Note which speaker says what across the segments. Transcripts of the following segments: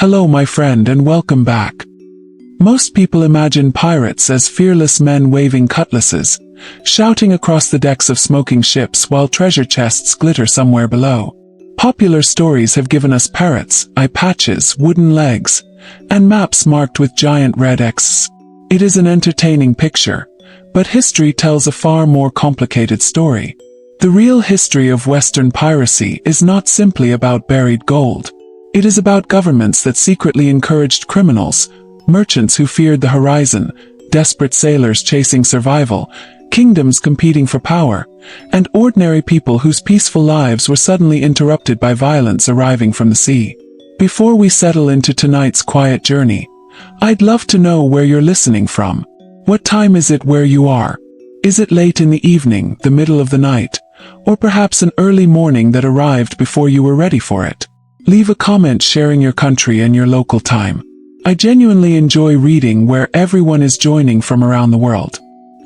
Speaker 1: Hello my friend and welcome back. Most people imagine pirates as fearless men waving cutlasses, shouting across the decks of smoking ships while treasure chests glitter somewhere below. Popular stories have given us parrots, eye patches, wooden legs, and maps marked with giant red X's. It is an entertaining picture, but history tells a far more complicated story. The real history of Western piracy is not simply about buried gold. It is about governments that secretly encouraged criminals, merchants who feared the horizon, desperate sailors chasing survival, kingdoms competing for power, and ordinary people whose peaceful lives were suddenly interrupted by violence arriving from the sea. Before we settle into tonight's quiet journey, I'd love to know where you're listening from. What time is it where you are? Is it late in the evening, the middle of the night, or perhaps an early morning that arrived before you were ready for it? Leave a comment sharing your country and your local time. I genuinely enjoy reading where everyone is joining from around the world.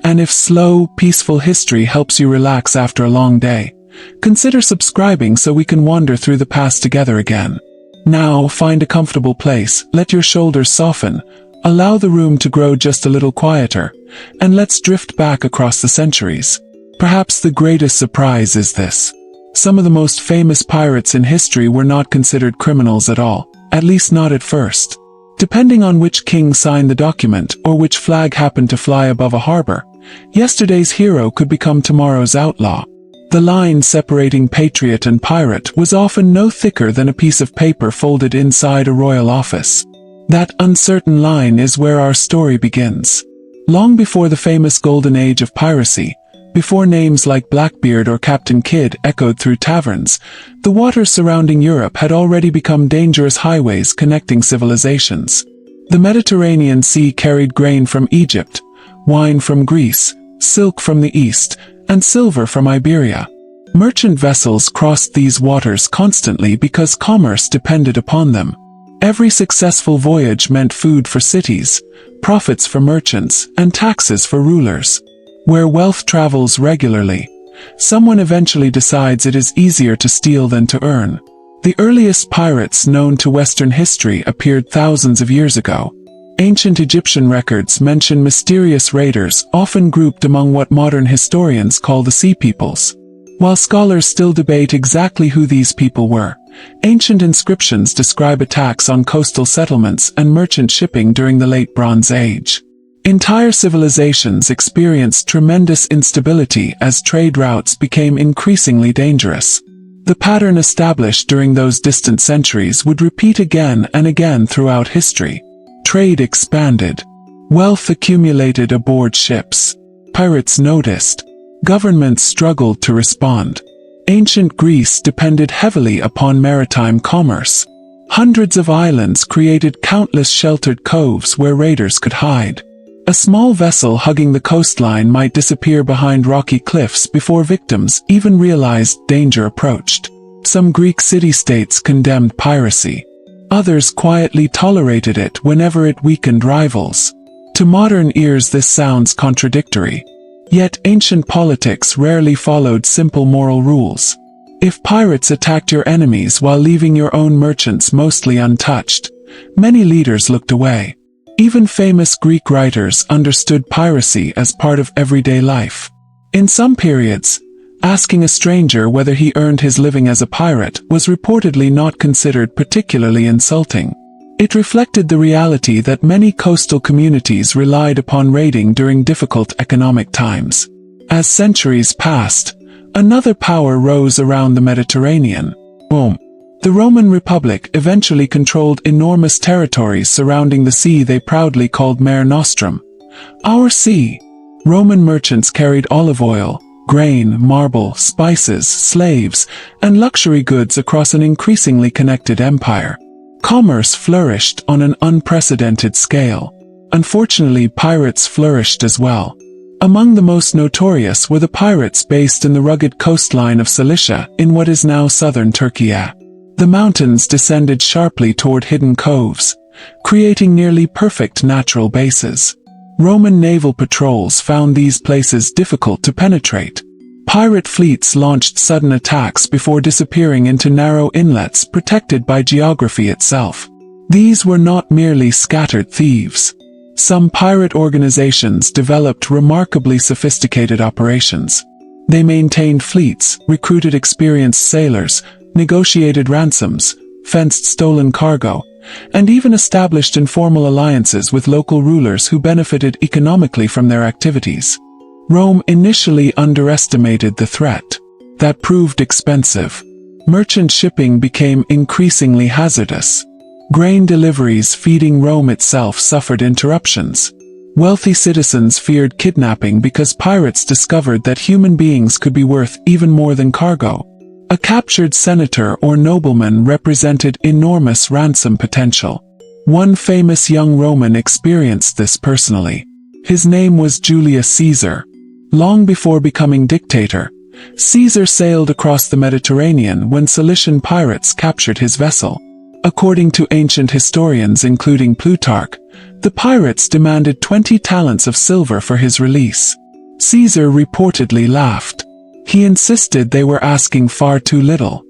Speaker 1: And if slow, peaceful history helps you relax after a long day, consider subscribing so we can wander through the past together again. Now, find a comfortable place, let your shoulders soften, allow the room to grow just a little quieter, and let's drift back across the centuries. Perhaps the greatest surprise is this. Some of the most famous pirates in history were not considered criminals at all, at least not at first. Depending on which king signed the document or which flag happened to fly above a harbor, yesterday's hero could become tomorrow's outlaw. The line separating patriot and pirate was often no thicker than a piece of paper folded inside a royal office. That uncertain line is where our story begins. Long before the famous golden age of piracy, before names like Blackbeard or Captain Kidd echoed through taverns, the waters surrounding Europe had already become dangerous highways connecting civilizations. The Mediterranean Sea carried grain from Egypt, wine from Greece, silk from the East, and silver from Iberia. Merchant vessels crossed these waters constantly because commerce depended upon them. Every successful voyage meant food for cities, profits for merchants, and taxes for rulers. Where wealth travels regularly, someone eventually decides it is easier to steal than to earn. The earliest pirates known to Western history appeared thousands of years ago. Ancient Egyptian records mention mysterious raiders, often grouped among what modern historians call the Sea Peoples. While scholars still debate exactly who these people were, ancient inscriptions describe attacks on coastal settlements and merchant shipping during the Late Bronze Age. Entire civilizations experienced tremendous instability as trade routes became increasingly dangerous. The pattern established during those distant centuries would repeat again and again throughout history. Trade expanded. Wealth accumulated aboard ships. Pirates noticed. Governments struggled to respond. Ancient Greece depended heavily upon maritime commerce. Hundreds of islands created countless sheltered coves where raiders could hide. A small vessel hugging the coastline might disappear behind rocky cliffs before victims even realized danger approached. Some Greek city-states condemned piracy. Others quietly tolerated it whenever it weakened rivals. To modern ears this sounds contradictory. Yet ancient politics rarely followed simple moral rules. If pirates attacked your enemies while leaving your own merchants mostly untouched, many leaders looked away. Even famous Greek writers understood piracy as part of everyday life. In some periods, asking a stranger whether he earned his living as a pirate was reportedly not considered particularly insulting. It reflected the reality that many coastal communities relied upon raiding during difficult economic times. As centuries passed, another power rose around the Mediterranean. Rome. The Roman Republic eventually controlled enormous territories surrounding the sea they proudly called Mare Nostrum, our sea. Roman merchants carried olive oil, grain, marble, spices, slaves, and luxury goods across an increasingly connected empire. Commerce flourished on an unprecedented scale. Unfortunately, pirates flourished as well. Among the most notorious were the pirates based in the rugged coastline of Cilicia in what is now southern Turkey. The mountains descended sharply toward hidden coves, creating nearly perfect natural bases. Roman naval patrols found these places difficult to penetrate. Pirate fleets launched sudden attacks before disappearing into narrow inlets protected by geography itself. These were not merely scattered thieves. Some pirate organizations developed remarkably sophisticated operations. They maintained fleets, recruited experienced sailors, negotiated ransoms, fenced stolen cargo, and even established informal alliances with local rulers who benefited economically from their activities. Rome initially underestimated the threat. That proved expensive. Merchant shipping became increasingly hazardous. Grain deliveries feeding Rome itself suffered interruptions. Wealthy citizens feared kidnapping because pirates discovered that human beings could be worth even more than cargo. A captured senator or nobleman represented enormous ransom potential. One famous young Roman experienced this personally. His name was Julius Caesar. Long before becoming dictator, Caesar sailed across the Mediterranean when Cilician pirates captured his vessel. According to ancient historians including Plutarch, the pirates demanded 20 talents of silver for his release. Caesar reportedly laughed. He insisted they were asking far too little.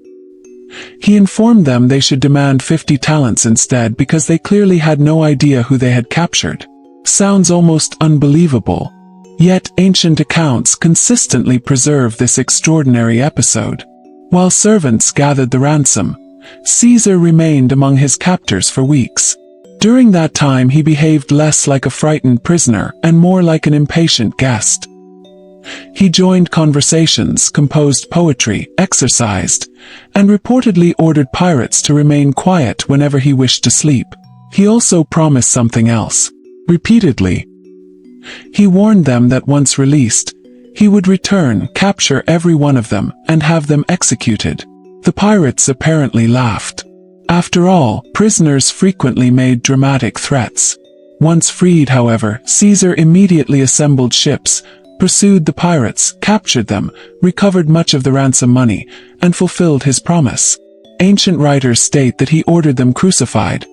Speaker 1: He informed them they should demand 50 talents instead because they clearly had no idea who they had captured. Sounds almost unbelievable. Yet ancient accounts consistently preserve this extraordinary episode. While servants gathered the ransom, Caesar remained among his captors for weeks. During that time he behaved less like a frightened prisoner and more like an impatient guest. He joined conversations, composed poetry, exercised, and reportedly ordered pirates to remain quiet whenever he wished to sleep. He also promised something else. Repeatedly. He warned them that once released, he would return, capture every one of them, and have them executed. The pirates apparently laughed. After all, prisoners frequently made dramatic threats. Once freed, however, Caesar immediately assembled ships, pursued the pirates, captured them, recovered much of the ransom money, and fulfilled his promise. Ancient writers state that he ordered them crucified,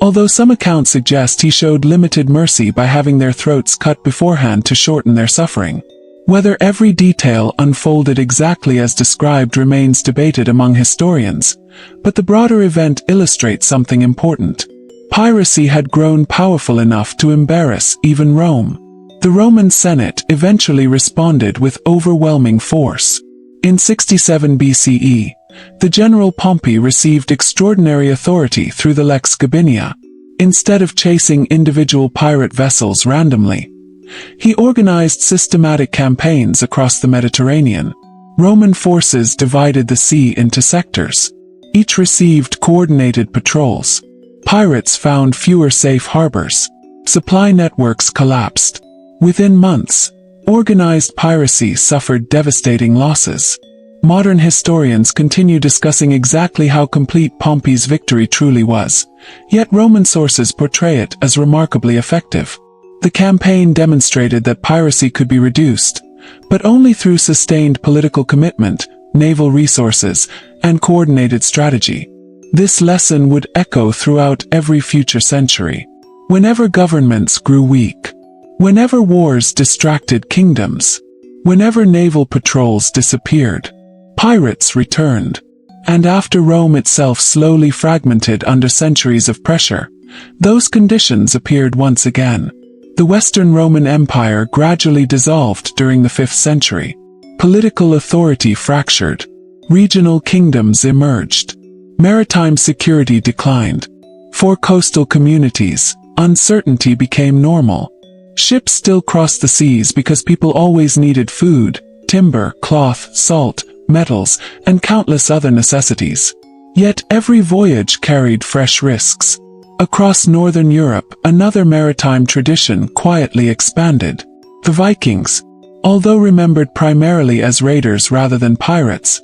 Speaker 1: although some accounts suggest he showed limited mercy by having their throats cut beforehand to shorten their suffering. Whether every detail unfolded exactly as described remains debated among historians, but the broader event illustrates something important. Piracy had grown powerful enough to embarrass even Rome. The Roman Senate eventually responded with overwhelming force. In 67 BCE, the general Pompey received extraordinary authority through the Lex Gabinia. Instead of chasing individual pirate vessels randomly, he organized systematic campaigns across the Mediterranean. Roman forces divided the sea into sectors. Each received coordinated patrols. Pirates found fewer safe harbors. Supply networks collapsed. Within months, organized piracy suffered devastating losses. Modern historians continue discussing exactly how complete Pompey's victory truly was, yet Roman sources portray it as remarkably effective. The campaign demonstrated that piracy could be reduced, but only through sustained political commitment, naval resources, and coordinated strategy. This lesson would echo throughout every future century. Whenever governments grew weak, whenever wars distracted kingdoms, whenever naval patrols disappeared, pirates returned. And after Rome itself slowly fragmented under centuries of pressure, those conditions appeared once again. The Western Roman Empire gradually dissolved during the 5th century. Political authority fractured. Regional kingdoms emerged. Maritime security declined. For coastal communities, uncertainty became normal. Ships still crossed the seas because people always needed food, timber, cloth, salt, metals, and countless other necessities. Yet every voyage carried fresh risks. Across northern Europe, another maritime tradition quietly expanded. The Vikings. Although remembered primarily as raiders rather than pirates,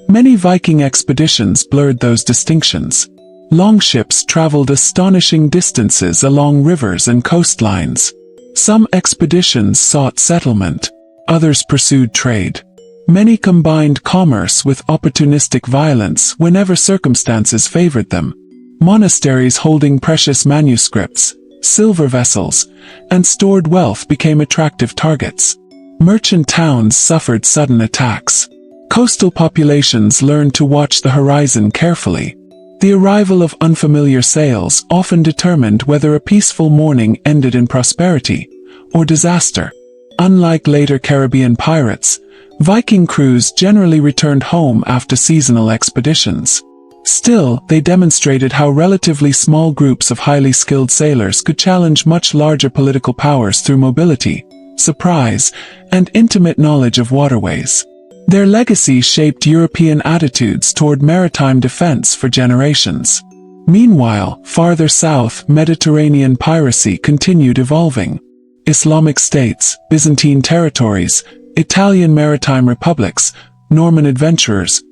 Speaker 1: many Viking expeditions blurred those distinctions. Longships traveled astonishing distances along rivers and coastlines. Some expeditions sought settlement, others pursued trade. Many combined commerce with opportunistic violence whenever circumstances favored them. Monasteries holding precious manuscripts, silver vessels, and stored wealth became attractive targets. Merchant towns suffered sudden attacks. Coastal populations learned to watch the horizon carefully. The arrival of unfamiliar sails often determined whether a peaceful morning ended in prosperity or disaster. Unlike later Caribbean pirates, Viking crews generally returned home after seasonal expeditions. Still, they demonstrated how relatively small groups of highly skilled sailors could challenge much larger political powers through mobility, surprise, and intimate knowledge of waterways. Their legacy shaped European attitudes toward maritime defense for generations. Meanwhile, farther south, Mediterranean piracy continued evolving. Islamic states, Byzantine territories, Italian maritime republics, Norman adventurers,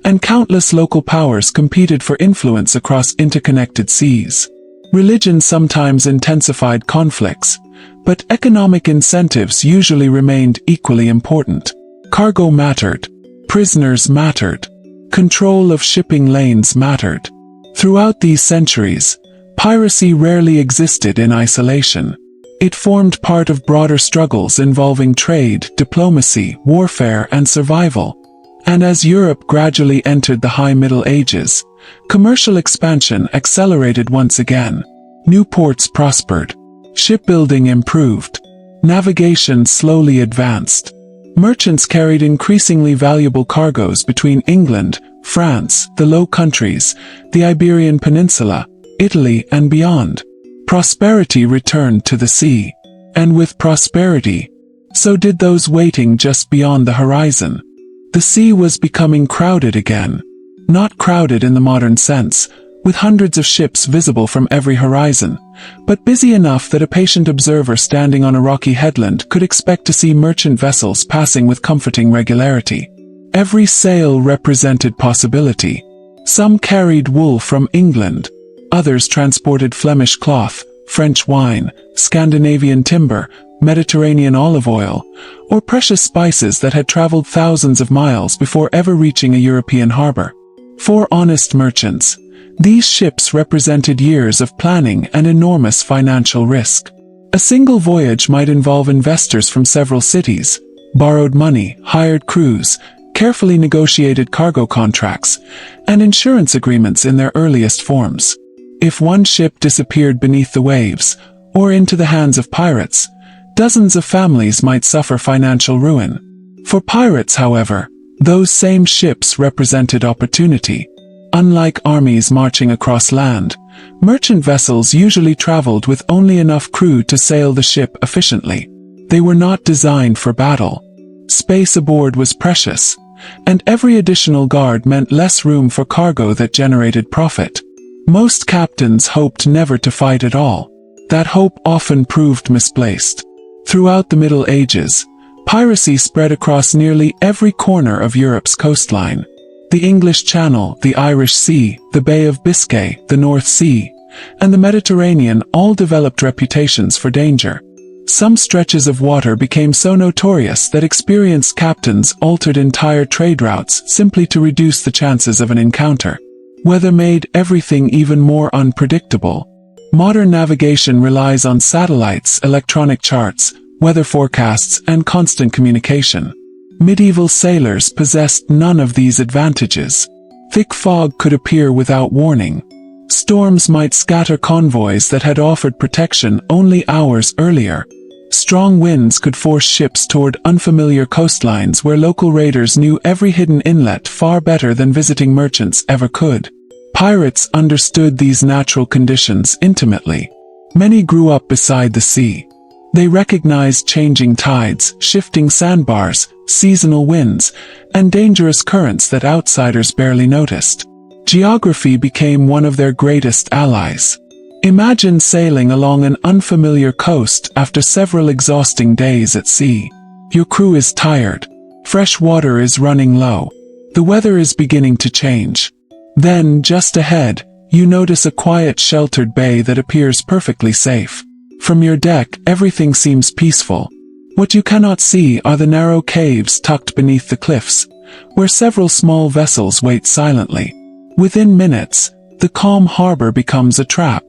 Speaker 1: and countless local powers competed for influence across interconnected seas. Religion sometimes intensified conflicts, but economic incentives usually remained equally important. Cargo mattered. Prisoners mattered. Control of shipping lanes mattered. Throughout these centuries, piracy rarely existed in isolation. It formed part of broader struggles involving trade, diplomacy, warfare, and survival. And as Europe gradually entered the High Middle Ages, commercial expansion accelerated once again. New ports prospered. Shipbuilding improved. Navigation slowly advanced. Merchants carried increasingly valuable cargoes between England, France, the Low Countries, the Iberian Peninsula, Italy, and beyond. Prosperity returned to the sea. And with prosperity, so did those waiting just beyond the horizon. The sea was becoming crowded again. Not crowded in the modern sense, with hundreds of ships visible from every horizon, but busy enough that a patient observer standing on a rocky headland could expect to see merchant vessels passing with comforting regularity. Every sail represented possibility. Some carried wool from England. Others transported Flemish cloth, French wine, Scandinavian timber, Mediterranean olive oil, or precious spices that had traveled thousands of miles before ever reaching a European harbor. For honest merchants, these ships represented years of planning and enormous financial risk. A single voyage might involve investors from several cities, borrowed money, hired crews, carefully negotiated cargo contracts, and insurance agreements in their earliest forms. If one ship disappeared beneath the waves, or into the hands of pirates, dozens of families might suffer financial ruin. For pirates, however, those same ships represented opportunity. Unlike armies marching across land, merchant vessels usually traveled with only enough crew to sail the ship efficiently. They were not designed for battle. Space aboard was precious, and every additional guard meant less room for cargo that generated profit. Most captains hoped never to fight at all. That hope often proved misplaced. Throughout the Middle Ages, piracy spread across nearly every corner of Europe's coastline. The English Channel, the Irish Sea, the Bay of Biscay, the North Sea, and the Mediterranean all developed reputations for danger. Some stretches of water became so notorious that experienced captains altered entire trade routes simply to reduce the chances of an encounter. Weather made everything even more unpredictable. Modern navigation relies on satellites, electronic charts, weather forecasts, and constant communication. Medieval sailors possessed none of these advantages. Thick fog could appear without warning. Storms might scatter convoys that had offered protection only hours earlier. Strong winds could force ships toward unfamiliar coastlines where local raiders knew every hidden inlet far better than visiting merchants ever could. Pirates understood these natural conditions intimately. Many grew up beside the sea. They recognized changing tides, shifting sandbars, seasonal winds, and dangerous currents that outsiders barely noticed. Geography became one of their greatest allies. Imagine sailing along an unfamiliar coast after several exhausting days at sea. Your crew is tired. Fresh water is running low. The weather is beginning to change. Then, just ahead, you notice a quiet, sheltered bay that appears perfectly safe. From your deck, everything seems peaceful. What you cannot see are the narrow caves tucked beneath the cliffs, where several small vessels wait silently. Within minutes, the calm harbor becomes a trap.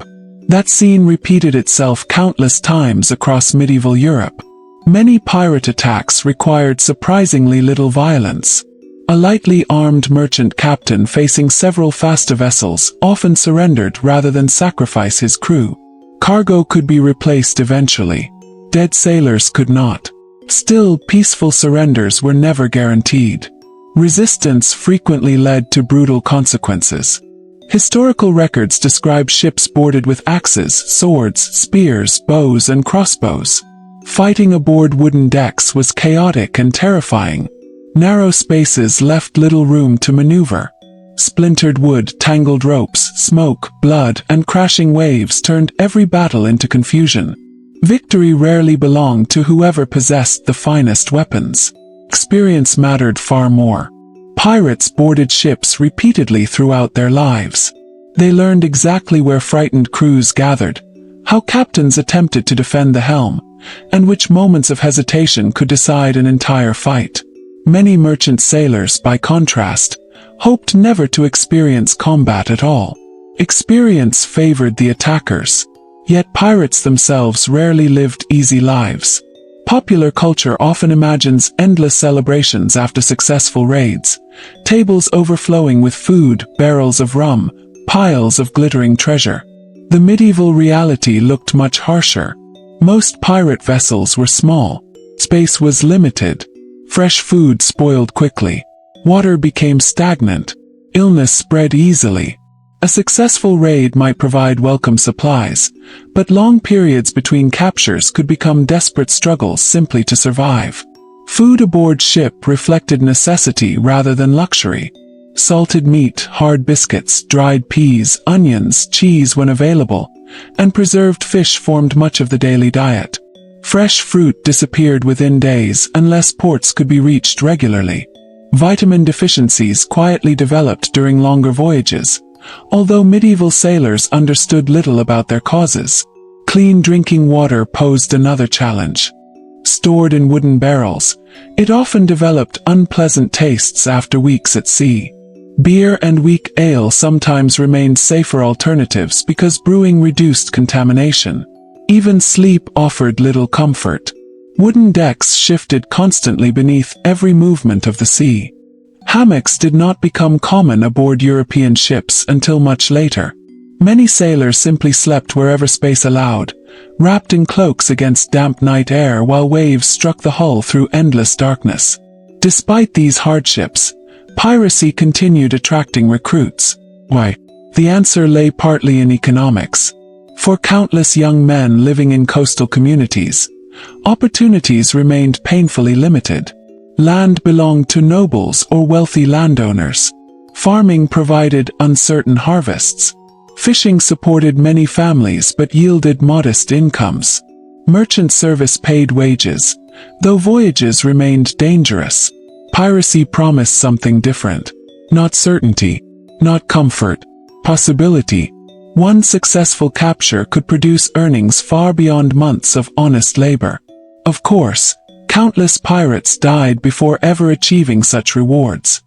Speaker 1: That scene repeated itself countless times across medieval Europe. Many pirate attacks required surprisingly little violence. A lightly armed merchant captain facing several faster vessels often surrendered rather than sacrifice his crew. Cargo could be replaced eventually. Dead sailors could not. Still, peaceful surrenders were never guaranteed. Resistance frequently led to brutal consequences. Historical records describe ships boarded with axes, swords, spears, bows, and crossbows. Fighting aboard wooden decks was chaotic and terrifying. Narrow spaces left little room to maneuver. Splintered wood, tangled ropes, smoke, blood, and crashing waves turned every battle into confusion. Victory rarely belonged to whoever possessed the finest weapons. Experience mattered far more. Pirates boarded ships repeatedly throughout their lives. They learned exactly where frightened crews gathered, how captains attempted to defend the helm, and which moments of hesitation could decide an entire fight. Many merchant sailors, by contrast, hoped never to experience combat at all. Experience favored the attackers. Yet pirates themselves rarely lived easy lives. Popular culture often imagines endless celebrations after successful raids, tables overflowing with food, barrels of rum, piles of glittering treasure. The medieval reality looked much harsher. Most pirate vessels were small. Space was limited. Fresh food spoiled quickly. Water became stagnant. Illness spread easily. A successful raid might provide welcome supplies, but long periods between captures could become desperate struggles simply to survive. Food aboard ship reflected necessity rather than luxury. Salted meat, hard biscuits, dried peas, onions, cheese when available, and preserved fish formed much of the daily diet. Fresh fruit disappeared within days unless ports could be reached regularly. Vitamin deficiencies quietly developed during longer voyages, although medieval sailors understood little about their causes. Clean drinking water posed another challenge. Stored in wooden barrels, it often developed unpleasant tastes after weeks at sea. Beer and weak ale sometimes remained safer alternatives because brewing reduced contamination. Even sleep offered little comfort. Wooden decks shifted constantly beneath every movement of the sea. Hammocks did not become common aboard European ships until much later. Many sailors simply slept wherever space allowed, wrapped in cloaks against damp night air while waves struck the hull through endless darkness. Despite these hardships, piracy continued attracting recruits. Why? The answer lay partly in economics. For countless young men living in coastal communities, opportunities remained painfully limited. Land belonged to nobles or wealthy landowners. Farming provided uncertain harvests. Fishing supported many families but yielded modest incomes. Merchant service paid wages, though voyages remained dangerous. Piracy promised something different. Not certainty, not comfort, possibility. One successful capture could produce earnings far beyond months of honest labor. Of course, countless pirates died before ever achieving such rewards.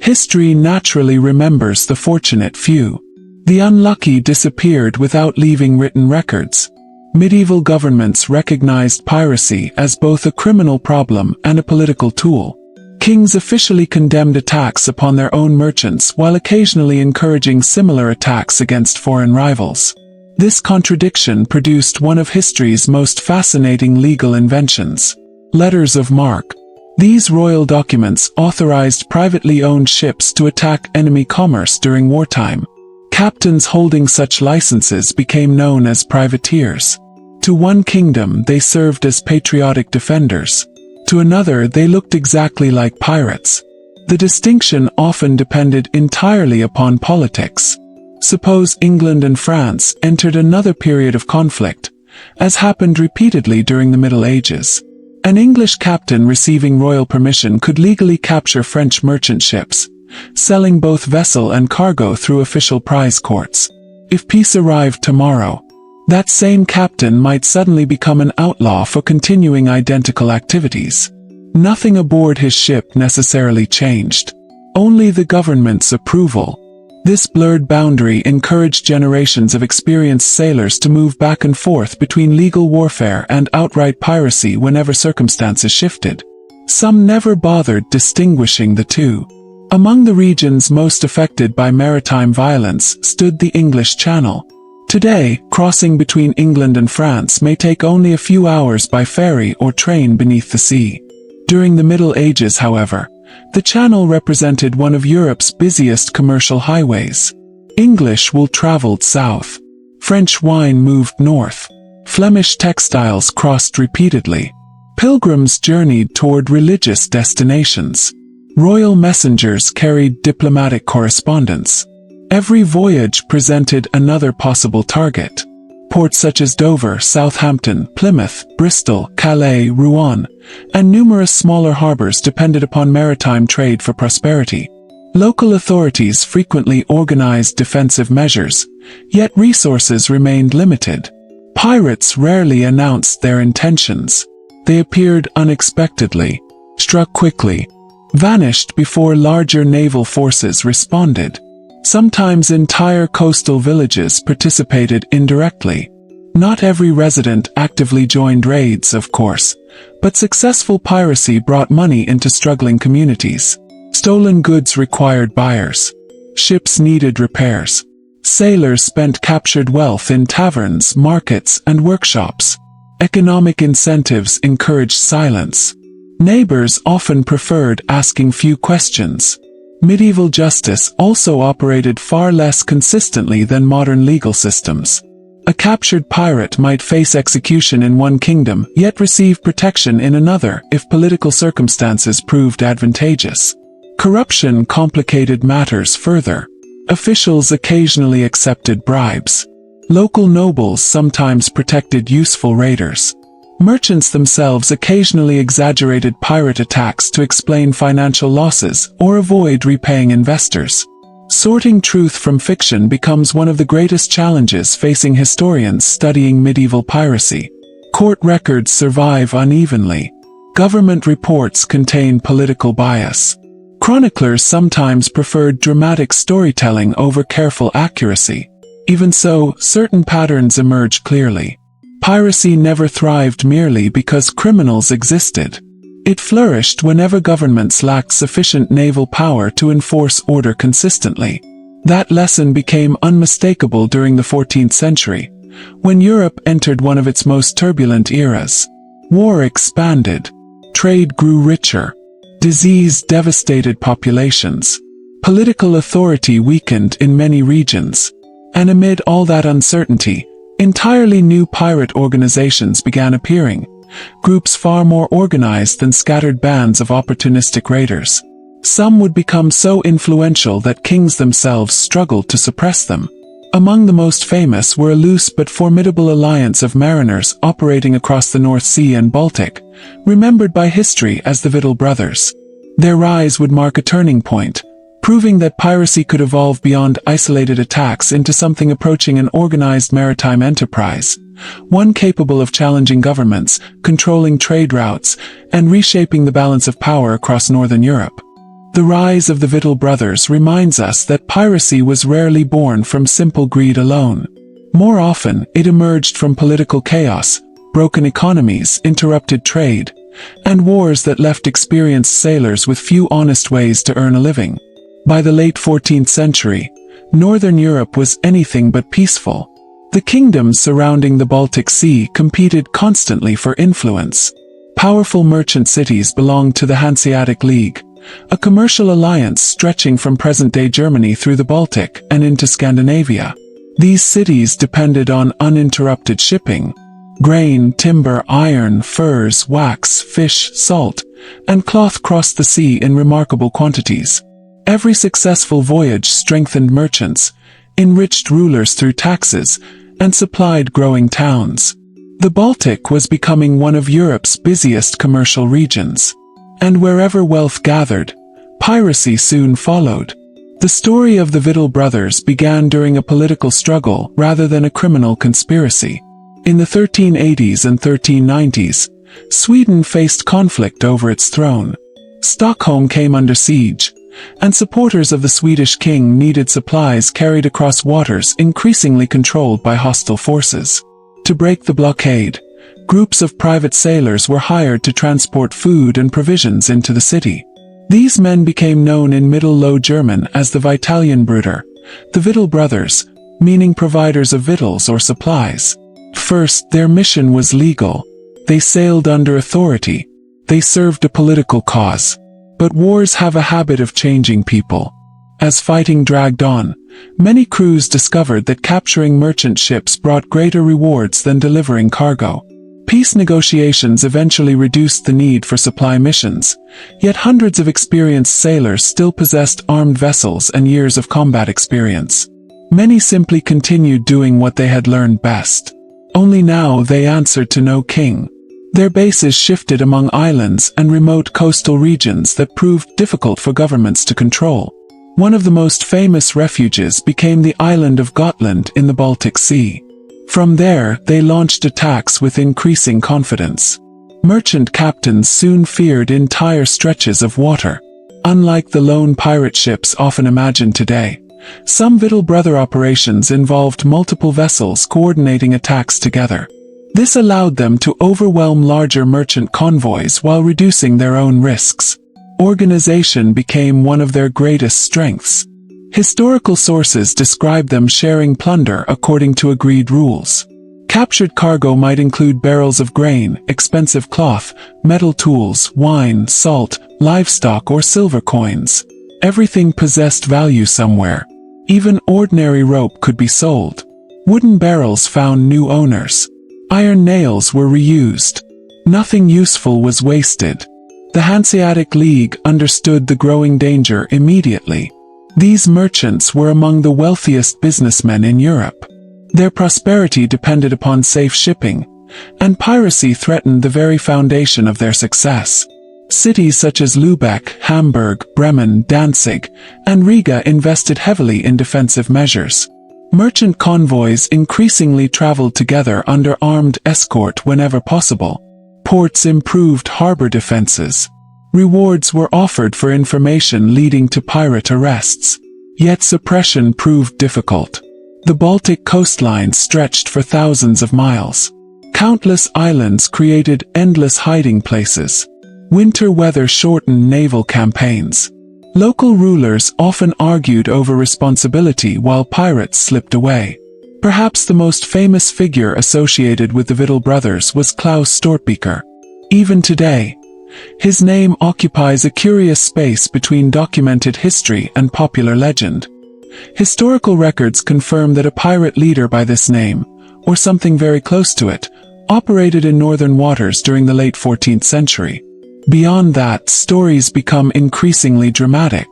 Speaker 1: History naturally remembers the fortunate few. The unlucky disappeared without leaving written records. Medieval governments recognized piracy as both a criminal problem and a political tool. Kings officially condemned attacks upon their own merchants while occasionally encouraging similar attacks against foreign rivals. This contradiction produced one of history's most fascinating legal inventions: letters of marque. These royal documents authorized privately owned ships to attack enemy commerce during wartime. Captains holding such licenses became known as privateers. To one kingdom they served as patriotic defenders. To another they looked exactly like pirates. The distinction often depended entirely upon politics. Suppose England and France entered another period of conflict, as happened repeatedly during the Middle Ages. An English captain receiving royal permission could legally capture French merchant ships, selling both vessel and cargo through official prize courts. If peace arrived tomorrow, that same captain might suddenly become an outlaw for continuing identical activities. Nothing aboard his ship necessarily changed. Only the government's approval. This blurred boundary encouraged generations of experienced sailors to move back and forth between legal warfare and outright piracy whenever circumstances shifted. Some never bothered distinguishing the two. Among the regions most affected by maritime violence stood the English Channel. Today, crossing between England and France may take only a few hours by ferry or train beneath the sea. During the Middle Ages, however, the Channel represented one of Europe's busiest commercial highways. English wool traveled south. French wine moved north. Flemish textiles crossed repeatedly. Pilgrims journeyed toward religious destinations. Royal messengers carried diplomatic correspondence. Every voyage presented another possible target. Ports such as Dover, Southampton, Plymouth, Bristol, Calais, Rouen, and numerous smaller harbors depended upon maritime trade for prosperity. Local authorities frequently organized defensive measures, yet resources remained limited. Pirates rarely announced their intentions. They appeared unexpectedly, struck quickly, vanished before larger naval forces responded. Sometimes entire coastal villages participated indirectly. Not every resident actively joined raids, of course, but successful piracy brought money into struggling communities. Stolen goods required buyers. Ships needed repairs. Sailors spent captured wealth in taverns, markets, and workshops. Economic incentives encouraged silence. Neighbors often preferred asking few questions. Medieval justice also operated far less consistently than modern legal systems. A captured pirate might face execution in one kingdom, yet receive protection in another if political circumstances proved advantageous. Corruption complicated matters further. Officials occasionally accepted bribes. Local nobles sometimes protected useful raiders. Merchants themselves occasionally exaggerated pirate attacks to explain financial losses or avoid repaying investors. Sorting truth from fiction becomes one of the greatest challenges facing historians studying medieval piracy. Court records survive unevenly. Government reports contain political bias. Chroniclers sometimes preferred dramatic storytelling over careful accuracy. Even so, certain patterns emerge clearly. Piracy never thrived merely because criminals existed. It flourished whenever governments lacked sufficient naval power to enforce order consistently. That lesson became unmistakable during the 14th century, when Europe entered one of its most turbulent eras. War expanded. Trade grew richer. Disease devastated populations. Political authority weakened in many regions. And amid all that uncertainty, entirely new pirate organizations began appearing, groups far more organized than scattered bands of opportunistic raiders. Some would become so influential that kings themselves struggled to suppress them. Among the most famous were a loose but formidable alliance of mariners operating across the North Sea and Baltic, remembered by history as the Victual Brothers. Their rise would mark a turning point, proving that piracy could evolve beyond isolated attacks into something approaching an organized maritime enterprise, one capable of challenging governments, controlling trade routes, and reshaping the balance of power across northern Europe. The rise of the Victual Brothers reminds us that piracy was rarely born from simple greed alone. More often, it emerged from political chaos, broken economies, interrupted trade, and wars that left experienced sailors with few honest ways to earn a living. By the late 14th century, Northern Europe was anything but peaceful. The kingdoms surrounding the Baltic Sea competed constantly for influence. Powerful merchant cities belonged to the Hanseatic League, a commercial alliance stretching from present-day Germany through the Baltic and into Scandinavia. These cities depended on uninterrupted shipping. Grain, timber, iron, furs, wax, fish, salt, and cloth crossed the sea in remarkable quantities. Every successful voyage strengthened merchants, enriched rulers through taxes, and supplied growing towns. The Baltic was becoming one of Europe's busiest commercial regions. And wherever wealth gathered, piracy soon followed. The story of the Victual Brothers began during a political struggle rather than a criminal conspiracy. In the 1380s and 1390s, Sweden faced conflict over its throne. Stockholm came under siege, and supporters of the Swedish king needed supplies carried across waters increasingly controlled by hostile forces. To break the blockade, groups of private sailors were hired to transport food and provisions into the city. These men became known in Middle Low German as the Vitalienbrüder, the Victual Brothers, meaning providers of victuals or supplies. First, their mission was legal. They sailed under authority. They served a political cause. But wars have a habit of changing people. As fighting dragged on, many crews discovered that capturing merchant ships brought greater rewards than delivering cargo. Peace negotiations eventually reduced the need for supply missions, yet hundreds of experienced sailors still possessed armed vessels and years of combat experience. Many simply continued doing what they had learned best. Only now they answered to no king. Their bases shifted among islands and remote coastal regions that proved difficult for governments to control. One of the most famous refuges became the island of Gotland in the Baltic Sea. From there, they launched attacks with increasing confidence. Merchant captains soon feared entire stretches of water. Unlike the lone pirate ships often imagined today, some Victual Brother operations involved multiple vessels coordinating attacks together. This allowed them to overwhelm larger merchant convoys while reducing their own risks. Organization became one of their greatest strengths. Historical sources describe them sharing plunder according to agreed rules. Captured cargo might include barrels of grain, expensive cloth, metal tools, wine, salt, livestock, or silver coins. Everything possessed value somewhere. Even ordinary rope could be sold. Wooden barrels found new owners. Iron nails were reused. Nothing useful was wasted. The Hanseatic League understood the growing danger immediately. These merchants were among the wealthiest businessmen in Europe. Their prosperity depended upon safe shipping, and piracy threatened the very foundation of their success. Cities such as Lübeck, Hamburg, Bremen, Danzig, and Riga invested heavily in defensive measures. Merchant convoys increasingly traveled together under armed escort whenever possible. Ports improved harbor defenses. Rewards were offered for information leading to pirate arrests. Yet suppression proved difficult. The Baltic coastline stretched for thousands of miles. Countless islands created endless hiding places. Winter weather shortened naval campaigns. Local rulers often argued over responsibility while pirates slipped away. Perhaps the most famous figure associated with the Victual Brothers was Klaus Stortbeker. Even today, his name occupies a curious space between documented history and popular legend. Historical records confirm that a pirate leader by this name, or something very close to it, operated in northern waters during the late 14th century. Beyond that, stories become increasingly dramatic.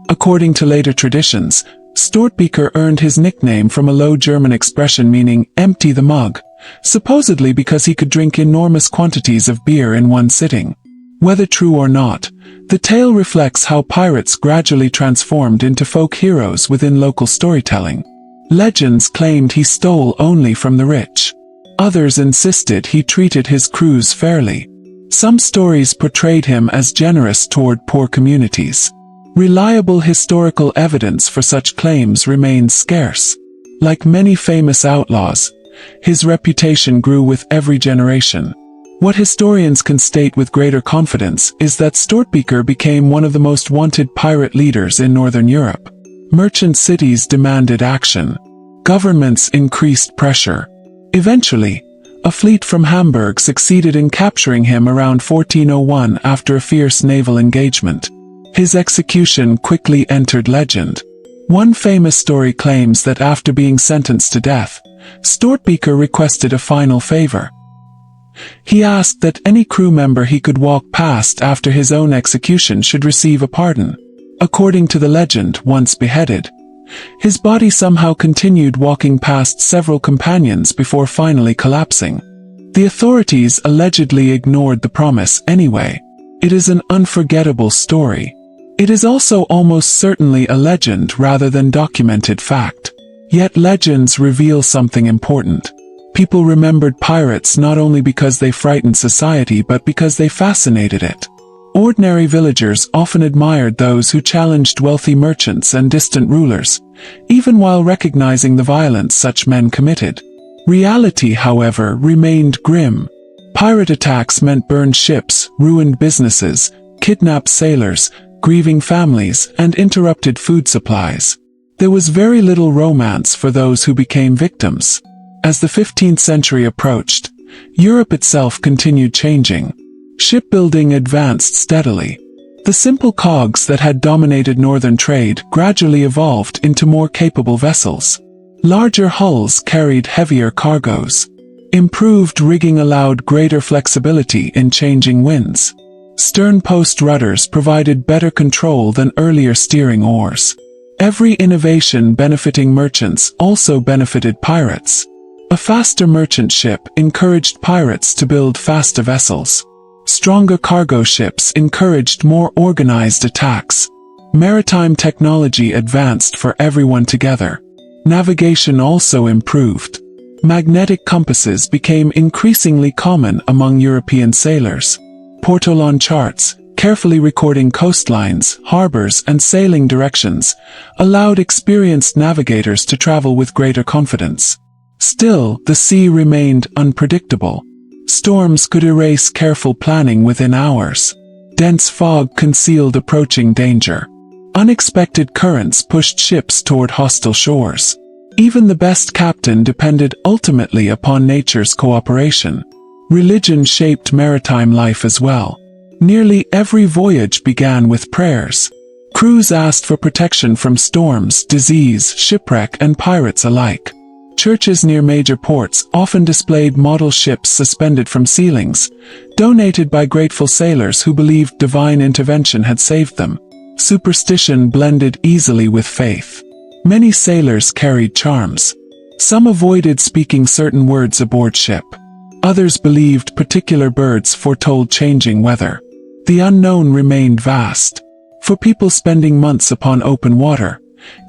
Speaker 1: According to later traditions, Stortbeker earned his nickname from a Low German expression meaning "empty the mug," supposedly because he could drink enormous quantities of beer in one sitting. Whether true or not, the tale reflects how pirates gradually transformed into folk heroes within local storytelling. Legends claimed he stole only from the rich. Others insisted he treated his crews fairly. Some stories portrayed him as generous toward poor communities. Reliable historical evidence for such claims remains scarce. Like many famous outlaws, his reputation grew with every generation. What historians can state with greater confidence is that Stortbeker became one of the most wanted pirate leaders in Northern Europe. Merchant cities demanded action. Governments increased pressure. Eventually, a fleet from Hamburg succeeded in capturing him around 1401 after a fierce naval engagement. His execution quickly entered legend. One famous story claims that after being sentenced to death, Stortbeker requested a final favor. He asked that any crew member he could walk past after his own execution should receive a pardon. According to the legend, once beheaded, his body somehow continued walking past several companions before finally collapsing. The authorities allegedly ignored the promise anyway. It is an unforgettable story. It is also almost certainly a legend rather than documented fact. Yet legends reveal something important. People remembered pirates not only because they frightened society but because they fascinated it. Ordinary villagers often admired those who challenged wealthy merchants and distant rulers, even while recognizing the violence such men committed. Reality, however, remained grim. Pirate attacks meant burned ships, ruined businesses, kidnapped sailors, grieving families, and interrupted food supplies. There was very little romance for those who became victims. As the 15th century approached, Europe itself continued changing. Shipbuilding advanced steadily. The simple cogs that had dominated northern trade gradually evolved into more capable vessels. Larger hulls carried heavier cargoes. Improved rigging allowed greater flexibility in changing winds. Stern-post rudders provided better control than earlier steering oars. Every innovation benefiting merchants also benefited pirates. A faster merchant ship encouraged pirates to build faster vessels. Stronger cargo ships encouraged more organized attacks. Maritime technology advanced for everyone together. Navigation also improved. Magnetic compasses became increasingly common among European sailors. Portolan charts, carefully recording coastlines, harbors, and sailing directions, allowed experienced navigators to travel with greater confidence. Still, the sea remained unpredictable. Storms could erase careful planning within hours. Dense fog concealed approaching danger. Unexpected currents pushed ships toward hostile shores. Even the best captain depended ultimately upon nature's cooperation. Religion shaped maritime life as well. Nearly every voyage began with prayers. Crews asked for protection from storms, disease, shipwreck, and pirates alike. Churches near major ports often displayed model ships suspended from ceilings, donated by grateful sailors who believed divine intervention had saved them. Superstition blended easily with faith. Many sailors carried charms. Some avoided speaking certain words aboard ship. Others believed particular birds foretold changing weather. The unknown remained vast. For people spending months upon open water,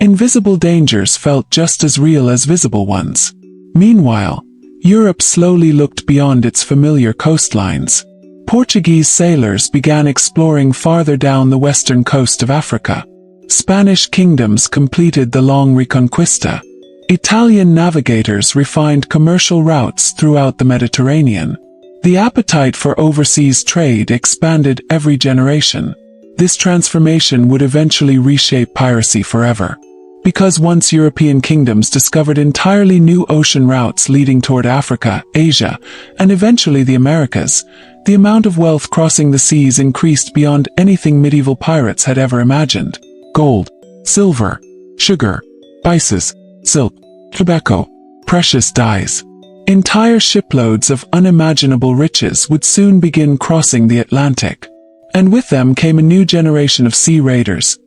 Speaker 1: invisible dangers felt just as real as visible ones. Meanwhile, Europe slowly looked beyond its familiar coastlines. Portuguese sailors began exploring farther down the western coast of Africa. Spanish kingdoms completed the long Reconquista. Italian navigators refined commercial routes throughout the Mediterranean. The appetite for overseas trade expanded every generation. This transformation would eventually reshape piracy forever. Because once European kingdoms discovered entirely new ocean routes leading toward Africa, Asia, and eventually the Americas, the amount of wealth crossing the seas increased beyond anything medieval pirates had ever imagined. Gold, silver, sugar, spices, silk, tobacco, precious dyes. Entire shiploads of unimaginable riches would soon begin crossing the Atlantic. And with them came a new generation of sea raiders,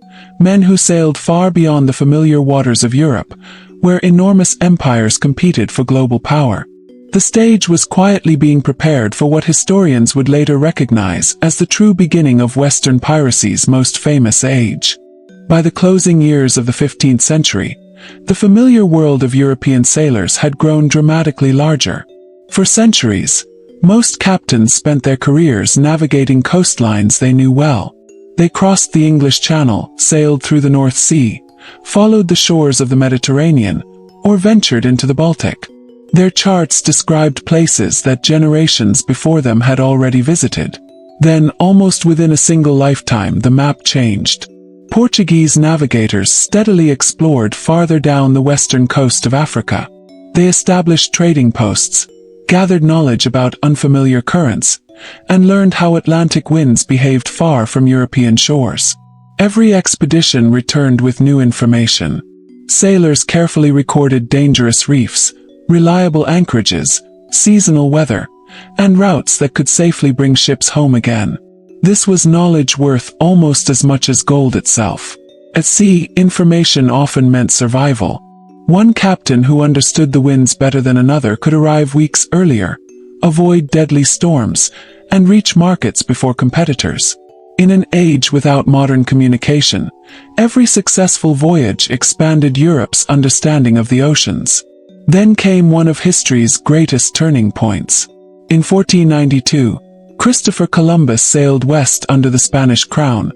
Speaker 1: men who sailed far beyond the familiar waters of Europe, where enormous empires competed for global power. The stage was quietly being prepared for what historians would later recognize as the true beginning of Western piracy's most famous age. By the closing years of the 15th century, the familiar world of European sailors had grown dramatically larger. For centuries, most captains spent their careers navigating coastlines they knew well. They crossed the English Channel, sailed through the North Sea, followed the shores of the Mediterranean, or ventured into the Baltic. Their charts described places that generations before them had already visited. Then, almost within a single lifetime, the map changed. Portuguese navigators steadily explored farther down the western coast of Africa. They established trading posts, gathered knowledge about unfamiliar currents, and learned how Atlantic winds behaved far from European shores. Every expedition returned with new information. Sailors carefully recorded dangerous reefs, reliable anchorages, seasonal weather, and routes that could safely bring ships home again. This was knowledge worth almost as much as gold itself. At sea, information often meant survival. One captain who understood the winds better than another could arrive weeks earlier, avoid deadly storms, and reach markets before competitors. In an age without modern communication, every successful voyage expanded Europe's understanding of the oceans. Then came one of history's greatest turning points. In 1492, Christopher Columbus sailed west under the Spanish crown,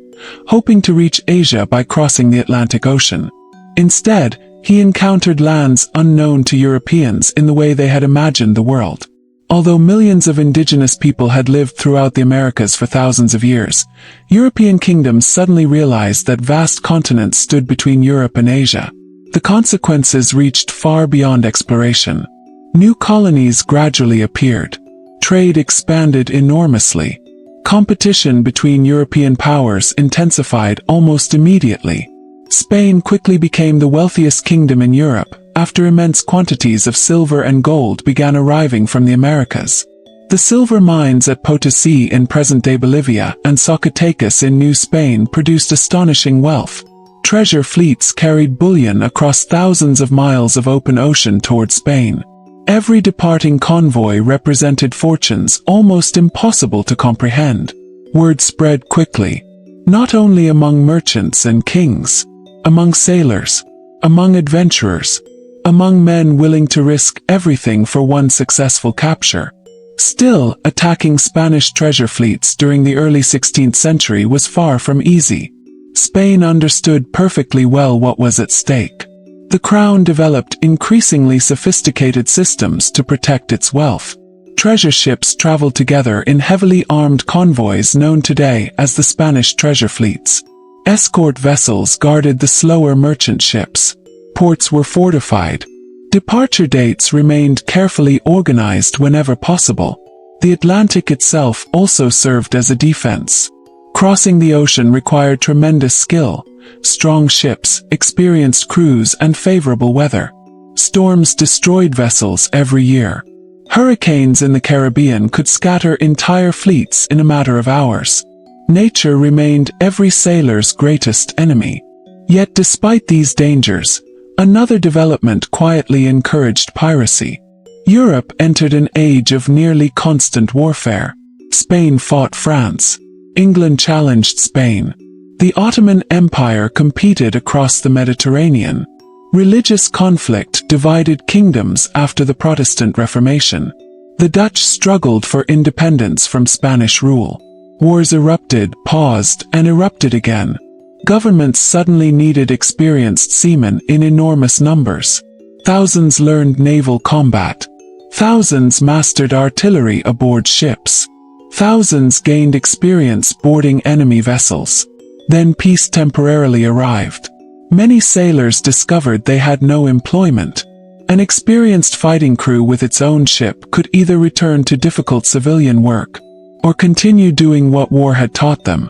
Speaker 1: hoping to reach Asia by crossing the Atlantic Ocean. Instead, he encountered lands unknown to Europeans in the way they had imagined the world. Although millions of indigenous people had lived throughout the Americas for thousands of years, European kingdoms suddenly realized that vast continents stood between Europe and Asia. The consequences reached far beyond exploration. New colonies gradually appeared. Trade expanded enormously. Competition between European powers intensified almost immediately. Spain quickly became the wealthiest kingdom in Europe, after immense quantities of silver and gold began arriving from the Americas. The silver mines at Potosí in present-day Bolivia and Zacatecas in New Spain produced astonishing wealth. Treasure fleets carried bullion across thousands of miles of open ocean toward Spain. Every departing convoy represented fortunes almost impossible to comprehend. Word spread quickly, not only among merchants and kings, among sailors, among adventurers, among men willing to risk everything for one successful capture. Still, attacking Spanish treasure fleets during the early 16th century was far from easy. Spain understood perfectly well what was at stake. The crown developed increasingly sophisticated systems to protect its wealth. Treasure ships traveled together in heavily armed convoys known today as the Spanish treasure fleets. Escort vessels guarded the slower merchant ships. Ports were fortified. Departure dates remained carefully organized whenever possible. The Atlantic itself also served as a defense. Crossing the ocean required tremendous skill. Strong ships, experienced crews, and favorable weather. Storms destroyed vessels every year. Hurricanes in the Caribbean could scatter entire fleets in a matter of hours. Nature remained every sailor's greatest enemy. Yet despite these dangers, another development quietly encouraged piracy. Europe entered an age of nearly constant warfare. Spain fought France. England challenged Spain. The Ottoman Empire competed across the Mediterranean. Religious conflict divided kingdoms after the Protestant Reformation. The Dutch struggled for independence from Spanish rule. Wars erupted, paused, and erupted again. Governments suddenly needed experienced seamen in enormous numbers. Thousands learned naval combat. Thousands mastered artillery aboard ships. Thousands gained experience boarding enemy vessels. Then peace temporarily arrived. Many sailors discovered they had no employment. An experienced fighting crew with its own ship could either return to difficult civilian work, or continue doing what war had taught them.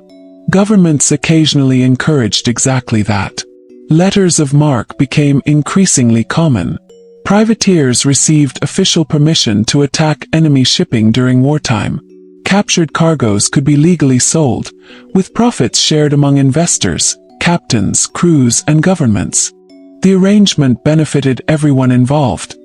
Speaker 1: Governments occasionally encouraged exactly that. Letters of marque became increasingly common. Privateers received official permission to attack enemy shipping during wartime. Captured cargoes could be legally sold, with profits shared among investors, captains, crews, and governments. The arrangement benefited everyone involved,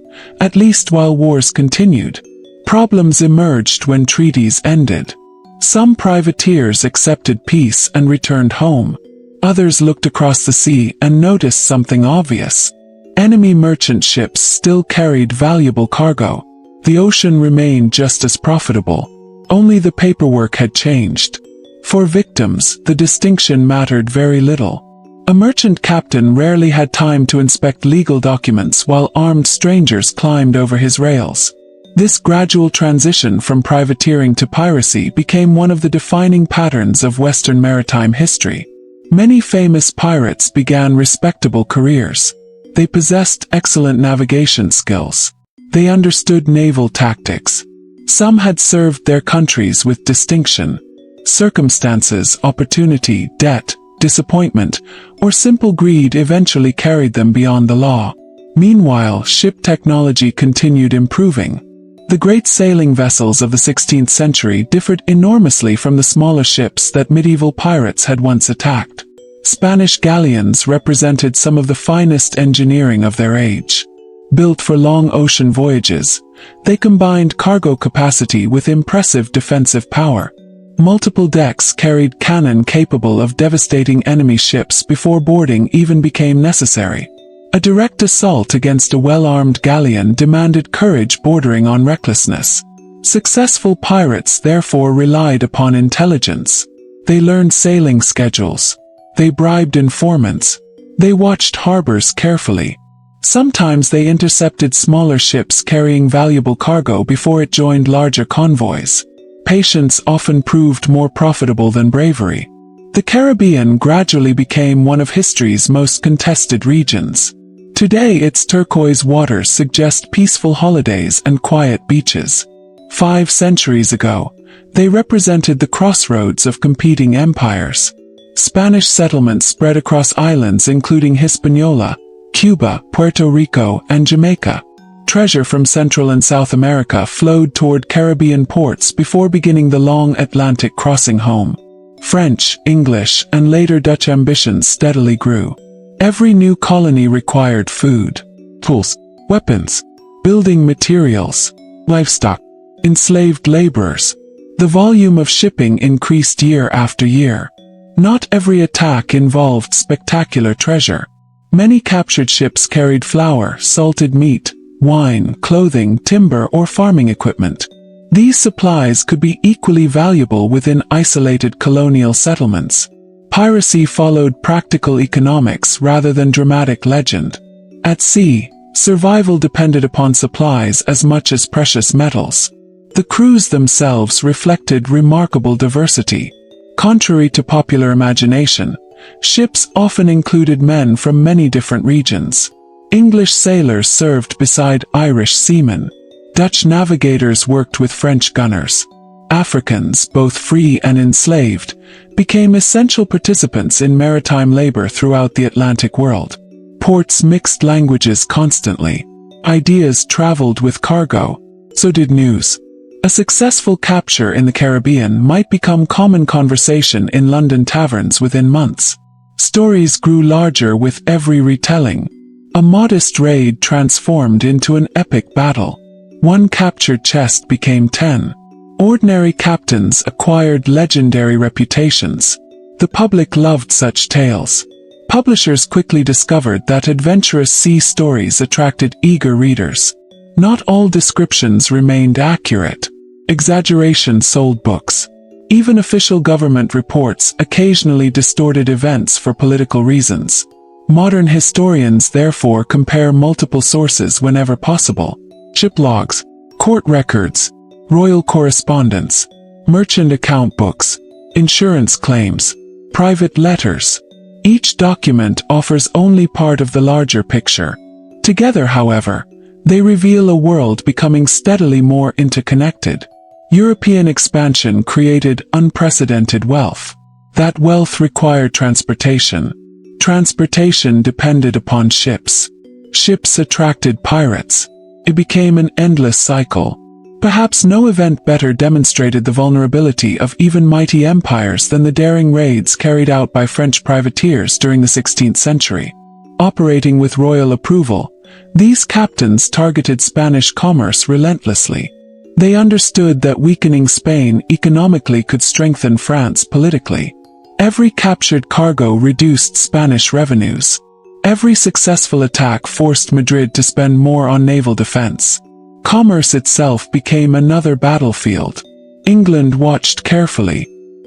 Speaker 1: at least while wars continued. Problems emerged when treaties ended. Some privateers accepted peace and returned home. Others looked across the sea and noticed something obvious. Enemy merchant ships still carried valuable cargo. The ocean remained just as profitable. Only the paperwork had changed. For victims, the distinction mattered very little. A merchant captain rarely had time to inspect legal documents while armed strangers climbed over his rails. This gradual transition from privateering to piracy became one of the defining patterns of Western maritime history. Many famous pirates began respectable careers. They possessed excellent navigation skills. They understood naval tactics. Some had served their countries with distinction. Circumstances, opportunity, debt, disappointment, or simple greed eventually carried them beyond the law. Meanwhile, ship technology continued improving. The great sailing vessels of the 16th century differed enormously from the smaller ships that medieval pirates had once attacked. Spanish galleons represented some of the finest engineering of their age. Built for long ocean voyages, they combined cargo capacity with impressive defensive power. Multiple decks carried cannon capable of devastating enemy ships before boarding even became necessary. A direct assault against a well-armed galleon demanded courage bordering on recklessness. Successful pirates therefore relied upon intelligence. They learned sailing schedules. They bribed informants. They watched harbors carefully. Sometimes they intercepted smaller ships carrying valuable cargo before it joined larger convoys. Patience often proved more profitable than bravery. The Caribbean gradually became one of history's most contested regions. Today its turquoise waters suggest peaceful holidays and quiet beaches. 5 centuries ago, they represented the crossroads of competing empires. Spanish settlements spread across islands including Hispaniola, Cuba, Puerto Rico, and Jamaica. Treasure from Central and South America flowed toward Caribbean ports before beginning the long Atlantic crossing home. French, English, and later Dutch ambitions steadily grew. Every new colony required food, tools, weapons, building materials, livestock, enslaved laborers. The volume of shipping increased year after year. Not every attack involved spectacular treasure. Many captured ships carried flour, salted meat, wine, clothing, timber, or farming equipment. These supplies could be equally valuable within isolated colonial settlements. Piracy followed practical economics rather than dramatic legend. At sea, survival depended upon supplies as much as precious metals. The crews themselves reflected remarkable diversity. Contrary to popular imagination, ships often included men from many different regions. English sailors served beside Irish seamen. Dutch navigators worked with French gunners. Africans, both free and enslaved, became essential participants in maritime labor throughout the Atlantic world. Ports mixed languages constantly. Ideas traveled with cargo. So did news. A successful capture in the Caribbean might become common conversation in London taverns within months. Stories grew larger with every retelling. A modest raid transformed into an epic battle. One captured chest became 10. Ordinary captains acquired legendary reputations. The public loved such tales. Publishers quickly discovered that adventurous sea stories attracted eager readers. Not all descriptions remained accurate. Exaggeration sold books. Even official government reports occasionally distorted events for political reasons. Modern historians therefore compare multiple sources whenever possible. Ship logs, court records, royal correspondence, merchant account books, insurance claims, private letters. Each document offers only part of the larger picture. Together, however, they reveal a world becoming steadily more interconnected. European expansion created unprecedented wealth. That wealth required transportation. Transportation depended upon ships. Ships attracted pirates. It became an endless cycle. Perhaps no event better demonstrated the vulnerability of even mighty empires than the daring raids carried out by French privateers during the 16th century. Operating with royal approval, these captains targeted Spanish commerce relentlessly. They understood that weakening Spain economically could strengthen France politically. Every captured cargo reduced Spanish revenues. Every successful attack forced Madrid to spend more on naval defense. Commerce itself became another battlefield. England watched carefully.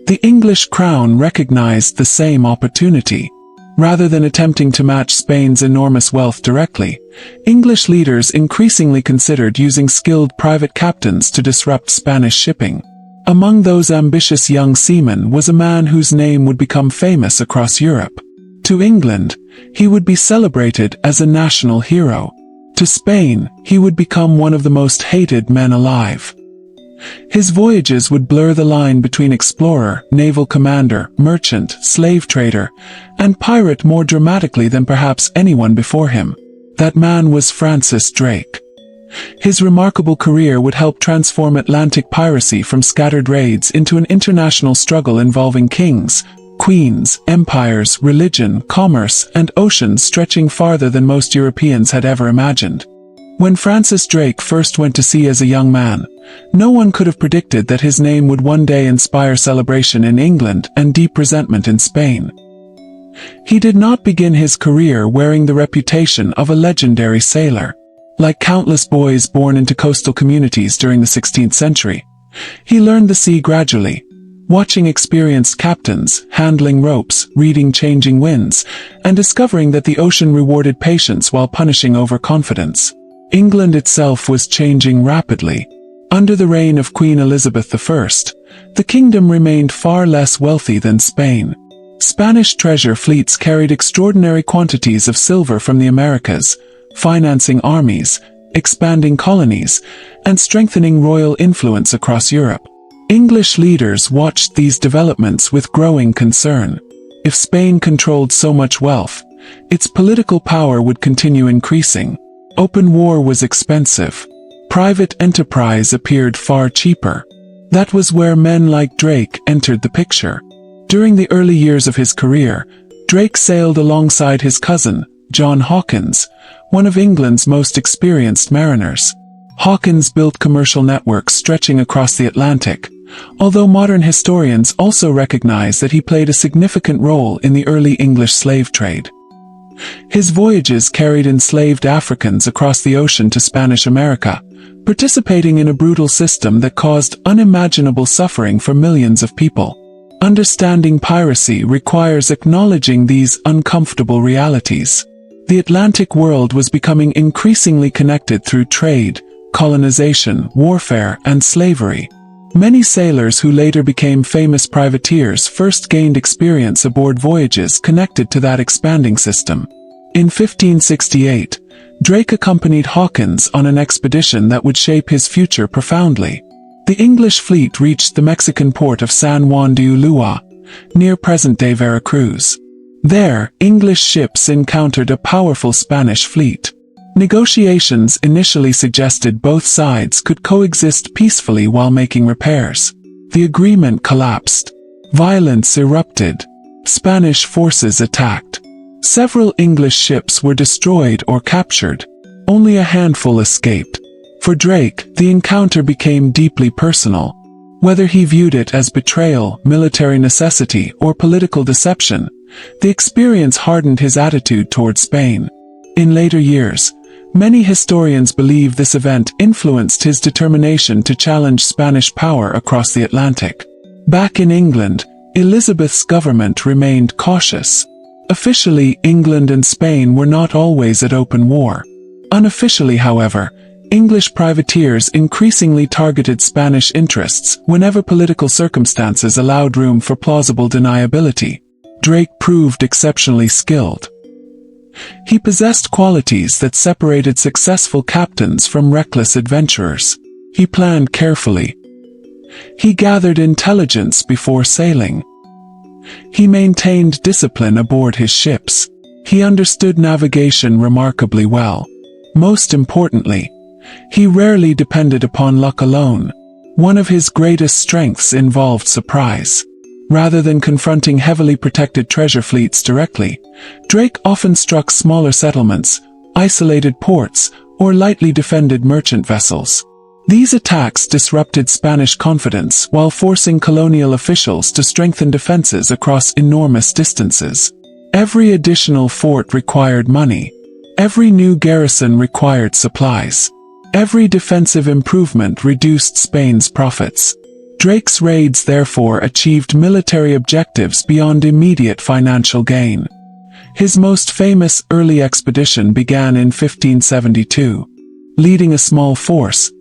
Speaker 1: The English crown recognized the same opportunity. Rather than attempting to match Spain's enormous wealth directly, English leaders increasingly considered using skilled private captains to disrupt Spanish shipping. Among those ambitious young seamen was a man whose name would become famous across Europe. To England, he would be celebrated as a national hero. To Spain, he would become one of the most hated men alive. His voyages would blur the line between explorer, naval commander, merchant, slave trader, and pirate more dramatically than perhaps anyone before him. That man was Francis Drake. His remarkable career would help transform Atlantic piracy from scattered raids into an international struggle involving kings, queens, empires, religion, commerce, and oceans stretching farther than most Europeans had ever imagined. When Francis Drake first went to sea as a young man, no one could have predicted that his name would one day inspire celebration in England and deep resentment in Spain. He did not begin his career wearing the reputation of a legendary sailor. Like countless boys born into coastal communities during the 16th century, he learned the sea gradually. watching experienced captains, handling ropes, reading changing winds, and discovering that the ocean rewarded patience while punishing overconfidence. England itself was changing rapidly. Under the reign of Queen Elizabeth I, the kingdom remained far less wealthy than Spain. Spanish treasure fleets carried extraordinary quantities of silver from the Americas, financing armies, expanding colonies, and strengthening royal influence across Europe. English leaders watched these developments with growing concern. If Spain controlled so much wealth, its political power would continue increasing. Open war was expensive. Private enterprise appeared far cheaper. That was where men like Drake entered the picture. During the early years of his career, Drake sailed alongside his cousin, John Hawkins, one of England's most experienced mariners. Hawkins built commercial networks stretching across the Atlantic, although modern historians also recognize that he played a significant role in the early English slave trade. His voyages carried enslaved Africans across the ocean to Spanish America, participating in a brutal system that caused unimaginable suffering for millions of people. Understanding piracy requires acknowledging these uncomfortable realities. The Atlantic world was becoming increasingly connected through trade, colonization, warfare, and slavery. Many sailors who later became famous privateers first gained experience aboard voyages connected to that expanding system. In 1568, Drake accompanied Hawkins on an expedition that would shape his future profoundly. The English fleet reached the Mexican port of San Juan de Ulua, near present-day Veracruz. There, English ships encountered a powerful Spanish fleet. Negotiations initially suggested both sides could coexist peacefully while making repairs. The agreement collapsed. Violence erupted. Spanish forces attacked. Several English ships were destroyed or captured. Only a handful escaped. For Drake, the encounter became deeply personal. Whether he viewed it as betrayal, military necessity, or political deception, the experience hardened his attitude toward Spain. In later years, many historians believe this event influenced his determination to challenge Spanish power across the Atlantic. Back in England, Elizabeth's government remained cautious. Officially, England and Spain were not always at open war. Unofficially, however, English privateers increasingly targeted Spanish interests whenever political circumstances allowed room for plausible deniability. Drake proved exceptionally skilled. He possessed qualities that separated successful captains from reckless adventurers. He planned carefully. He gathered intelligence before sailing. He maintained discipline aboard his ships. He understood navigation remarkably well. Most importantly, he rarely depended upon luck alone. One of his greatest strengths involved surprise. Rather than confronting heavily protected treasure fleets directly, Drake often struck smaller settlements, isolated ports, or lightly defended merchant vessels. These attacks disrupted Spanish confidence while forcing colonial officials to strengthen defenses across enormous distances. Every additional fort required money. Every new garrison required supplies. Every defensive improvement reduced Spain's profits. Drake's raids therefore achieved military objectives beyond immediate financial gain. His most famous early expedition began in 1572. Leading a small force,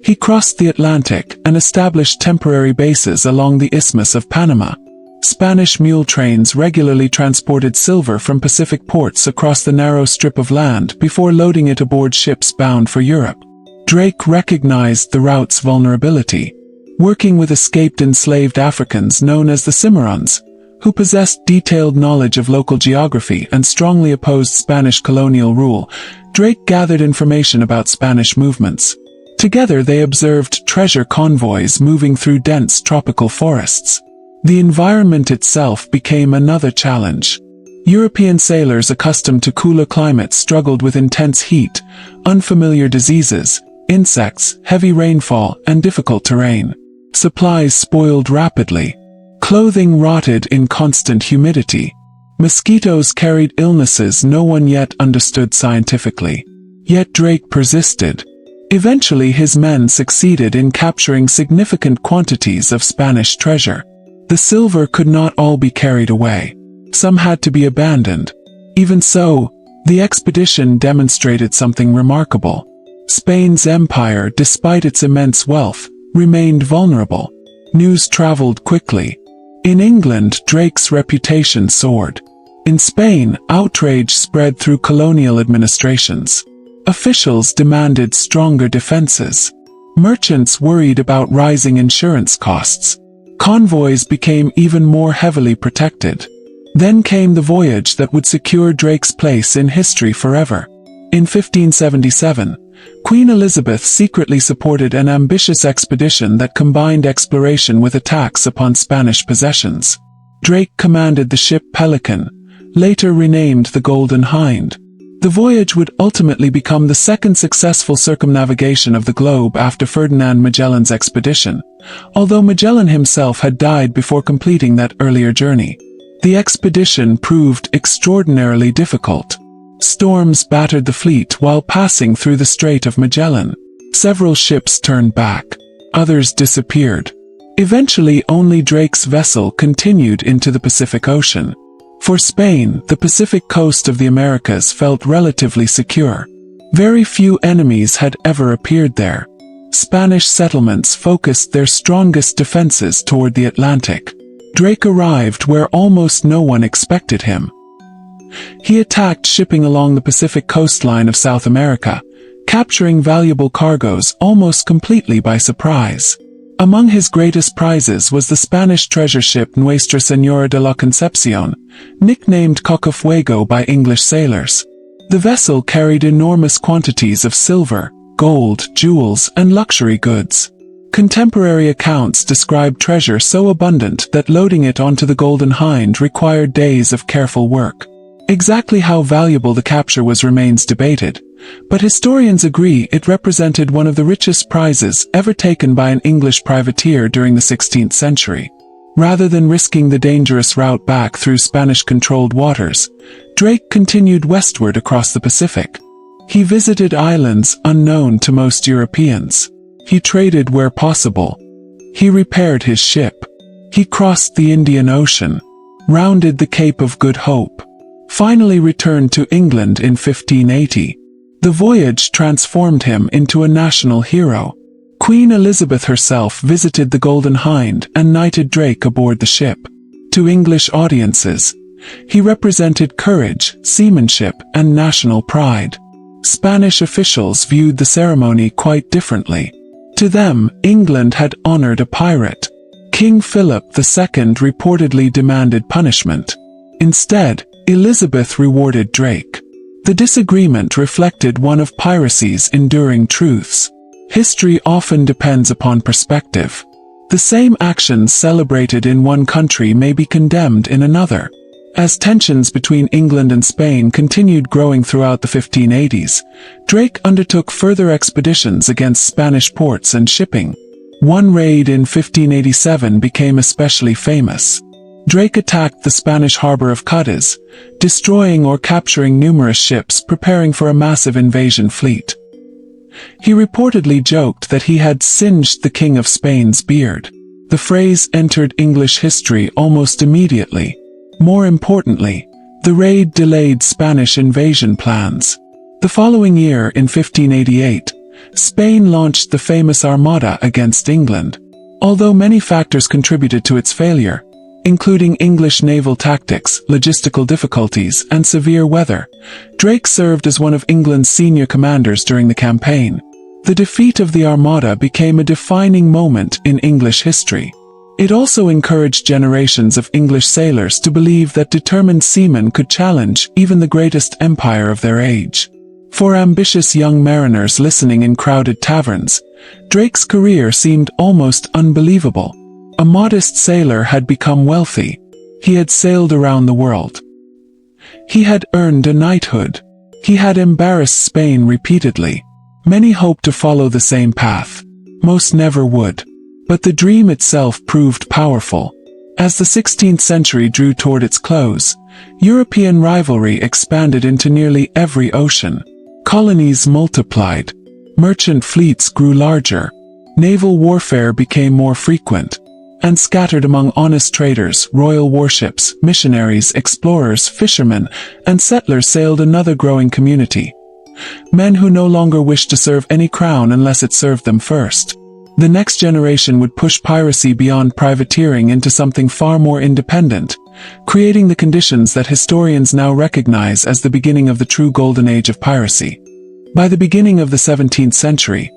Speaker 1: he crossed the Atlantic and established temporary bases along the Isthmus of Panama. Spanish mule trains regularly transported silver from Pacific ports across the narrow strip of land before loading it aboard ships bound for Europe. Drake recognized the route's vulnerability. Working with escaped enslaved Africans known as the Cimarrons, who possessed detailed knowledge of local geography and strongly opposed Spanish colonial rule, Drake gathered information about Spanish movements. Together they observed treasure convoys moving through dense tropical forests. The environment itself became another challenge. European sailors accustomed to cooler climates struggled with intense heat, unfamiliar diseases, insects, heavy rainfall, and difficult terrain. Supplies spoiled rapidly. Clothing rotted in constant humidity. Mosquitoes carried illnesses no one yet understood scientifically. Yet Drake persisted. Eventually his men succeeded in capturing significant quantities of Spanish treasure. The silver could not all be carried away. Some had to be abandoned. Even so, the expedition demonstrated something remarkable. Spain's empire, despite its immense wealth, remained vulnerable. News traveled quickly. In England, Drake's reputation soared. In Spain, outrage spread through colonial administrations. Officials demanded stronger defenses. Merchants worried about rising insurance costs. Convoys became even more heavily protected. Then came the voyage that would secure Drake's place in history forever. In 1577, Queen Elizabeth secretly supported an ambitious expedition that combined exploration with attacks upon Spanish possessions. Drake commanded the ship Pelican, later renamed the Golden Hind. The voyage would ultimately become the second successful circumnavigation of the globe after Ferdinand Magellan's expedition, although Magellan himself had died before completing that earlier journey. The expedition proved extraordinarily difficult. Storms battered the fleet while passing through the Strait of Magellan. Several ships turned back. Others disappeared. Eventually, only Drake's vessel continued into the Pacific Ocean. For Spain, the Pacific coast of the Americas felt relatively secure. Very few enemies had ever appeared there. Spanish settlements focused their strongest defenses toward the Atlantic. Drake arrived where almost no one expected him. He attacked shipping along the Pacific coastline of South America, capturing valuable cargoes almost completely by surprise. Among his greatest prizes was the Spanish treasure ship Nuestra Señora de la Concepción, nicknamed Cocofuego by English sailors. The vessel carried enormous quantities of silver, gold, jewels, and luxury goods. Contemporary accounts describe treasure so abundant that loading it onto the Golden Hind required days of careful work. Exactly how valuable the capture was remains debated, but historians agree it represented one of the richest prizes ever taken by an English privateer during the 16th century. Rather than risking the dangerous route back through Spanish-controlled waters, Drake continued westward across the Pacific. He visited islands unknown to most Europeans. He traded where possible. He repaired his ship. He crossed the Indian Ocean, rounded the Cape of Good Hope, finally returned to England in 1580. The voyage transformed him into a national hero. Queen Elizabeth herself visited the Golden Hind and knighted Drake aboard the ship. To English audiences, he represented courage, seamanship, and national pride. Spanish officials viewed the ceremony quite differently. To them, England had honored a pirate. King Philip II reportedly demanded punishment. Instead, Elizabeth rewarded Drake. The disagreement reflected one of piracy's enduring truths. History often depends upon perspective. The same actions celebrated in one country may be condemned in another. As tensions between England and Spain continued growing throughout the 1580s, Drake undertook further expeditions against Spanish ports and shipping. One raid in 1587 became especially famous. Drake attacked the Spanish harbor of Cádiz, destroying or capturing numerous ships preparing for a massive invasion fleet. He reportedly joked that he had singed the King of Spain's beard. The phrase entered English history almost immediately. More importantly, the raid delayed Spanish invasion plans. The following year, in 1588, Spain launched the famous Armada against England. Although many factors contributed to its failure, including English naval tactics, logistical difficulties, and severe weather, Drake served as one of England's senior commanders during the campaign. The defeat of the Armada became a defining moment in English history. It also encouraged generations of English sailors to believe that determined seamen could challenge even the greatest empire of their age. For ambitious young mariners listening in crowded taverns, Drake's career seemed almost unbelievable. A modest sailor had become wealthy. He had sailed around the world. He had earned a knighthood. He had embarrassed Spain repeatedly. Many hoped to follow the same path. Most never would. But the dream itself proved powerful. As the 16th century drew toward its close, European rivalry expanded into nearly every ocean. Colonies multiplied. Merchant fleets grew larger. Naval warfare became more frequent. and scattered among honest traders, royal warships, missionaries, explorers, fishermen, and settlers sailed another growing community. Men who no longer wished to serve any crown unless it served them first. The next generation would push piracy beyond privateering into something far more independent, creating the conditions that historians now recognize as the beginning of the true golden age of piracy. By the beginning of the 17th century,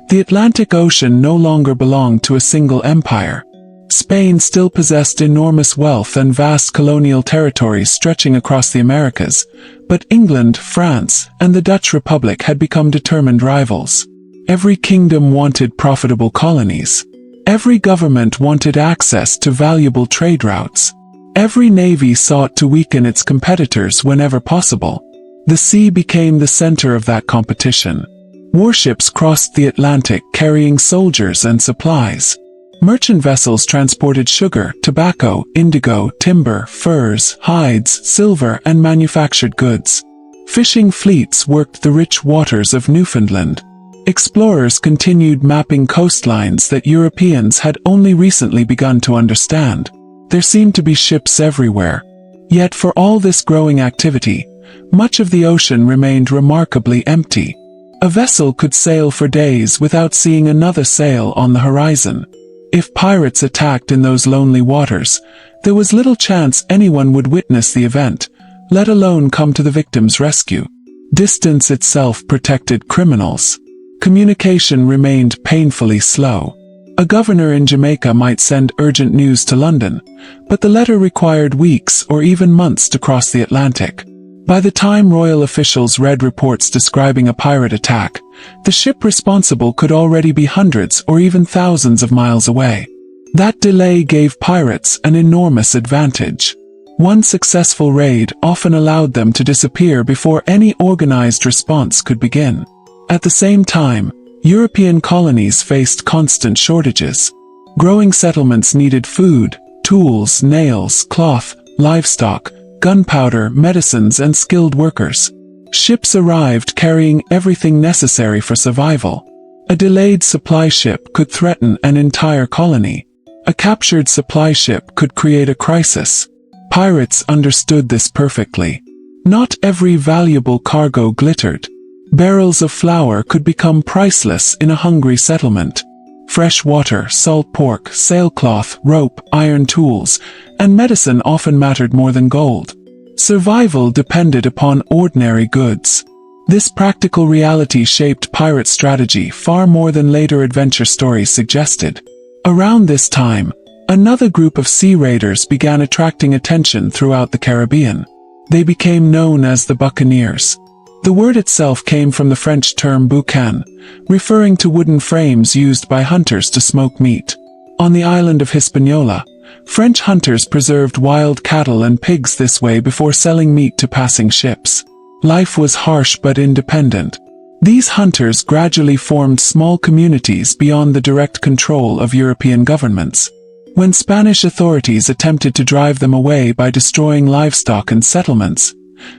Speaker 1: the Atlantic Ocean no longer belonged to a single empire. Spain still possessed enormous wealth and vast colonial territories stretching across the Americas, but England, France, and the Dutch Republic had become determined rivals. Every kingdom wanted profitable colonies. Every government wanted access to valuable trade routes. Every navy sought to weaken its competitors whenever possible. The sea became the center of that competition. Warships crossed the Atlantic carrying soldiers and supplies. Merchant vessels transported sugar, tobacco, indigo, timber, furs, hides, silver, and manufactured goods. Fishing fleets worked the rich waters of Newfoundland. Explorers continued mapping coastlines that Europeans had only recently begun to understand. There seemed to be ships everywhere. Yet for all this growing activity, much of the ocean remained remarkably empty. A vessel could sail for days without seeing another sail on the horizon. If pirates attacked in those lonely waters, there was little chance anyone would witness the event, let alone come to the victim's rescue. Distance itself protected criminals. Communication remained painfully slow. A governor in Jamaica might send urgent news to London, but the letter required weeks or even months to cross the Atlantic. By the time royal officials read reports describing a pirate attack, the ship responsible could already be hundreds or even thousands of miles away. That delay gave pirates an enormous advantage. One successful raid often allowed them to disappear before any organized response could begin. At the same time, European colonies faced constant shortages. Growing settlements needed food, tools, nails, cloth, livestock, gunpowder, medicines, and skilled workers. Ships arrived carrying everything necessary for survival. A delayed supply ship could threaten an entire colony. A captured supply ship could create a crisis. Pirates understood this perfectly. Not every valuable cargo glittered. Barrels of flour could become priceless in a hungry settlement. Fresh water, salt pork, sailcloth, rope, iron tools, and medicine often mattered more than gold. Survival depended upon ordinary goods. This practical reality shaped pirate strategy far more than later adventure stories suggested. Around this time, another group of sea raiders began attracting attention throughout the Caribbean. They became known as the buccaneers. The word itself came from the French term boucan, referring to wooden frames used by hunters to smoke meat. On the island of Hispaniola, French hunters preserved wild cattle and pigs this way before selling meat to passing ships. Life was harsh but independent. These hunters gradually formed small communities beyond the direct control of European governments. When Spanish authorities attempted to drive them away by destroying livestock and settlements,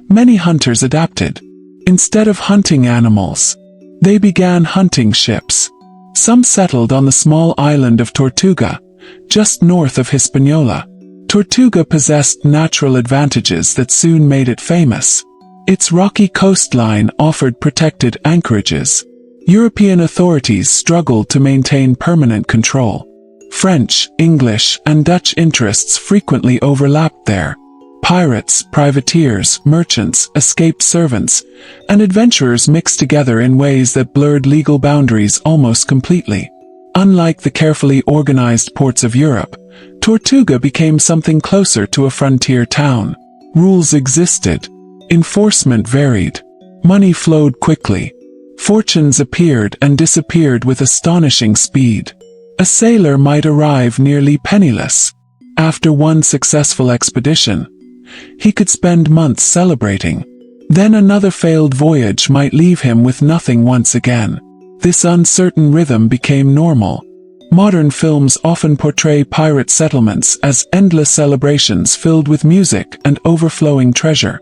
Speaker 1: many hunters adapted. Instead of hunting animals, they began hunting ships. Some settled on the small island of Tortuga, just north of Hispaniola. Tortuga possessed natural advantages that soon made it famous. Its rocky coastline offered protected anchorages. European authorities struggled to maintain permanent control. French, English, and Dutch interests frequently overlapped there. Pirates, privateers, merchants, escaped servants, and adventurers mixed together in ways that blurred legal boundaries almost completely. Unlike the carefully organized ports of Europe, Tortuga became something closer to a frontier town. Rules existed. Enforcement varied. Money flowed quickly. Fortunes appeared and disappeared with astonishing speed. A sailor might arrive nearly penniless. After one successful expedition, he could spend months celebrating. Then another failed voyage might leave him with nothing once again. This uncertain rhythm became normal. Modern films often portray pirate settlements as endless celebrations filled with music and overflowing treasure.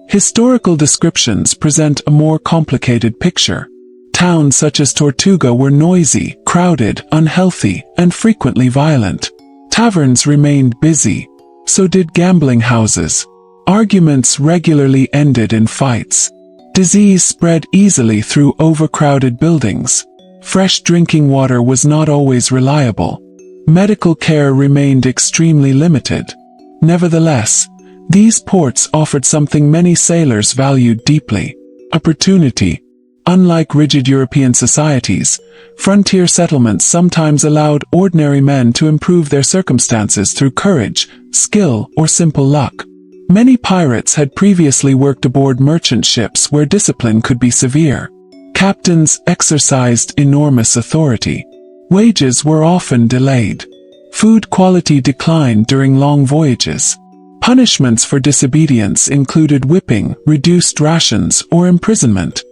Speaker 1: Historical descriptions present a more complicated picture. Towns such as Tortuga were noisy, crowded, unhealthy, and frequently violent. Taverns remained busy. So did gambling houses. Arguments regularly ended in fights. Disease spread easily through overcrowded buildings. Fresh drinking water was not always reliable. Medical care remained extremely limited. Nevertheless, these ports offered something many sailors valued deeply: opportunity. Unlike rigid European societies, frontier settlements sometimes allowed ordinary men to improve their circumstances through courage, skill, or simple luck. Many pirates had previously worked aboard merchant ships where discipline could be severe. Captains exercised enormous authority. Wages were often delayed. Food quality declined during long voyages. Punishments for disobedience included whipping, reduced rations, or imprisonment.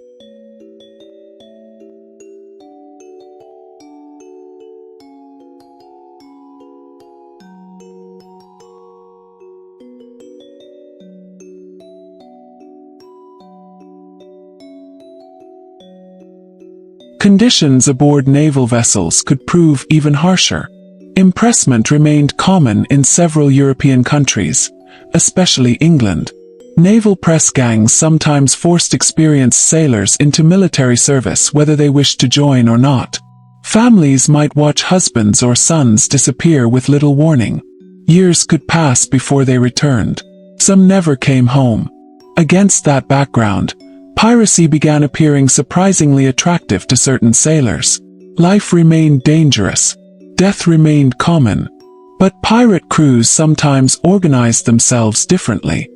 Speaker 1: Conditions aboard naval vessels could prove even harsher. Impressment remained common in several European countries, especially England. Naval press gangs sometimes forced experienced sailors into military service whether they wished to join or not. Families might watch husbands or sons disappear with little warning. Years could pass before they returned. Some never came home. Against that background, piracy began appearing surprisingly attractive to certain sailors. Life remained dangerous. Death remained common. But pirate crews sometimes organized themselves differently.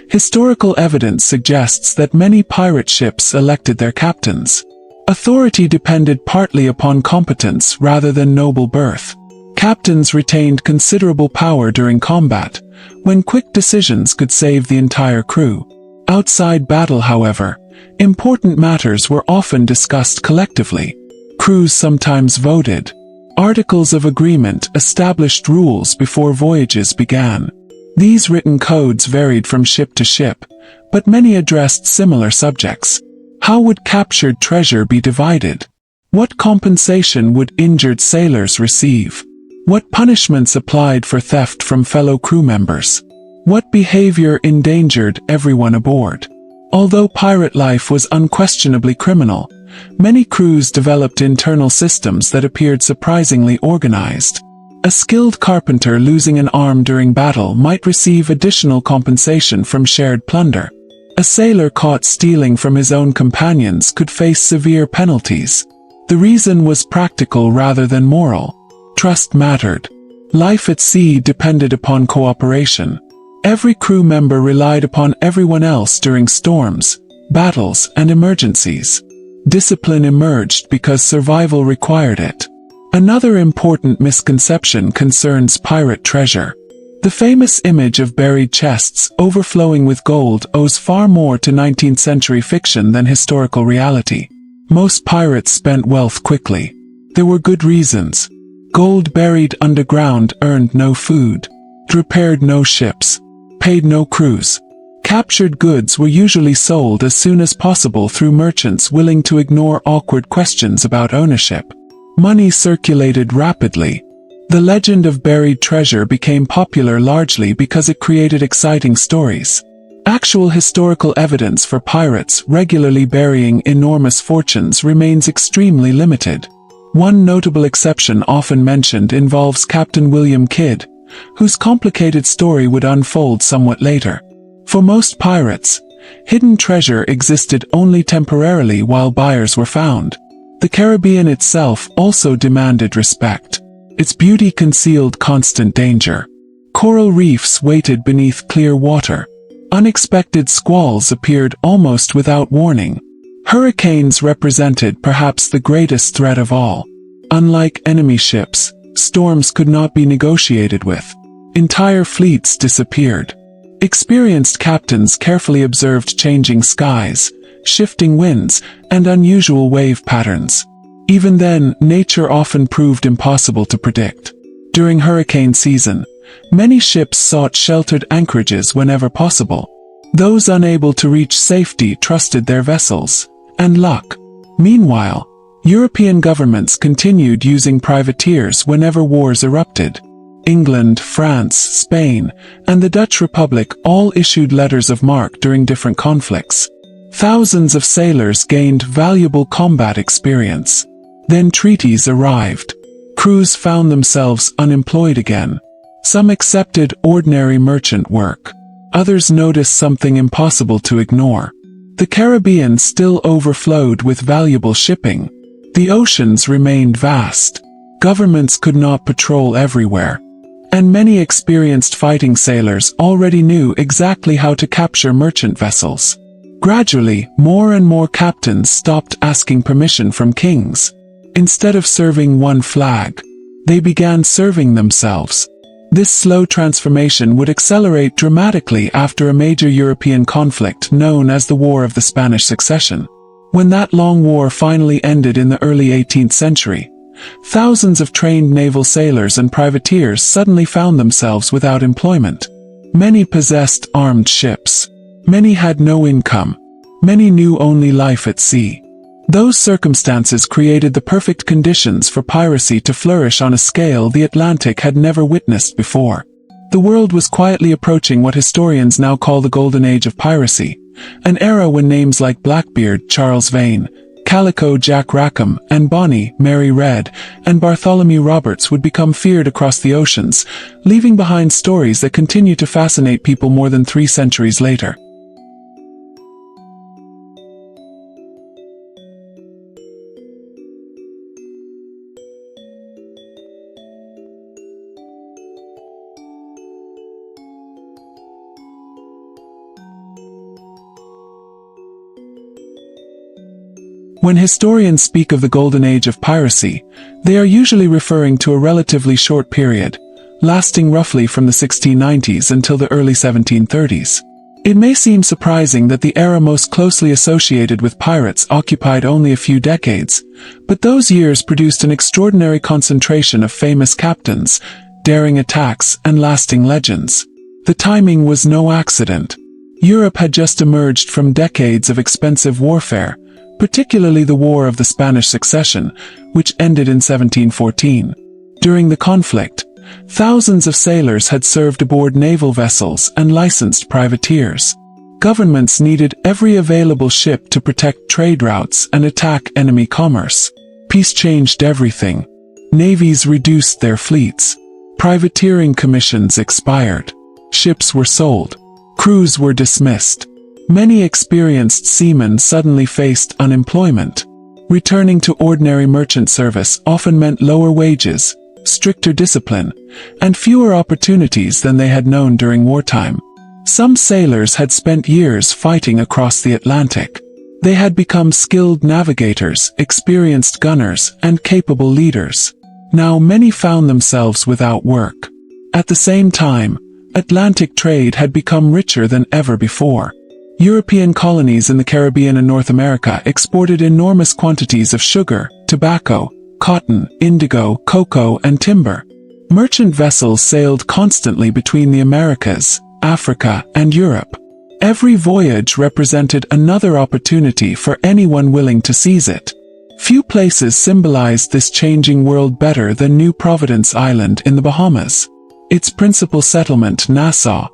Speaker 1: Historical evidence suggests that many pirate ships elected their captains. Authority depended partly upon competence rather than noble birth. Captains retained considerable power during combat, when quick decisions could save the entire crew. Outside battle, however, important matters were often discussed collectively. Crews sometimes voted. Articles of agreement established rules before voyages began. These written codes varied from ship to ship, but many addressed similar subjects. How would captured treasure be divided? What compensation would injured sailors receive? What punishments applied for theft from fellow crew members? What behavior endangered everyone aboard? Although pirate life was unquestionably criminal, many crews developed internal systems that appeared surprisingly organized. A skilled carpenter losing an arm during battle might receive additional compensation from shared plunder. A sailor caught stealing from his own companions could face severe penalties. The reason was practical rather than moral. Trust mattered. Life at sea depended upon cooperation. Every crew member relied upon everyone else during storms, battles, and emergencies. Discipline emerged because survival required it. Another important misconception concerns pirate treasure. The famous image of buried chests overflowing with gold owes far more to 19th century fiction than historical reality. Most pirates spent wealth quickly. There were good reasons. Gold buried underground earned no food, repaired no ships, paid no crews. Captured goods were usually sold as soon as possible through merchants willing to ignore awkward questions about ownership. Money circulated rapidly. The legend of buried treasure became popular largely because it created exciting stories. Actual historical evidence for pirates regularly burying enormous fortunes remains extremely limited. One notable exception often mentioned involves Captain William Kidd, whose complicated story would unfold somewhat later. For most pirates, hidden treasure existed only temporarily while buyers were found. The Caribbean itself also demanded respect. Its beauty concealed constant danger. Coral reefs waited beneath clear water. Unexpected squalls appeared almost without warning. Hurricanes represented perhaps the greatest threat of all. Unlike enemy ships, storms could not be negotiated with. Entire fleets disappeared. Experienced captains carefully observed changing skies, shifting winds, and unusual wave patterns. Even then, nature often proved impossible to predict. During hurricane season, many ships sought sheltered anchorages whenever possible. Those unable to reach safety trusted their vessels and luck. Meanwhile, European governments continued using privateers whenever wars erupted. England, France, Spain, and the Dutch Republic all issued letters of marque during different conflicts. Thousands of sailors gained valuable combat experience. Then treaties arrived. Crews found themselves unemployed again. Some accepted ordinary merchant work. Others noticed something impossible to ignore. The Caribbean still overflowed with valuable shipping. The oceans remained vast. Governments could not patrol everywhere. And many experienced fighting sailors already knew exactly how to capture merchant vessels. Gradually, more and more captains stopped asking permission from kings. Instead of serving one flag, they began serving themselves. This slow transformation would accelerate dramatically after a major European conflict known as the War of the Spanish Succession. When that long war finally ended in the early 18th century, thousands of trained naval sailors and privateers suddenly found themselves without employment. Many possessed armed ships. Many had no income. Many knew only life at sea. Those circumstances created the perfect conditions for piracy to flourish on a scale the Atlantic had never witnessed before. The world was quietly approaching what historians now call the Golden Age of piracy, an era when names like Blackbeard, Charles Vane, Calico Jack Rackham, and Bonny, Mary Red, and Bartholomew Roberts would become feared across the oceans, leaving behind stories that continue to fascinate people more than 3 centuries later. When historians speak of the Golden Age of piracy, they are usually referring to a relatively short period, lasting roughly from the 1690s until the early 1730s. It may seem surprising that the era most closely associated with pirates occupied only a few decades, but those years produced an extraordinary concentration of famous captains, daring attacks, and lasting legends. The timing was no accident. Europe had just emerged from decades of expensive warfare, particularly the War of the Spanish Succession, which ended in 1714. During the conflict, thousands of sailors had served aboard naval vessels and licensed privateers. Governments needed every available ship to protect trade routes and attack enemy commerce. Peace changed everything. Navies reduced their fleets. Privateering commissions expired. Ships were sold. Crews were dismissed. Many experienced seamen suddenly faced unemployment. Returning to ordinary merchant service often meant lower wages, stricter discipline, and fewer opportunities than they had known during wartime. Some sailors had spent years fighting across the Atlantic. They had become skilled navigators, experienced gunners, and capable leaders. Now many found themselves without work. At the same time, Atlantic trade had become richer than ever before. European colonies in the Caribbean and North America exported enormous quantities of sugar, tobacco, cotton, indigo, cocoa, and timber. Merchant vessels sailed constantly between the Americas, Africa, and Europe. Every voyage represented another opportunity for anyone willing to seize it. Few places symbolized this changing world better than New Providence Island in the Bahamas. Its principal settlement, Nassau,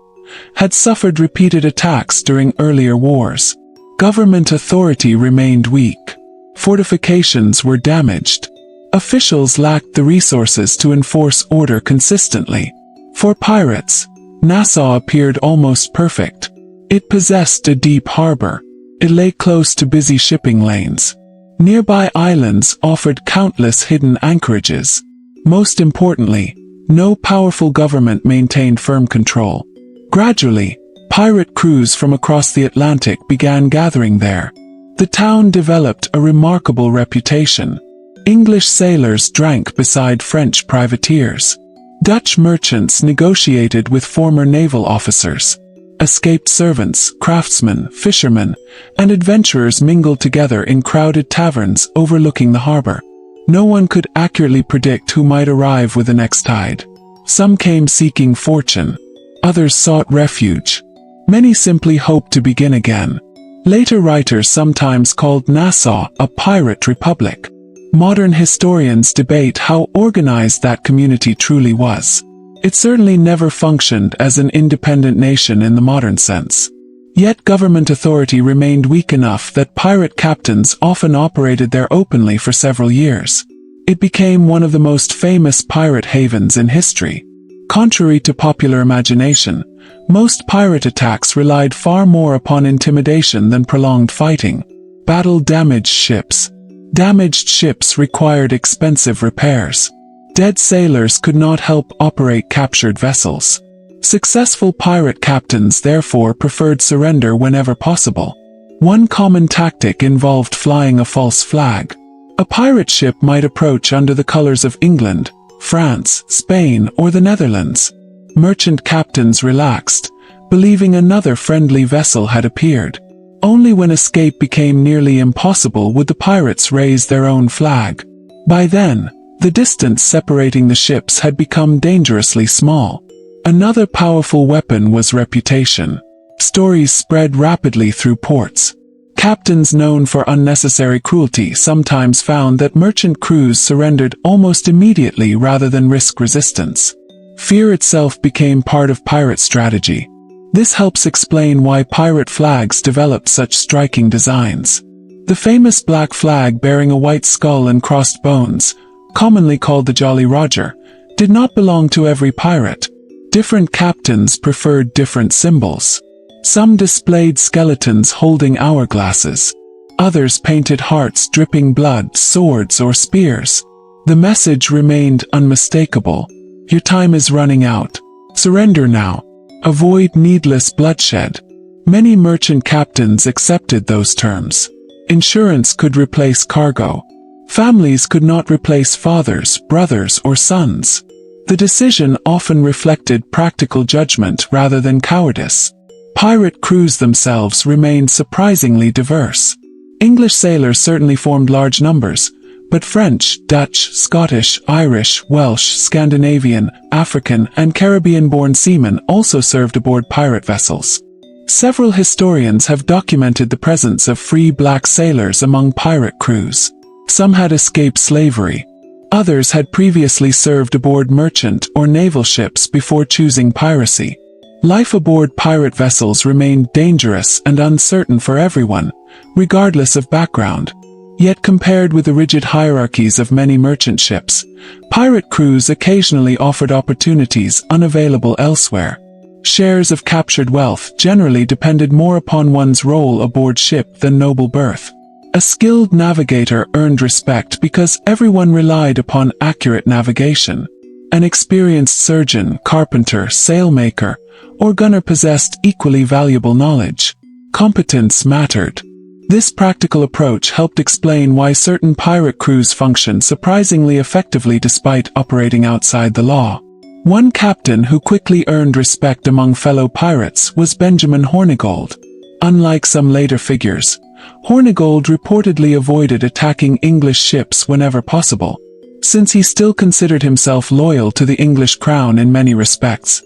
Speaker 1: had suffered repeated attacks during earlier wars. Government authority remained weak. Fortifications were damaged. Officials lacked the resources to enforce order consistently. For pirates, Nassau appeared almost perfect. It possessed a deep harbor. It lay close to busy shipping lanes. Nearby islands offered countless hidden anchorages. Most importantly, no powerful government maintained firm control. Gradually, pirate crews from across the Atlantic began gathering there. The town developed a remarkable reputation. English sailors drank beside French privateers. Dutch merchants negotiated with former naval officers. Escaped servants, craftsmen, fishermen, and adventurers mingled together in crowded taverns overlooking the harbor. No one could accurately predict who might arrive with the next tide. Some came seeking fortune. Others sought refuge. Many simply hoped to begin again. Later writers sometimes called Nassau a pirate republic. Modern historians debate how organized that community truly was. It certainly never functioned as an independent nation in the modern sense. Yet government authority remained weak enough that pirate captains often operated there openly for several years. It became one of the most famous pirate havens in history. Contrary to popular imagination, most pirate attacks relied far more upon intimidation than prolonged fighting. Battle damaged ships. Damaged ships required expensive repairs. Dead sailors could not help operate captured vessels. Successful pirate captains therefore preferred surrender whenever possible. One common tactic involved flying a false flag. A pirate ship might approach under the colors of England, France, Spain, or the Netherlands. Merchant captains relaxed, believing another friendly vessel had appeared. Only when escape became nearly impossible would the pirates raise their own flag. By then, the distance separating the ships had become dangerously small. Another powerful weapon was reputation. Stories spread rapidly through ports. Captains known for unnecessary cruelty sometimes found that merchant crews surrendered almost immediately rather than risk resistance. Fear itself became part of pirate strategy. This helps explain why pirate flags developed such striking designs. The famous black flag bearing a white skull and crossed bones, commonly called the Jolly Roger, did not belong to every pirate. Different captains preferred different symbols. Some displayed skeletons holding hourglasses. Others painted hearts dripping blood, swords, or spears. The message remained unmistakable. Your time is running out. Surrender now. Avoid needless bloodshed. Many merchant captains accepted those terms. Insurance could replace cargo. Families could not replace fathers, brothers, or sons. The decision often reflected practical judgment rather than cowardice. Pirate crews themselves remained surprisingly diverse. English sailors certainly formed large numbers, but French, Dutch, Scottish, Irish, Welsh, Scandinavian, African, and Caribbean-born seamen also served aboard pirate vessels. Several historians have documented the presence of free black sailors among pirate crews. Some had escaped slavery. Others had previously served aboard merchant or naval ships before choosing piracy. Life aboard pirate vessels remained dangerous and uncertain for everyone, regardless of background. Yet compared with the rigid hierarchies of many merchant ships, pirate crews occasionally offered opportunities unavailable elsewhere. Shares of captured wealth generally depended more upon one's role aboard ship than noble birth. A skilled navigator earned respect because everyone relied upon accurate navigation. An experienced surgeon, carpenter, sailmaker, or gunner possessed equally valuable knowledge. Competence mattered. This practical approach helped explain why certain pirate crews functioned surprisingly effectively despite operating outside the law. One captain who quickly earned respect among fellow pirates was Benjamin Hornigold. Unlike some later figures, Hornigold reportedly avoided attacking English ships whenever possible, since he still considered himself loyal to the English crown in many respects.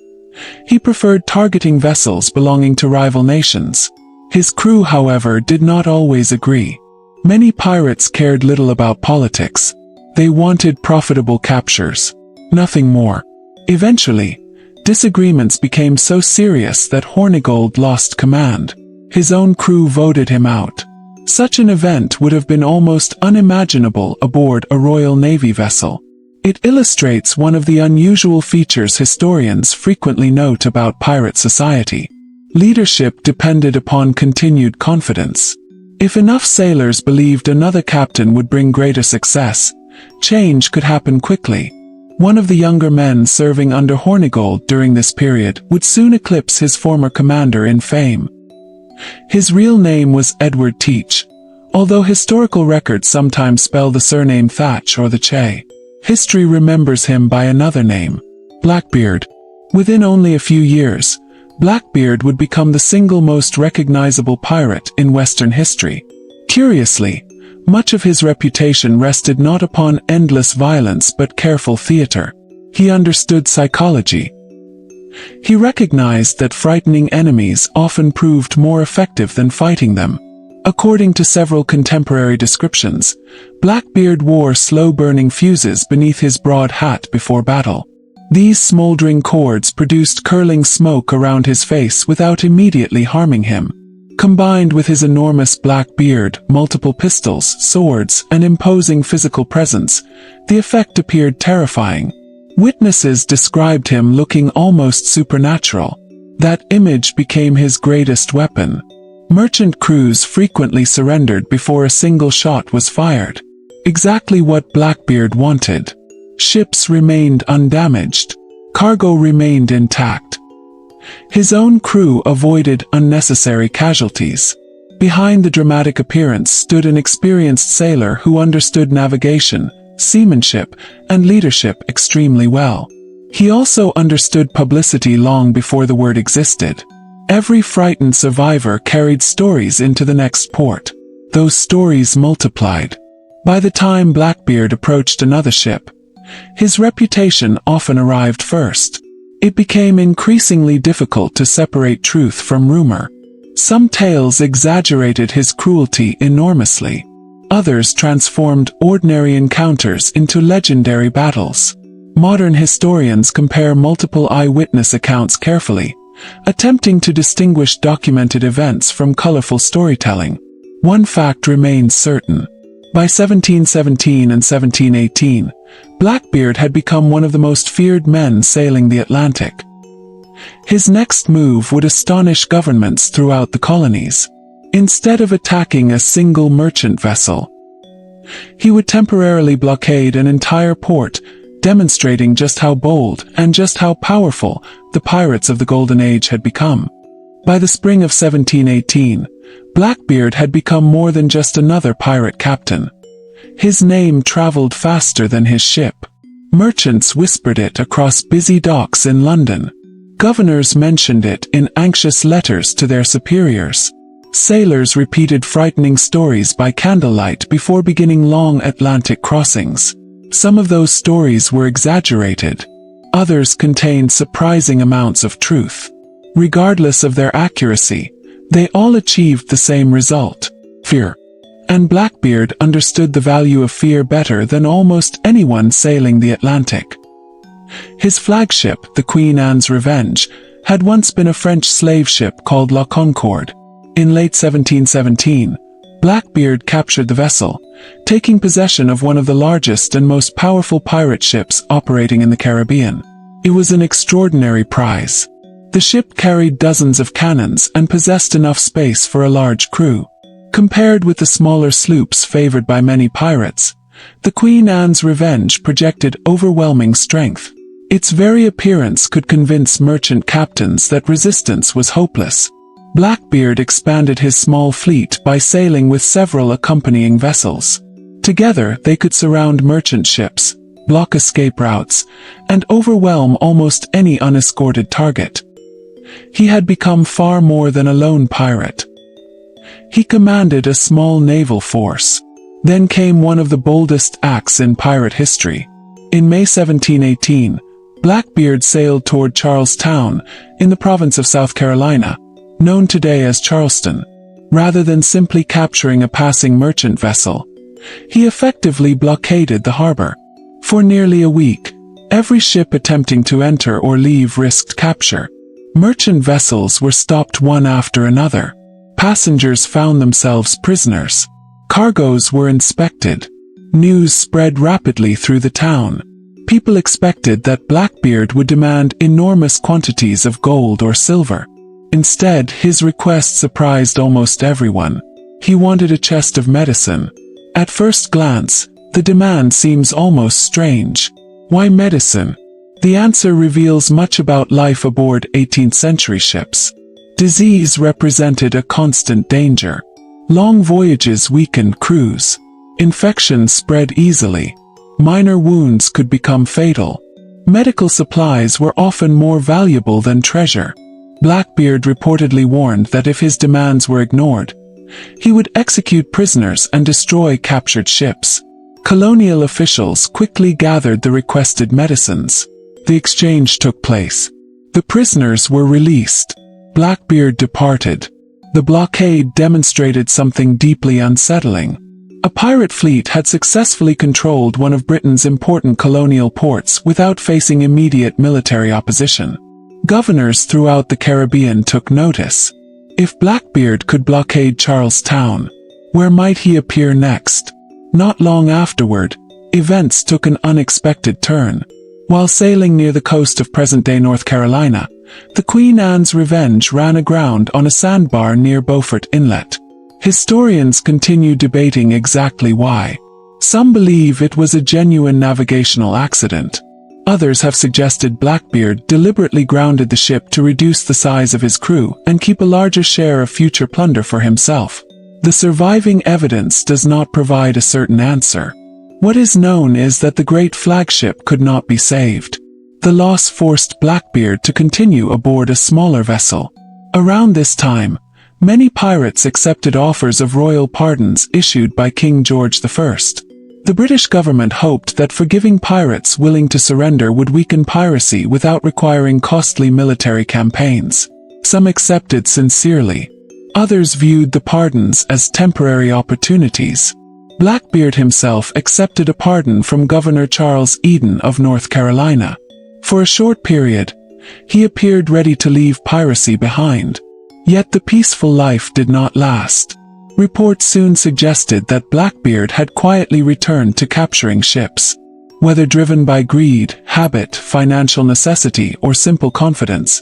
Speaker 1: He preferred targeting vessels belonging to rival nations. His crew, however, did not always agree. Many pirates cared little about politics. They wanted profitable captures. Nothing more. Eventually, disagreements became so serious that Hornigold lost command. His own crew voted him out. Such an event would have been almost unimaginable aboard a Royal Navy vessel. It illustrates one of the unusual features historians frequently note about pirate society. Leadership depended upon continued confidence. If enough sailors believed another captain would bring greater success, change could happen quickly. One of the younger men serving under Hornigold during this period would soon eclipse his former commander in fame. His real name was Edward Teach, although historical records sometimes spell the surname Thatch or the Che. History remembers him by another name, Blackbeard. Within only a few years, Blackbeard would become the single most recognizable pirate in Western history. Curiously, much of his reputation rested not upon endless violence but careful theater. He understood psychology. He recognized that frightening enemies often proved more effective than fighting them. According to several contemporary descriptions, Blackbeard wore slow-burning fuses beneath his broad hat before battle. These smoldering cords produced curling smoke around his face without immediately harming him. Combined with his enormous black beard, multiple pistols, swords, and imposing physical presence, the effect appeared terrifying. Witnesses described him looking almost supernatural. That image became his greatest weapon. Merchant crews frequently surrendered before a single shot was fired. Exactly what Blackbeard wanted. Ships remained undamaged. Cargo remained intact. His own crew avoided unnecessary casualties. Behind the dramatic appearance stood an experienced sailor who understood navigation, seamanship, and leadership extremely well. He also understood publicity long before the word existed. Every frightened survivor carried stories into the next port. Those stories multiplied. By the time Blackbeard approached another ship, his reputation often arrived first. It became increasingly difficult to separate truth from rumor. Some tales exaggerated his cruelty enormously. Others transformed ordinary encounters into legendary battles. Modern historians compare multiple eyewitness accounts carefully, attempting to distinguish documented events from colorful storytelling. One fact remains certain. By 1717 and 1718, Blackbeard had become one of the most feared men sailing the Atlantic. His next move would astonish governments throughout the colonies. Instead of attacking a single merchant vessel, he would temporarily blockade an entire port, demonstrating just how bold and just how powerful the pirates of the Golden Age had become. By the spring of 1718, Blackbeard had become more than just another pirate captain. His name traveled faster than his ship. Merchants whispered it across busy docks in London. Governors mentioned it in anxious letters to their superiors. Sailors repeated frightening stories by candlelight before beginning long Atlantic crossings. Some of those stories were exaggerated. Others contained surprising amounts of truth. Regardless of their accuracy, they all achieved the same result: fear. And Blackbeard understood the value of fear better than almost anyone sailing the Atlantic. His flagship, the Queen Anne's Revenge, had once been a French slave ship called La Concorde. In late 1717, Blackbeard captured the vessel, taking possession of one of the largest and most powerful pirate ships operating in the Caribbean. It was an extraordinary prize. The ship carried dozens of cannons and possessed enough space for a large crew. Compared with the smaller sloops favored by many pirates, the Queen Anne's Revenge projected overwhelming strength. Its very appearance could convince merchant captains that resistance was hopeless. Blackbeard expanded his small fleet by sailing with several accompanying vessels. Together, they could surround merchant ships, block escape routes, and overwhelm almost any unescorted target. He had become far more than a lone pirate. He commanded a small naval force. Then came one of the boldest acts in pirate history. In May 1718, Blackbeard sailed toward Charlestown, in the province of South Carolina, known today as Charleston. Rather than simply capturing a passing merchant vessel, he effectively blockaded the harbor. For nearly a week, every ship attempting to enter or leave risked capture. Merchant vessels were stopped one after another. Passengers found themselves prisoners. Cargoes were inspected. News spread rapidly through the town. People expected that Blackbeard would demand enormous quantities of gold or silver. Instead, his request surprised almost everyone. He wanted a chest of medicine. At first glance, the demand seems almost strange. Why medicine? The answer reveals much about life aboard 18th century ships. Disease represented a constant danger. Long voyages weakened crews. Infections spread easily. Minor wounds could become fatal. Medical supplies were often more valuable than treasure. Blackbeard reportedly warned that if his demands were ignored, he would execute prisoners and destroy captured ships. Colonial officials quickly gathered the requested medicines. The exchange took place. The prisoners were released. Blackbeard departed. The blockade demonstrated something deeply unsettling. A pirate fleet had successfully controlled one of Britain's important colonial ports without facing immediate military opposition. Governors throughout the Caribbean took notice. If Blackbeard could blockade Charlestown, where might he appear next? Not long afterward, events took an unexpected turn. While sailing near the coast of present-day North Carolina, the Queen Anne's Revenge ran aground on a sandbar near Beaufort Inlet. Historians continue debating exactly why. Some believe it was a genuine navigational accident. Others have suggested Blackbeard deliberately grounded the ship to reduce the size of his crew and keep a larger share of future plunder for himself. The surviving evidence does not provide a certain answer. What is known is that the great flagship could not be saved. The loss forced Blackbeard to continue aboard a smaller vessel. Around this time, many pirates accepted offers of royal pardons issued by King George I. The British government hoped that forgiving pirates willing to surrender would weaken piracy without requiring costly military campaigns. Some accepted sincerely. Others viewed the pardons as temporary opportunities. Blackbeard himself accepted a pardon from Governor Charles Eden of North Carolina. For a short period, he appeared ready to leave piracy behind. Yet the peaceful life did not last. Reports soon suggested that Blackbeard had quietly returned to capturing ships. Whether driven by greed, habit, financial necessity, or simple confidence,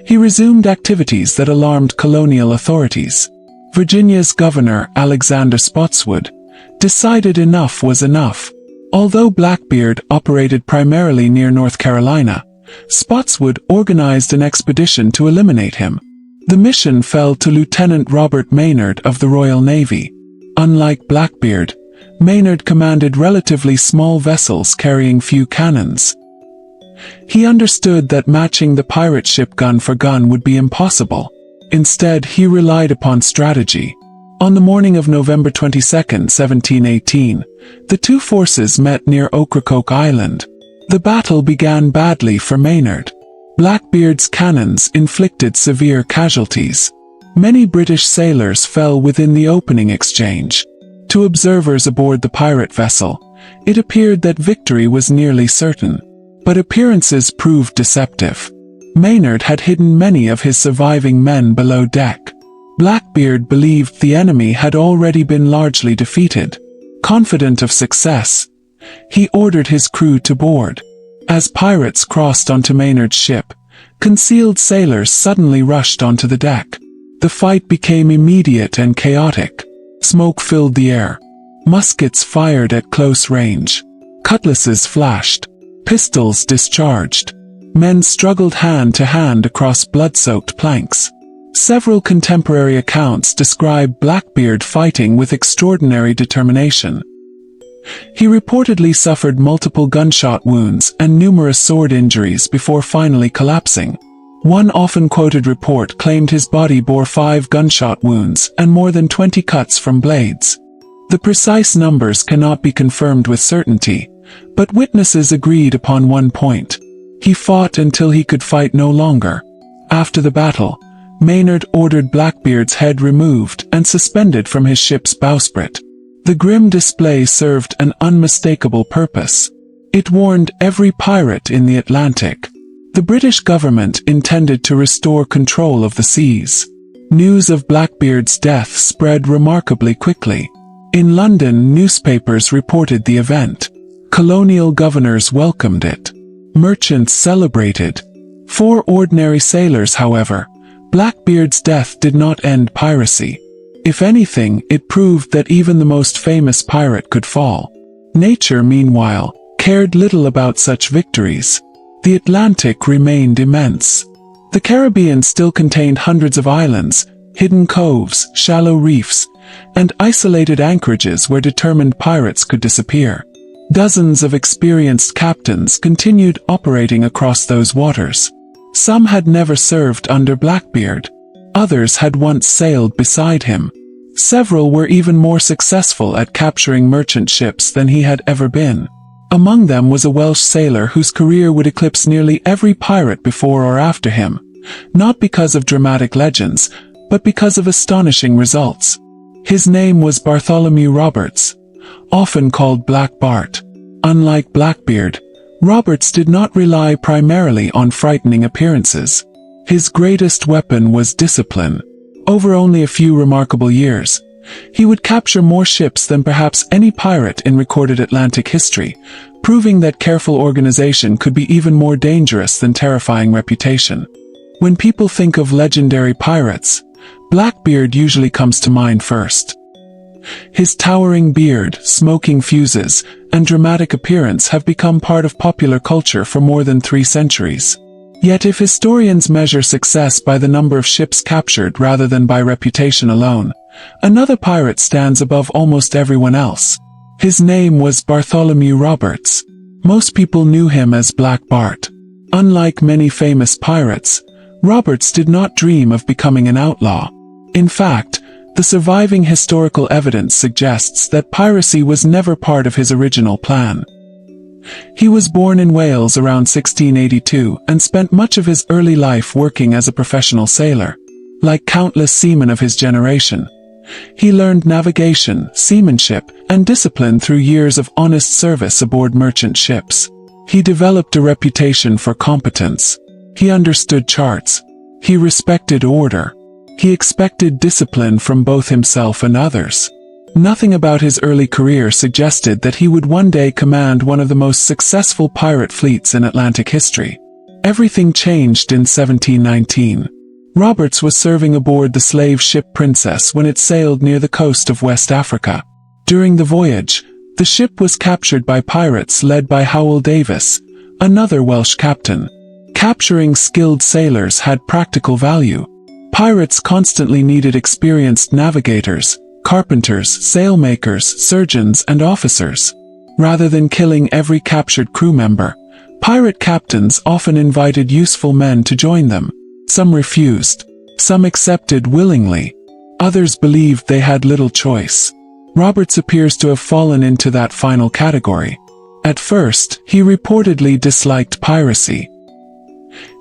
Speaker 1: he resumed activities that alarmed colonial authorities. Virginia's governor, Alexander Spotswood, decided enough was enough. Although Blackbeard operated primarily near North Carolina, Spotswood organized an expedition to eliminate him. The mission fell to Lieutenant Robert Maynard of the Royal Navy. Unlike Blackbeard, Maynard commanded relatively small vessels carrying few cannons. He understood that matching the pirate ship gun for gun would be impossible. Instead, he relied upon strategy. On the morning of November 22, 1718, the two forces met near Ocracoke Island. The battle began badly for Maynard. Blackbeard's cannons inflicted severe casualties. Many British sailors fell within the opening exchange. To observers aboard the pirate vessel, it appeared that victory was nearly certain. But appearances proved deceptive. Maynard had hidden many of his surviving men below deck. Blackbeard believed the enemy had already been largely defeated. Confident of success, he ordered his crew to board. As pirates crossed onto Maynard's ship, concealed sailors suddenly rushed onto the deck. The fight became immediate and chaotic. Smoke filled the air. Muskets fired at close range. Cutlasses flashed. Pistols discharged. Men struggled hand to hand across blood-soaked planks. Several contemporary accounts describe Blackbeard fighting with extraordinary determination. He reportedly suffered multiple gunshot wounds and numerous sword injuries before finally collapsing. One often-quoted report claimed his body bore 5 gunshot wounds and more than 20 cuts from blades. The precise numbers cannot be confirmed with certainty, but witnesses agreed upon one point. He fought until he could fight no longer. After the battle, Maynard ordered Blackbeard's head removed and suspended from his ship's bowsprit. The grim display served an unmistakable purpose. It warned every pirate in the Atlantic. The British government intended to restore control of the seas. News of Blackbeard's death spread remarkably quickly. In London, newspapers reported the event. Colonial governors welcomed it. Merchants celebrated. For ordinary sailors, however, Blackbeard's death did not end piracy. If anything, it proved that even the most famous pirate could fall. Nature, meanwhile, cared little about such victories. The Atlantic remained immense. The Caribbean still contained hundreds of islands, hidden coves, shallow reefs, and isolated anchorages where determined pirates could disappear. Dozens of experienced captains continued operating across those waters. Some had never served under Blackbeard. Others had once sailed beside him. Several were even more successful at capturing merchant ships than he had ever been. Among them was a Welsh sailor whose career would eclipse nearly every pirate before or after him, not because of dramatic legends, but because of astonishing results. His name was Bartholomew Roberts, often called Black Bart. Unlike Blackbeard, Roberts did not rely primarily on frightening appearances. His greatest weapon was discipline. Over only a few remarkable years, he would capture more ships than perhaps any pirate in recorded Atlantic history, proving that careful organization could be even more dangerous than terrifying reputation. When people think of legendary pirates, Blackbeard usually comes to mind first. His towering beard, smoking fuses, and dramatic appearance have become part of popular culture for more than 3 centuries. Yet if historians measure success by the number of ships captured rather than by reputation alone, another pirate stands above almost everyone else. His name was Bartholomew Roberts. Most people knew him as Black Bart. Unlike many famous pirates, Roberts did not dream of becoming an outlaw. In fact, the surviving historical evidence suggests that piracy was never part of his original plan. He was born in Wales around 1682 and spent much of his early life working as a professional sailor. Like countless seamen of his generation, he learned navigation, seamanship, and discipline through years of honest service aboard merchant ships. He developed a reputation for competence. He understood charts. He respected order. He expected discipline from both himself and others. Nothing about his early career suggested that he would one day command one of the most successful pirate fleets in Atlantic history. Everything changed in 1719. Roberts was serving aboard the slave ship Princess when it sailed near the coast of West Africa. During the voyage, the ship was captured by pirates led by Howell Davis, another Welsh captain. Capturing skilled sailors had practical value. Pirates constantly needed experienced navigators, carpenters, sailmakers, surgeons, and officers. Rather than killing every captured crew member, pirate captains often invited useful men to join them. Some refused. Some accepted willingly. Others believed they had little choice. Roberts appears to have fallen into that final category. At first, he reportedly disliked piracy.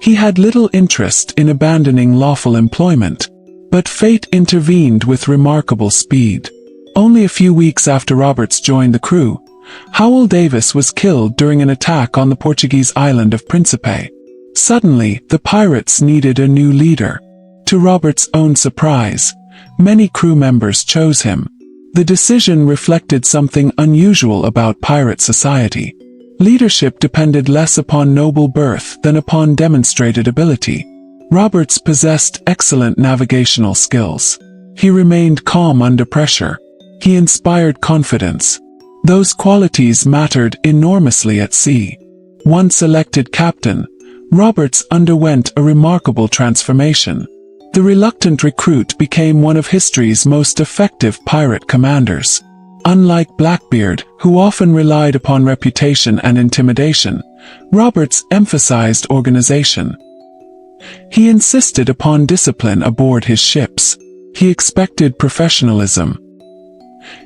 Speaker 1: He had little interest in abandoning lawful employment. But fate intervened with remarkable speed. Only a few weeks after Roberts joined the crew, Howell Davis was killed during an attack on the Portuguese island of Principe. Suddenly, the pirates needed a new leader. To Roberts' own surprise, many crew members chose him. The decision reflected something unusual about pirate society. Leadership depended less upon noble birth than upon demonstrated ability. Roberts possessed excellent navigational skills. He remained calm under pressure. He inspired confidence. Those qualities mattered enormously at sea. Once elected captain, Roberts underwent a remarkable transformation. The reluctant recruit became one of history's most effective pirate commanders. Unlike Blackbeard, who often relied upon reputation and intimidation, Roberts emphasized organization. He insisted upon discipline aboard his ships. He expected professionalism.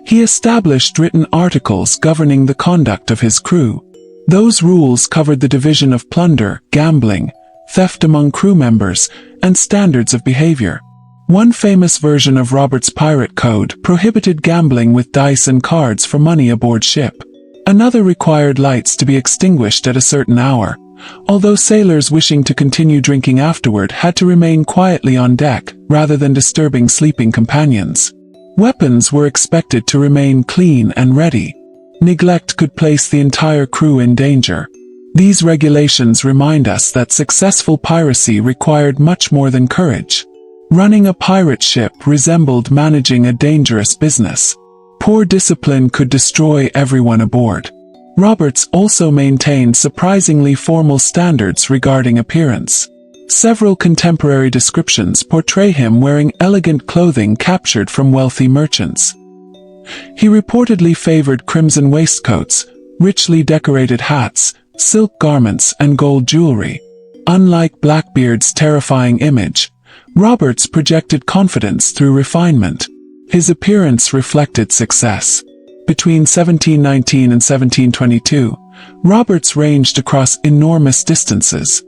Speaker 1: He established written articles governing the conduct of his crew. Those rules covered the division of plunder, gambling, theft among crew members, and standards of behavior. One famous version of Roberts' pirate code prohibited gambling with dice and cards for money aboard ship. Another required lights to be extinguished at a certain hour, although sailors wishing to continue drinking afterward had to remain quietly on deck rather than disturbing sleeping companions. Weapons were expected to remain clean and ready. Neglect could place the entire crew in danger. These regulations remind us that successful piracy required much more than courage. Running a pirate ship resembled managing a dangerous business. Poor discipline could destroy everyone aboard. Roberts also maintained surprisingly formal standards regarding appearance. Several contemporary descriptions portray him wearing elegant clothing captured from wealthy merchants. He reportedly favored crimson waistcoats, richly decorated hats, silk garments, and gold jewelry. Unlike Blackbeard's terrifying image, Roberts projected confidence through refinement. His appearance reflected success. Between 1719 and 1722, Roberts ranged across enormous distances.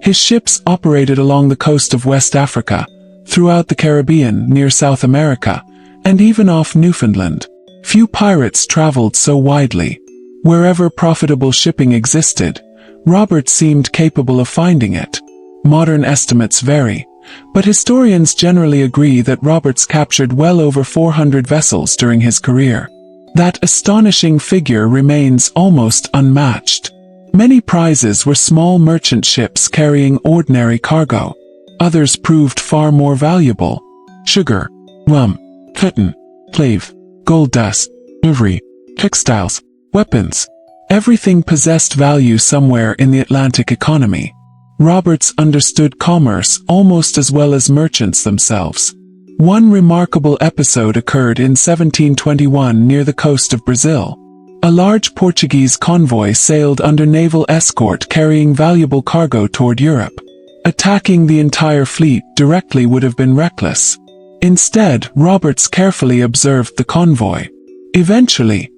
Speaker 1: His ships operated along the coast of West Africa, throughout the Caribbean near South America, And even off Newfoundland, few pirates traveled so widely. Wherever profitable shipping existed, Roberts seemed capable of finding it. Modern estimates vary, but historians generally agree that Roberts captured well over 400 vessels during his career. That astonishing figure remains almost unmatched. Many prizes were small merchant ships carrying ordinary cargo. Others proved far more valuable. Sugar, rum, cotton, clave, gold dust, ivory, textiles, weapons. Everything possessed value somewhere in the Atlantic economy. Roberts understood commerce almost as well as merchants themselves. One remarkable episode occurred in 1721 near the coast of Brazil. A large Portuguese convoy sailed under naval escort carrying valuable cargo toward Europe. Attacking the entire fleet directly would have been reckless. Instead, Roberts carefully observed the convoy. Eventually,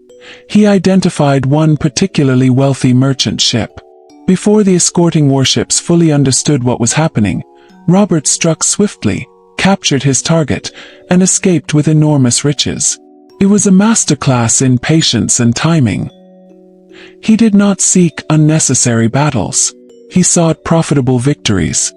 Speaker 1: he identified one particularly wealthy merchant ship. Before the escorting warships fully understood what was happening, Roberts struck swiftly, captured his target, and escaped with enormous riches. It was a masterclass in patience and timing. He did not seek unnecessary battles. He sought profitable victories.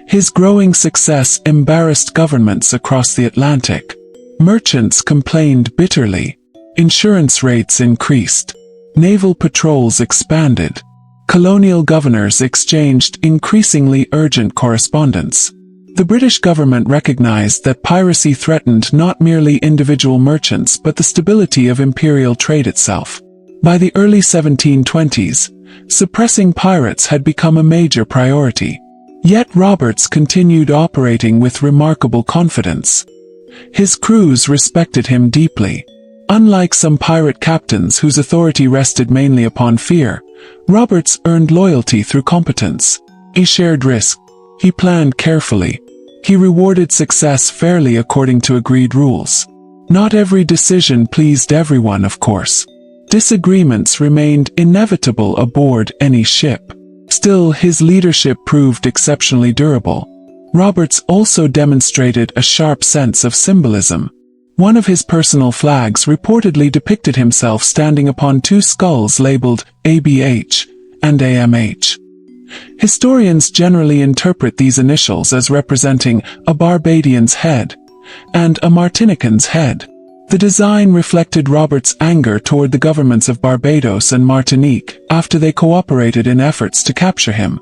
Speaker 1: His growing success embarrassed governments across the Atlantic. Merchants complained bitterly. Insurance rates increased. Naval patrols expanded. Colonial governors exchanged increasingly urgent correspondence. The British government recognized that piracy threatened not merely individual merchants but the stability of imperial trade itself. By the early 1720s, suppressing pirates had become a major priority. Yet Roberts continued operating with remarkable confidence. His crews respected him deeply. Unlike some pirate captains whose authority rested mainly upon fear, Roberts earned loyalty through competence. He shared risk. He planned carefully. He rewarded success fairly according to agreed rules. Not every decision pleased everyone, of course. Disagreements remained inevitable aboard any ship. Still, his leadership proved exceptionally durable. Roberts also demonstrated a sharp sense of symbolism. One of his personal flags reportedly depicted himself standing upon two skulls labeled ABH and AMH. Historians generally interpret these initials as representing a Barbadian's head and a Martinican's head. The design reflected Roberts' anger toward the governments of Barbados and Martinique after they cooperated in efforts to capture him.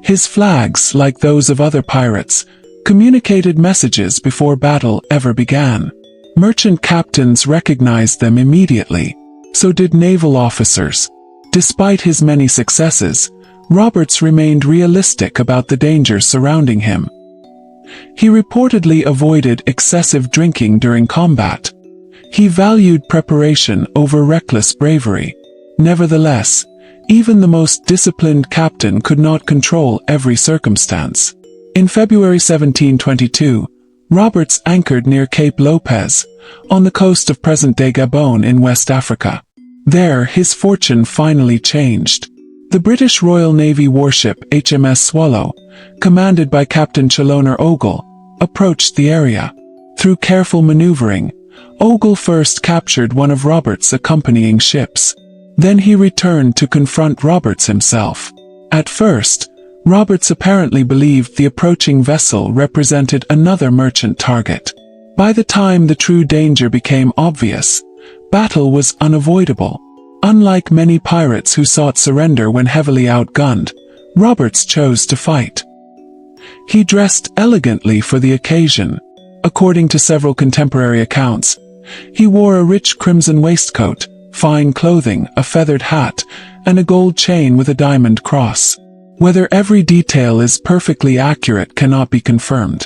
Speaker 1: His flags, like those of other pirates, communicated messages before battle ever began. Merchant captains recognized them immediately. So did naval officers. Despite his many successes, Roberts remained realistic about the dangers surrounding him. He reportedly avoided excessive drinking during combat. He valued preparation over reckless bravery. Nevertheless, even the most disciplined captain could not control every circumstance. In February 1722, Roberts anchored near Cape Lopez, on the coast of present-day Gabon in West Africa. There, his fortune finally changed. The British Royal Navy warship HMS Swallow, commanded by Captain Chaloner Ogle, approached the area. Through careful maneuvering, Ogle first captured one of Roberts' accompanying ships. Then he returned to confront Roberts himself. At first, Roberts apparently believed the approaching vessel represented another merchant target. By the time the true danger became obvious, battle was unavoidable. Unlike many pirates who sought surrender when heavily outgunned, Roberts chose to fight. He dressed elegantly for the occasion. According to several contemporary accounts, he wore a rich crimson waistcoat, fine clothing, a feathered hat, and a gold chain with a diamond cross. Whether every detail is perfectly accurate cannot be confirmed,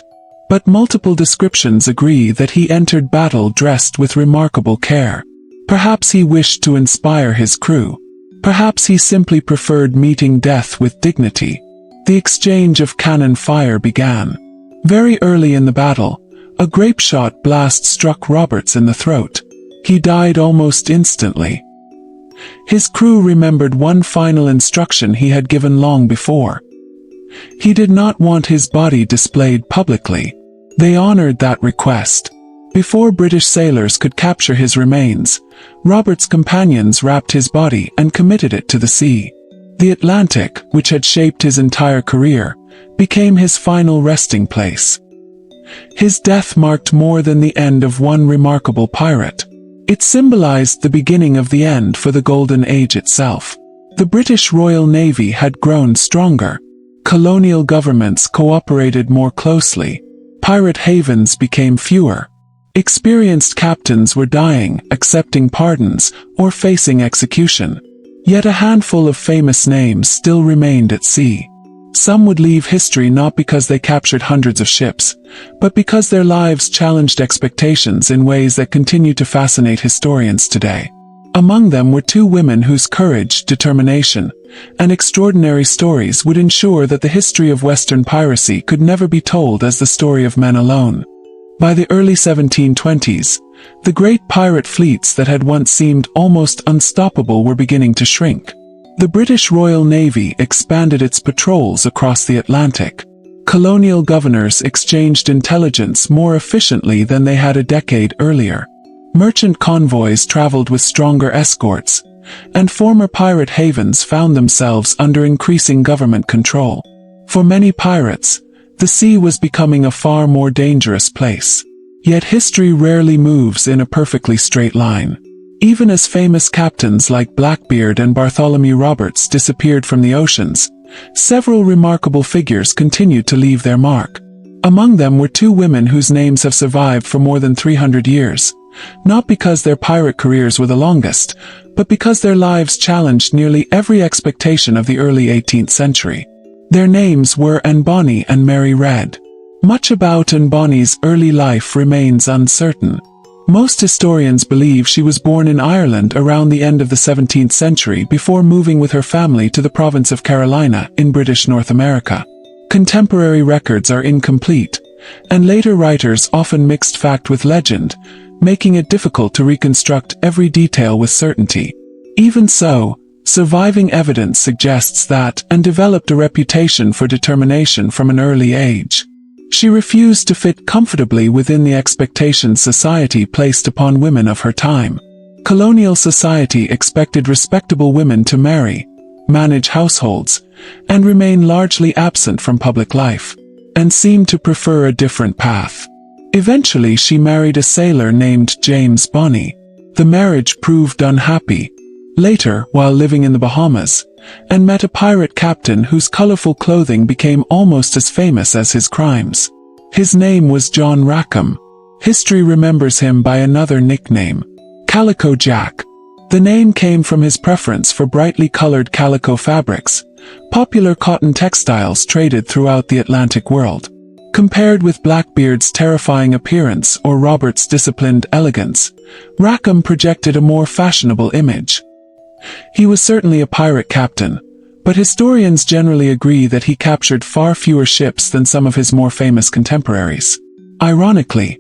Speaker 1: but multiple descriptions agree that he entered battle dressed with remarkable care. Perhaps he wished to inspire his crew. Perhaps he simply preferred meeting death with dignity. The exchange of cannon fire began. Very early in the battle, a grape-shot blast struck Roberts in the throat. He died almost instantly. His crew remembered one final instruction he had given long before. He did not want his body displayed publicly. They honored that request. Before British sailors could capture his remains, Roberts' companions wrapped his body and committed it to the sea. The Atlantic, which had shaped his entire career, became his final resting place. His death marked more than the end of one remarkable pirate. It symbolized the beginning of the end for the Golden Age itself. The British Royal Navy had grown stronger. Colonial governments cooperated more closely. Pirate havens became fewer. Experienced captains were dying, accepting pardons, or facing execution. Yet a handful of famous names still remained at sea. Some would leave history not because they captured hundreds of ships, but because their lives challenged expectations in ways that continue to fascinate historians today. Among them were two women whose courage, determination, and extraordinary stories would ensure that the history of Western piracy could never be told as the story of men alone. By the early 1720s, the great pirate fleets that had once seemed almost unstoppable were beginning to shrink. The British Royal Navy expanded its patrols across the Atlantic. Colonial governors exchanged intelligence more efficiently than they had a decade earlier. Merchant convoys traveled with stronger escorts, and former pirate havens found themselves under increasing government control. For many pirates, the sea was becoming a far more dangerous place. Yet history rarely moves in a perfectly straight line. Even as famous captains like Blackbeard and Bartholomew Roberts disappeared from the oceans, several remarkable figures continued to leave their mark. Among them were two women whose names have survived for more than 300 years, not because their pirate careers were the longest, but because their lives challenged nearly every expectation of the early 18th century. Their names were Bonny and Mary Red. Much about Bonny's early life remains uncertain. Most historians believe she was born in Ireland around the end of the 17th century before moving with her family to the province of Carolina in British North America. Contemporary records are incomplete, and later writers often mixed fact with legend, making it difficult to reconstruct every detail with certainty. Even so, surviving evidence suggests that Anne developed a reputation for determination from an early age. She refused to fit comfortably within the expectations society placed upon women of her time. Colonial society expected respectable women to marry, manage households, and remain largely absent from public life, and seemed to prefer a different path. Eventually she married a sailor named James Bonny. The marriage proved unhappy. Later, while living in the Bahamas, Anne met a pirate captain whose colorful clothing became almost as famous as his crimes. His name was John Rackham. History remembers him by another nickname, Calico Jack. The name came from his preference for brightly colored calico fabrics, popular cotton textiles traded throughout the Atlantic world. Compared with Blackbeard's terrifying appearance or Robert's disciplined elegance, Rackham projected a more fashionable image. He was certainly a pirate captain, but historians generally agree that he captured far fewer ships than some of his more famous contemporaries. Ironically,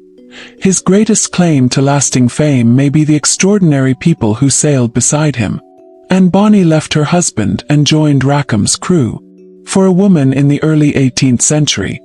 Speaker 1: his greatest claim to lasting fame may be the extraordinary people who sailed beside him. Anne Bonny left her husband and joined Rackham's crew. For a woman in the early 18th century,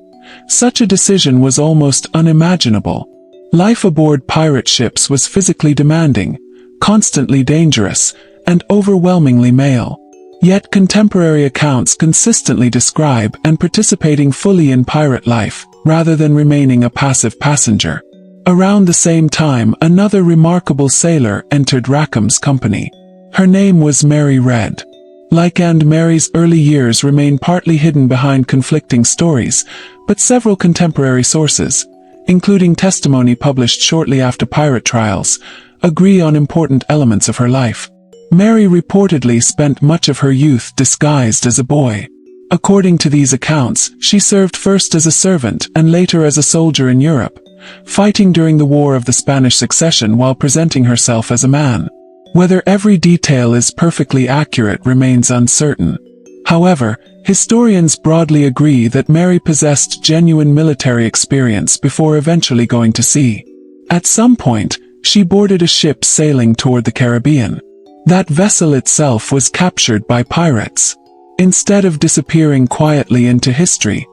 Speaker 1: such a decision was almost unimaginable. Life aboard pirate ships was physically demanding, constantly dangerous, and overwhelmingly male. Yet contemporary accounts consistently describe Anne participating fully in pirate life, rather than remaining a passive passenger. Around the same time, another remarkable sailor entered Rackham's company. Her name was Mary Red. Like Anne, Mary's early years remain partly hidden behind conflicting stories, but several contemporary sources, including testimony published shortly after pirate trials, agree on important elements of her life. Mary reportedly spent much of her youth disguised as a boy. According to these accounts, she served first as a servant and later as a soldier in Europe, fighting during the War of the Spanish Succession while presenting herself as a man. Whether every detail is perfectly accurate remains uncertain. However, historians broadly agree that Mary possessed genuine military experience before eventually going to sea. At some point, she boarded a ship sailing toward the Caribbean. That vessel itself was captured by pirates. Instead of disappearing quietly into history,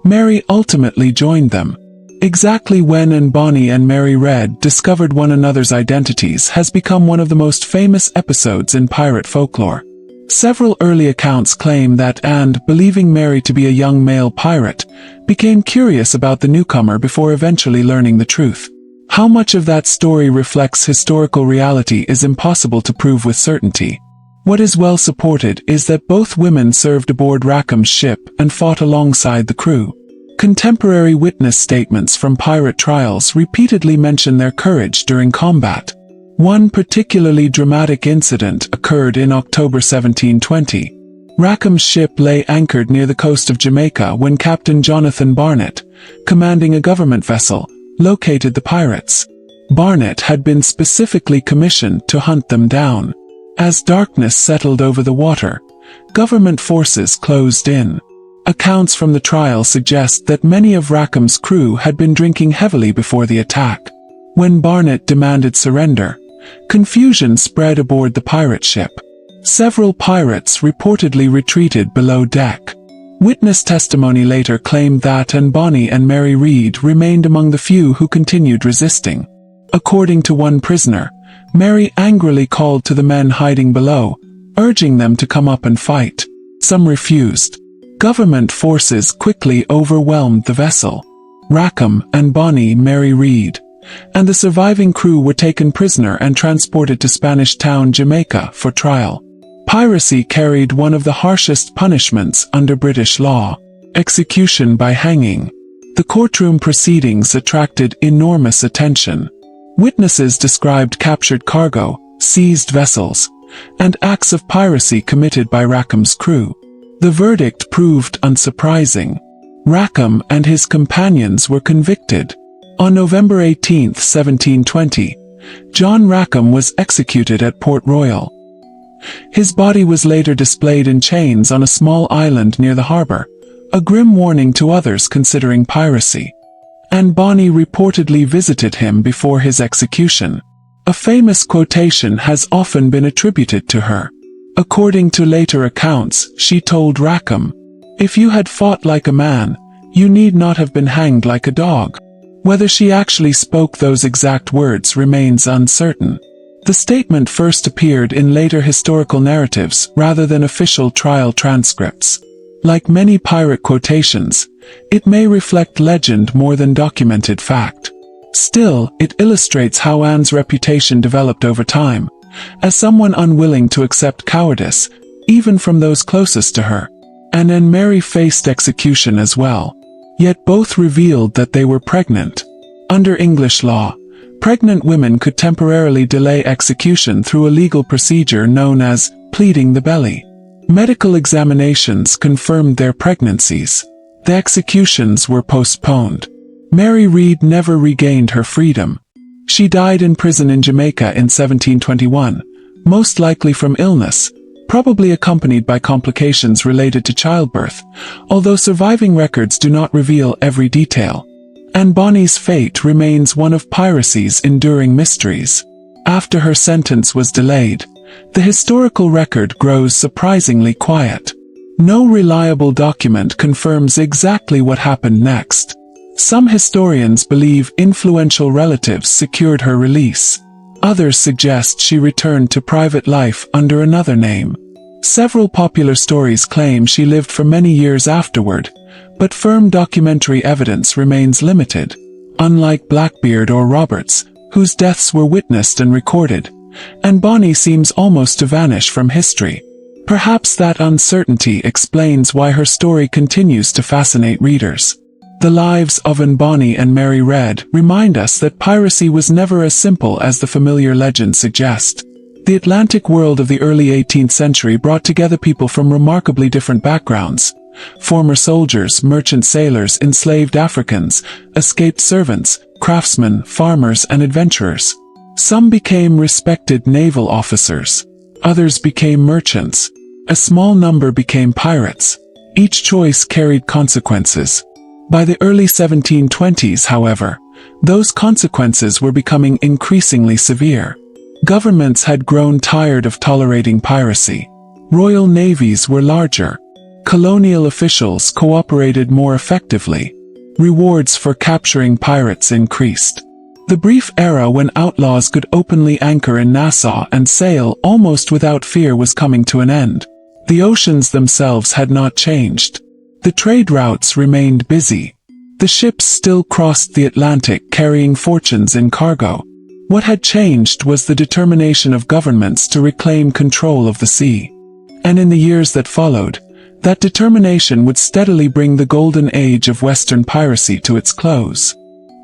Speaker 1: Mary ultimately joined them. Exactly when and Bonny and Mary Red discovered one another's identities has become one of the most famous episodes in pirate folklore. Several early accounts claim that Anne, believing Mary to be a young male pirate, became curious about the newcomer before eventually learning the truth. How much of that story reflects historical reality is impossible to prove with certainty. What is well supported is that both women served aboard Rackham's ship and fought alongside the crew. Contemporary witness statements from pirate trials repeatedly mention their courage during combat. One particularly dramatic incident occurred in October 1720. Rackham's ship lay anchored near the coast of Jamaica when Captain Jonathan Barnett, commanding a government vessel, located the pirates. Barnett had been specifically commissioned to hunt them down. As darkness settled over the water, government forces closed in. Accounts from the trial suggest that many of Rackham's crew had been drinking heavily before the attack. When Barnett demanded surrender, confusion spread aboard the pirate ship. Several pirates reportedly retreated below deck. Witness testimony later claimed that Anne Bonny and Mary Read remained among the few who continued resisting. According to one prisoner, Mary angrily called to the men hiding below, urging them to come up and fight. Some refused. Government forces quickly overwhelmed the vessel. Rackham, Anne Bonny, Mary Read, and the surviving crew were taken prisoner and transported to Spanish town Jamaica for trial. Piracy carried one of the harshest punishments under British law: execution by hanging. The courtroom proceedings attracted enormous attention. Witnesses described captured cargo, seized vessels, and acts of piracy committed by Rackham's crew. The verdict proved unsurprising. Rackham and his companions were convicted. On November 18, 1720, John Rackham was executed at Port Royal. His body was later displayed in chains on a small island near the harbor, a grim warning to others considering piracy. Anne Bonny reportedly visited him before his execution. A famous quotation has often been attributed to her. According to later accounts, she told Rackham, "If you had fought like a man, you need not have been hanged like a dog." Whether she actually spoke those exact words remains uncertain. The statement first appeared in later historical narratives rather than official trial transcripts. Like many pirate quotations, it may reflect legend more than documented fact. Still, it illustrates how Anne's reputation developed over time, as someone unwilling to accept cowardice, even from those closest to her. Anne and Mary faced execution as well. Yet both revealed that they were pregnant. Under English law, pregnant women could temporarily delay execution through a legal procedure known as pleading the belly. Medical examinations confirmed their pregnancies. The executions were postponed. Mary Read never regained her freedom. She died in prison in Jamaica in 1721, most likely from illness, probably accompanied by complications related to childbirth, although surviving records do not reveal every detail. Anne Bonny's fate remains one of piracy's enduring mysteries. After her sentence was delayed, the historical record grows surprisingly quiet. No reliable document confirms exactly what happened next. Some historians believe influential relatives secured her release. Others suggest she returned to private life under another name. Several popular stories claim she lived for many years afterward, but firm documentary evidence remains limited. Unlike Blackbeard or Roberts, whose deaths were witnessed and recorded, Anne Bonny seems almost to vanish from history. Perhaps that uncertainty explains why her story continues to fascinate readers. The lives of Anne Bonny and Mary Red remind us that piracy was never as simple as the familiar legends suggest. The Atlantic world of the early 18th century brought together people from remarkably different backgrounds. Former soldiers, merchant sailors, enslaved Africans, escaped servants, craftsmen, farmers, and adventurers. Some became respected naval officers. Others became merchants. A small number became pirates. Each choice carried consequences. By the early 1720s, however, those consequences were becoming increasingly severe. Governments had grown tired of tolerating piracy. Royal navies were larger. Colonial officials cooperated more effectively. Rewards for capturing pirates increased. The brief era when outlaws could openly anchor in Nassau and sail almost without fear was coming to an end. The oceans themselves had not changed. The trade routes remained busy. The ships still crossed the Atlantic carrying fortunes in cargo. What had changed was the determination of governments to reclaim control of the sea. And in the years that followed, that determination would steadily bring the golden age of Western piracy to its close.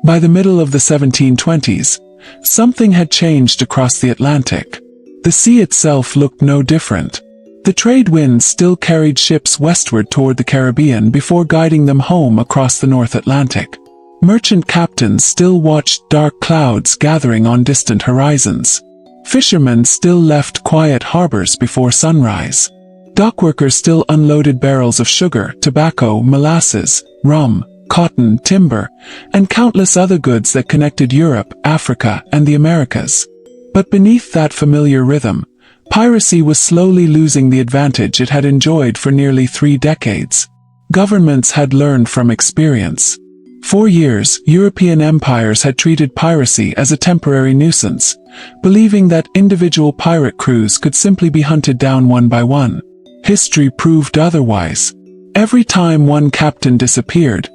Speaker 1: By the middle of the 1720s, something had changed across the Atlantic. The sea itself looked no different. The trade winds still carried ships westward toward the Caribbean before guiding them home across the North Atlantic. Merchant captains still watched dark clouds gathering on distant horizons. Fishermen still left quiet harbors before sunrise. Dockworkers still unloaded barrels of sugar, tobacco, molasses, rum, cotton, timber, and countless other goods that connected Europe, Africa, and the Americas. But beneath that familiar rhythm, piracy was slowly losing the advantage it had enjoyed for nearly 3 decades. Governments had learned from experience. For years, European empires had treated piracy as a temporary nuisance, believing that individual pirate crews could simply be hunted down one by one. History proved otherwise. Every time one captain disappeared,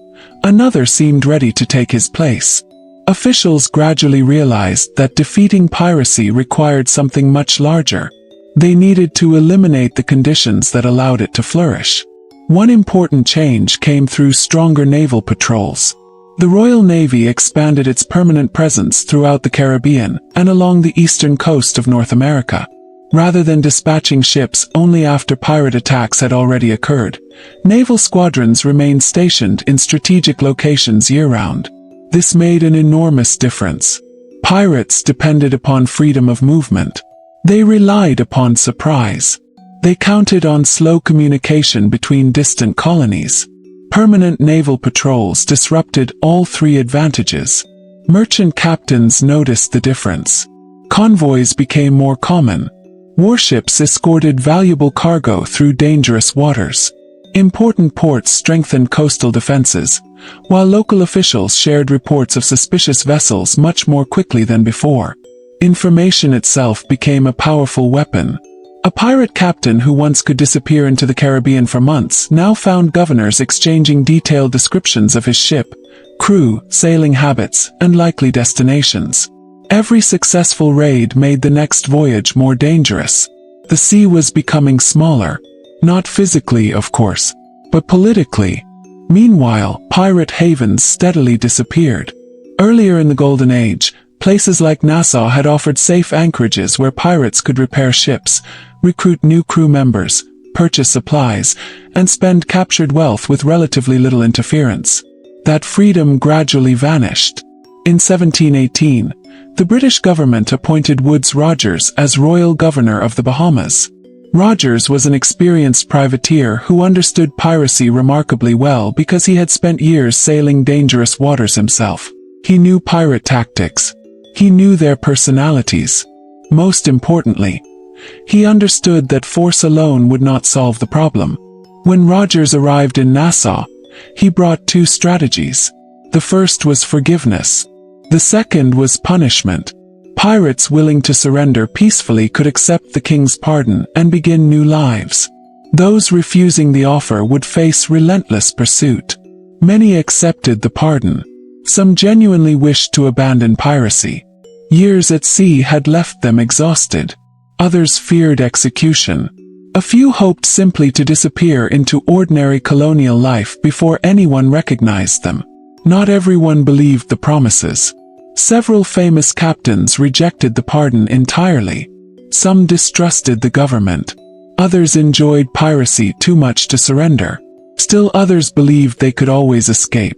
Speaker 1: another seemed ready to take his place. Officials gradually realized that defeating piracy required something much larger. They needed to eliminate the conditions that allowed it to flourish. One important change came through stronger naval patrols. The Royal Navy expanded its permanent presence throughout the Caribbean and along the eastern coast of North America. Rather than dispatching ships only after pirate attacks had already occurred, naval squadrons remained stationed in strategic locations year-round. This made an enormous difference. Pirates depended upon freedom of movement. They relied upon surprise. They counted on slow communication between distant colonies. Permanent naval patrols disrupted all 3 advantages. Merchant captains noticed the difference. Convoys became more common. Warships escorted valuable cargo through dangerous waters. Important ports strengthened coastal defenses, while local officials shared reports of suspicious vessels much more quickly than before. Information itself became a powerful weapon. A pirate captain who once could disappear into the Caribbean for months now found governors exchanging detailed descriptions of his ship, crew, sailing habits, and likely destinations. Every successful raid made the next voyage more dangerous. The sea was becoming smaller. Not physically, of course, but politically. Meanwhile, pirate havens steadily disappeared. Earlier in the Golden Age, places like Nassau had offered safe anchorages where pirates could repair ships, recruit new crew members, purchase supplies, and spend captured wealth with relatively little interference. That freedom gradually vanished. In 1718, the British government appointed Woodes Rogers as Royal Governor of the Bahamas. Rogers was an experienced privateer who understood piracy remarkably well because he had spent years sailing dangerous waters himself. He knew pirate tactics. He knew their personalities. Most importantly, he understood that force alone would not solve the problem. When Rogers arrived in Nassau, he brought 2 strategies. The first was forgiveness. The second was punishment. Pirates willing to surrender peacefully could accept the king's pardon and begin new lives. Those refusing the offer would face relentless pursuit. Many accepted the pardon. Some genuinely wished to abandon piracy. Years at sea had left them exhausted. Others feared execution. A few hoped simply to disappear into ordinary colonial life before anyone recognized them. Not everyone believed the promises. Several famous captains rejected the pardon entirely. Some distrusted the government. Others enjoyed piracy too much to surrender. Still others believed they could always escape.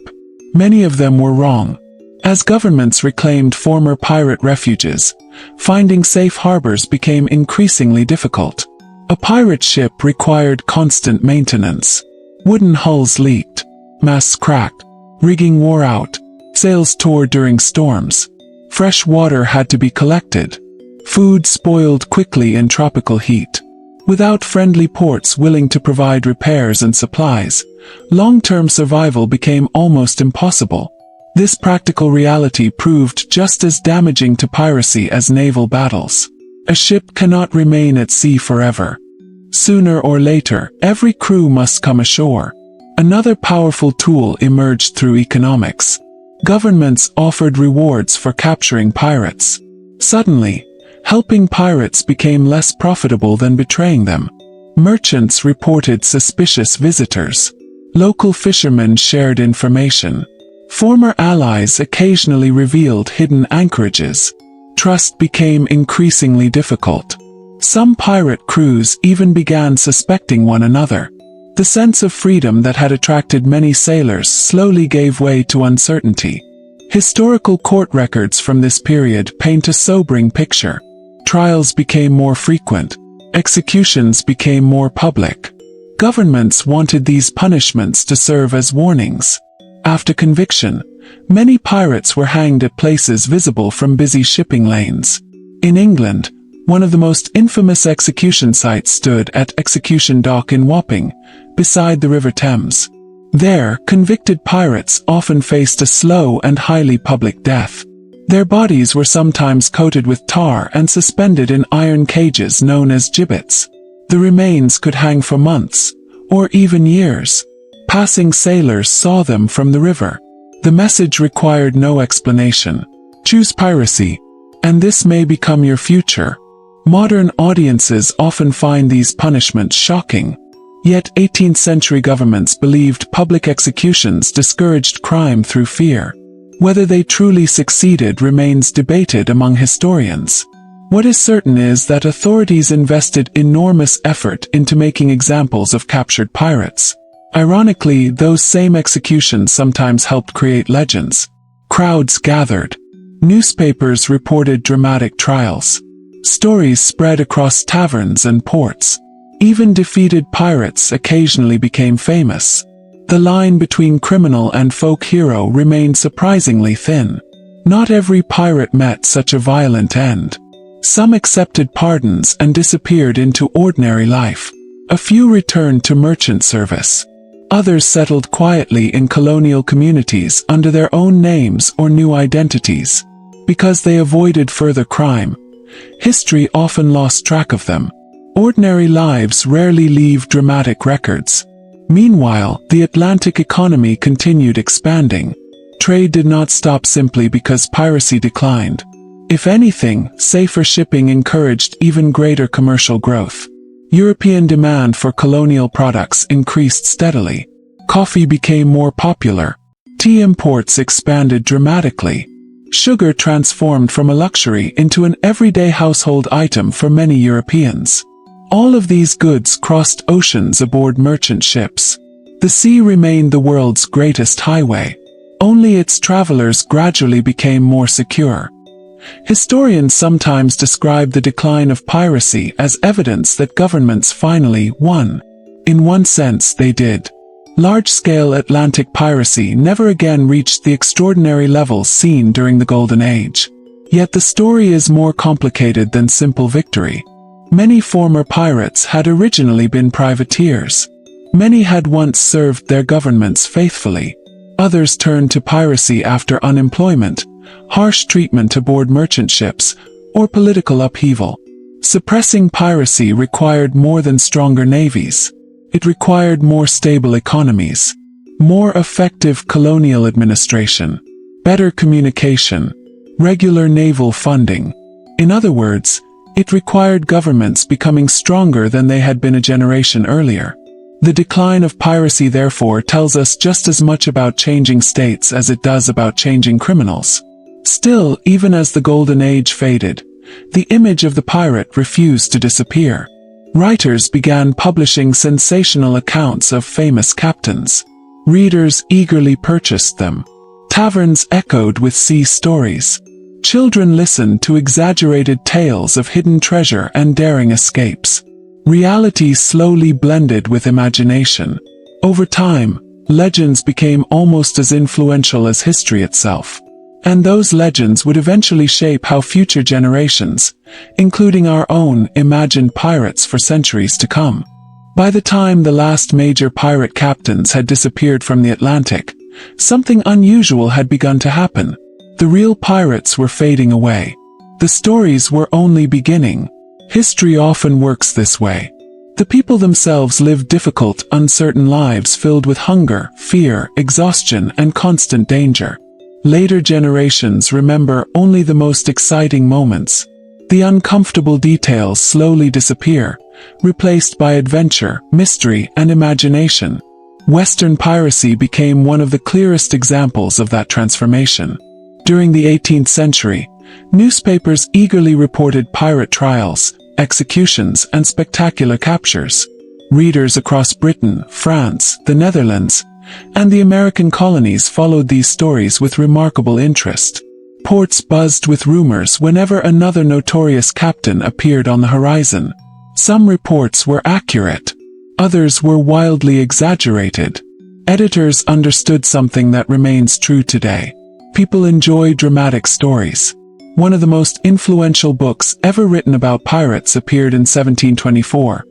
Speaker 1: Many of them were wrong. As governments reclaimed former pirate refuges, finding safe harbors became increasingly difficult. A pirate ship required constant maintenance. Wooden hulls leaked. Masts cracked. Rigging wore out. Sails tore during storms. Fresh water had to be collected. Food spoiled quickly in tropical heat. Without friendly ports willing to provide repairs and supplies, long-term survival became almost impossible. This practical reality proved just as damaging to piracy as naval battles. A ship cannot remain at sea forever. Sooner or later, every crew must come ashore. Another powerful tool emerged through economics. Governments offered rewards for capturing pirates. Suddenly, helping pirates became less profitable than betraying them. Merchants reported suspicious visitors. Local fishermen shared information. Former allies occasionally revealed hidden anchorages. Trust became increasingly difficult. Some pirate crews even began suspecting one another. The sense of freedom that had attracted many sailors slowly gave way to uncertainty. Historical court records from this period paint a sobering picture. Trials became more frequent. Executions became more public. Governments wanted these punishments to serve as warnings. After conviction, many pirates were hanged at places visible from busy shipping lanes. In England, one of the most infamous execution sites stood at Execution Dock in Wapping, beside the River Thames. There, convicted pirates often faced a slow and highly public death. Their bodies were sometimes coated with tar and suspended in iron cages known as gibbets. The remains could hang for months, or even years. Passing sailors saw them from the river. The message required no explanation. Choose piracy, and this may become your future. Modern audiences often find these punishments shocking. Yet 18th-century governments believed public executions discouraged crime through fear. Whether they truly succeeded remains debated among historians. What is certain is that authorities invested enormous effort into making examples of captured pirates. Ironically, those same executions sometimes helped create legends. Crowds gathered. Newspapers reported dramatic trials. Stories spread across taverns and ports. Even defeated pirates occasionally became famous. The line between criminal and folk hero remained surprisingly thin. Not every pirate met such a violent end. Some accepted pardons and disappeared into ordinary life. A few returned to merchant service. Others settled quietly in colonial communities under their own names or new identities. Because they avoided further crime, history often lost track of them. Ordinary lives rarely leave dramatic records. Meanwhile, the Atlantic economy continued expanding. Trade did not stop simply because piracy declined. If anything, safer shipping encouraged even greater commercial growth. European demand for colonial products increased steadily. Coffee became more popular. Tea imports expanded dramatically. Sugar transformed from a luxury into an everyday household item for many Europeans. All of these goods crossed oceans aboard merchant ships. The sea remained the world's greatest highway. Only its travelers gradually became more secure. Historians sometimes describe the decline of piracy as evidence that governments finally won. In one sense, they did. Large-scale Atlantic piracy never again reached the extraordinary levels seen during the Golden Age. Yet the story is more complicated than simple victory. Many former pirates had originally been privateers. Many had once served their governments faithfully. Others turned to piracy after unemployment, harsh treatment aboard merchant ships, or political upheaval. Suppressing piracy required more than stronger navies. It required more stable economies, more effective colonial administration, better communication, regular naval funding. In other words, it required governments becoming stronger than they had been a generation earlier. The decline of piracy therefore tells us just as much about changing states as it does about changing criminals. Still, even as the Golden Age faded, the image of the pirate refused to disappear. Writers began publishing sensational accounts of famous captains. Readers eagerly purchased them. Taverns echoed with sea stories. Children listened to exaggerated tales of hidden treasure and daring escapes. Reality slowly blended with imagination. Over time, legends became almost as influential as history itself. And those legends would eventually shape how future generations, including our own, imagined pirates for centuries to come. By the time the last major pirate captains had disappeared from the Atlantic, something unusual had begun to happen. The real pirates were fading away. The stories were only beginning. History often works this way. The people themselves lived difficult, uncertain lives filled with hunger, fear, exhaustion, and constant danger. Later generations remember only the most exciting moments. The uncomfortable details slowly disappear, replaced by adventure, mystery, and imagination. Western piracy became one of the clearest examples of that transformation. During the 18th century, newspapers eagerly reported pirate trials, executions, and spectacular captures. Readers across Britain, France, the Netherlands, and the American colonies followed these stories with remarkable interest. Ports buzzed with rumors whenever another notorious captain appeared on the horizon. Some reports were accurate. Others were wildly exaggerated. Editors understood something that remains true today. People enjoy dramatic stories. One of the most influential books ever written about pirates appeared in 1724,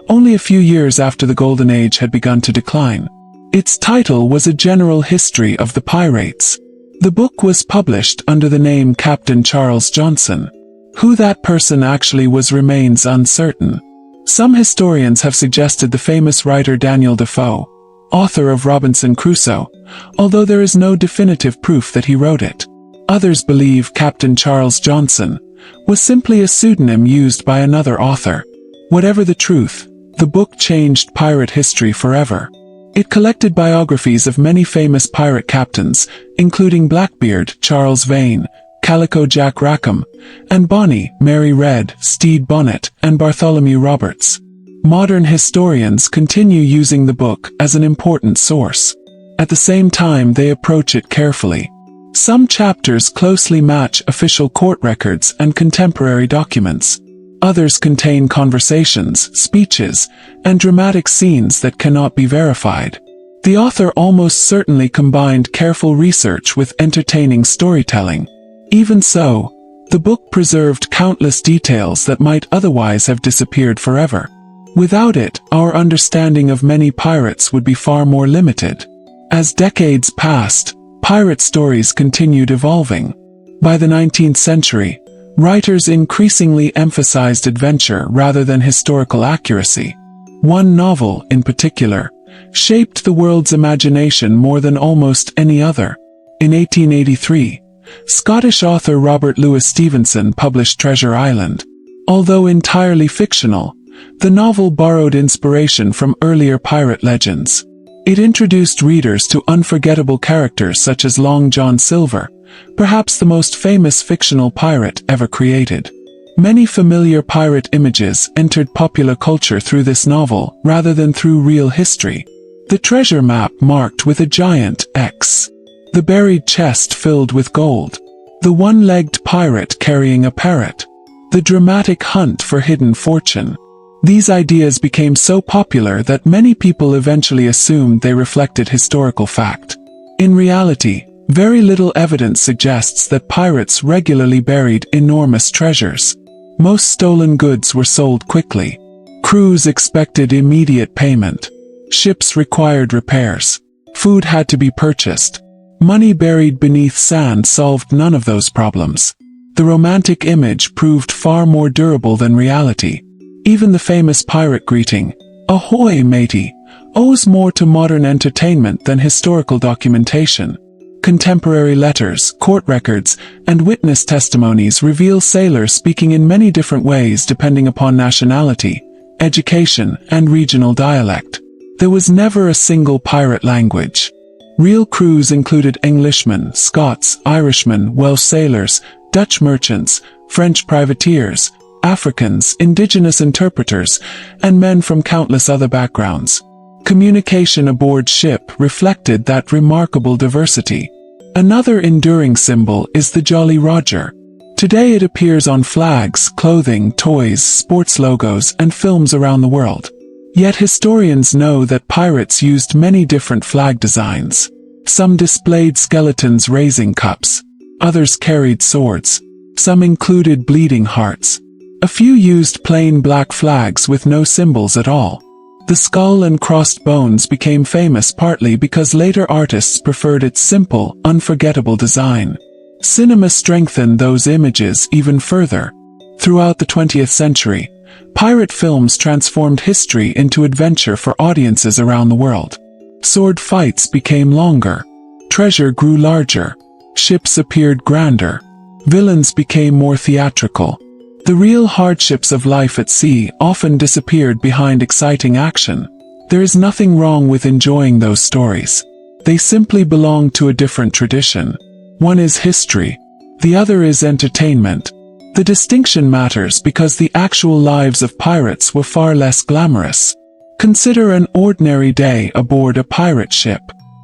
Speaker 1: only a few years after the Golden Age had begun to decline. Its title was A General History of the Pyrates. The book was published under the name Captain Charles Johnson. Who that person actually was remains uncertain. Some historians have suggested the famous writer Daniel Defoe, author of Robinson Crusoe, although there is no definitive proof that he wrote it. Others believe Captain Charles Johnson was simply a pseudonym used by another author. Whatever the truth, the book changed pirate history forever. It collected biographies of many famous pirate captains, including Blackbeard, Charles Vane, Calico Jack Rackham, and Bonny, Mary Red, Stede Bonnet, and Bartholomew Roberts. Modern historians continue using the book as an important source. At the same time, they approach it carefully. Some chapters closely match official court records and contemporary documents. Others contain conversations, speeches, and dramatic scenes that cannot be verified. The author almost certainly combined careful research with entertaining storytelling. Even so, the book preserved countless details that might otherwise have disappeared forever. Without it, our understanding of many pirates would be far more limited. As decades passed, pirate stories continued evolving. By the 19th century, writers increasingly emphasized adventure rather than historical accuracy. One novel, in particular, shaped the world's imagination more than almost any other. In 1883, Scottish author Robert Louis Stevenson published Treasure Island. Although entirely fictional, the novel borrowed inspiration from earlier pirate legends. It introduced readers to unforgettable characters such as Long John Silver, perhaps the most famous fictional pirate ever created. Many familiar pirate images entered popular culture through this novel rather than through real history. The treasure map marked with a giant X. The buried chest filled with gold. The one-legged pirate carrying a parrot. The dramatic hunt for hidden fortune. These ideas became so popular that many people eventually assumed they reflected historical fact. In reality, very little evidence suggests that pirates regularly buried enormous treasures. Most stolen goods were sold quickly. Crews expected immediate payment. Ships required repairs. Food had to be purchased. Money buried beneath sand solved none of those problems. The romantic image proved far more durable than reality. Even the famous pirate greeting, "Ahoy, matey," owes more to modern entertainment than historical documentation. Contemporary letters, court records, and witness testimonies reveal sailors speaking in many different ways depending upon nationality, education, and regional dialect. There was never a single pirate language. Real crews included Englishmen, Scots, Irishmen, Welsh sailors, Dutch merchants, French privateers, Africans, indigenous interpreters, and men from countless other backgrounds. Communication aboard ship reflected that remarkable diversity. Another enduring symbol is the Jolly Roger. Today it appears on flags, clothing, toys, sports logos, and films around the world. Yet historians know that pirates used many different flag designs. Some displayed skeletons raising cups. Others carried swords. Some included bleeding hearts. A few used plain black flags with no symbols at all. The skull and crossed bones became famous partly because later artists preferred its simple, unforgettable design. Cinema strengthened those images even further. Throughout the 20th century, pirate films transformed history into adventure for audiences around the world. Sword fights became longer. Treasure grew larger. Ships appeared grander. Villains became more theatrical. The real hardships of life at sea often disappeared behind exciting action. There is nothing wrong with enjoying those stories. They simply belong to a different tradition. One is history. The other is entertainment. The distinction matters because the actual lives of pirates were far less glamorous. Consider an ordinary day aboard a pirate ship.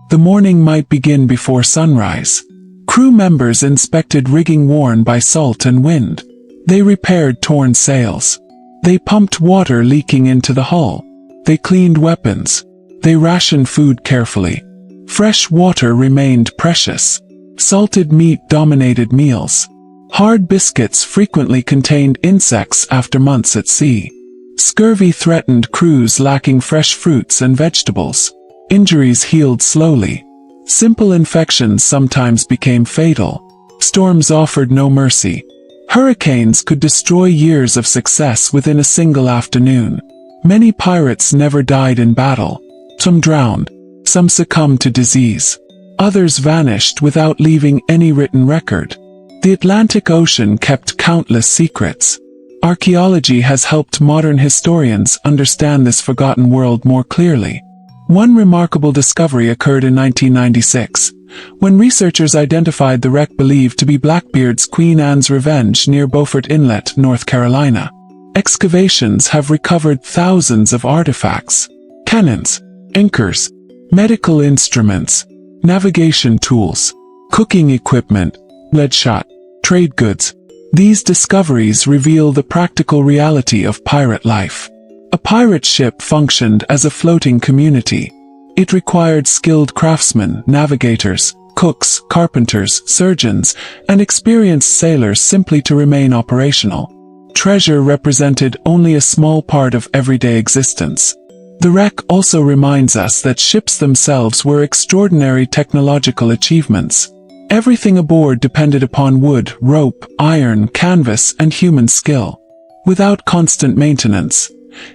Speaker 1: The morning might begin before sunrise. Crew members inspected rigging worn by salt and wind. They repaired torn sails. They pumped water leaking into the hull. They cleaned weapons. They rationed food carefully. Fresh water remained precious. Salted meat dominated meals. Hard biscuits frequently contained insects after months at sea. Scurvy threatened crews lacking fresh fruits and vegetables. Injuries healed slowly. Simple infections sometimes became fatal. Storms offered no mercy. Hurricanes could destroy years of success within a single afternoon. Many pirates never died in battle. Some drowned. Some succumbed to disease. Others vanished without leaving any written record. The Atlantic Ocean kept countless secrets. Archaeology has helped modern historians understand this forgotten world more clearly. One remarkable discovery occurred in 1996, when researchers identified the wreck believed to be Blackbeard's Queen Anne's Revenge near Beaufort Inlet, North Carolina. Excavations have recovered thousands of artifacts, cannons, anchors, medical instruments, navigation tools, cooking equipment, leadshot, trade goods. These discoveries reveal the practical reality of pirate life. A pirate ship functioned as a floating community. It required skilled craftsmen, navigators, cooks, carpenters, surgeons, and experienced sailors simply to remain operational. Treasure represented only a small part of everyday existence. The wreck also reminds us that ships themselves were extraordinary technological achievements. Everything aboard depended upon wood, rope, iron, canvas, and human skill. Without constant maintenance,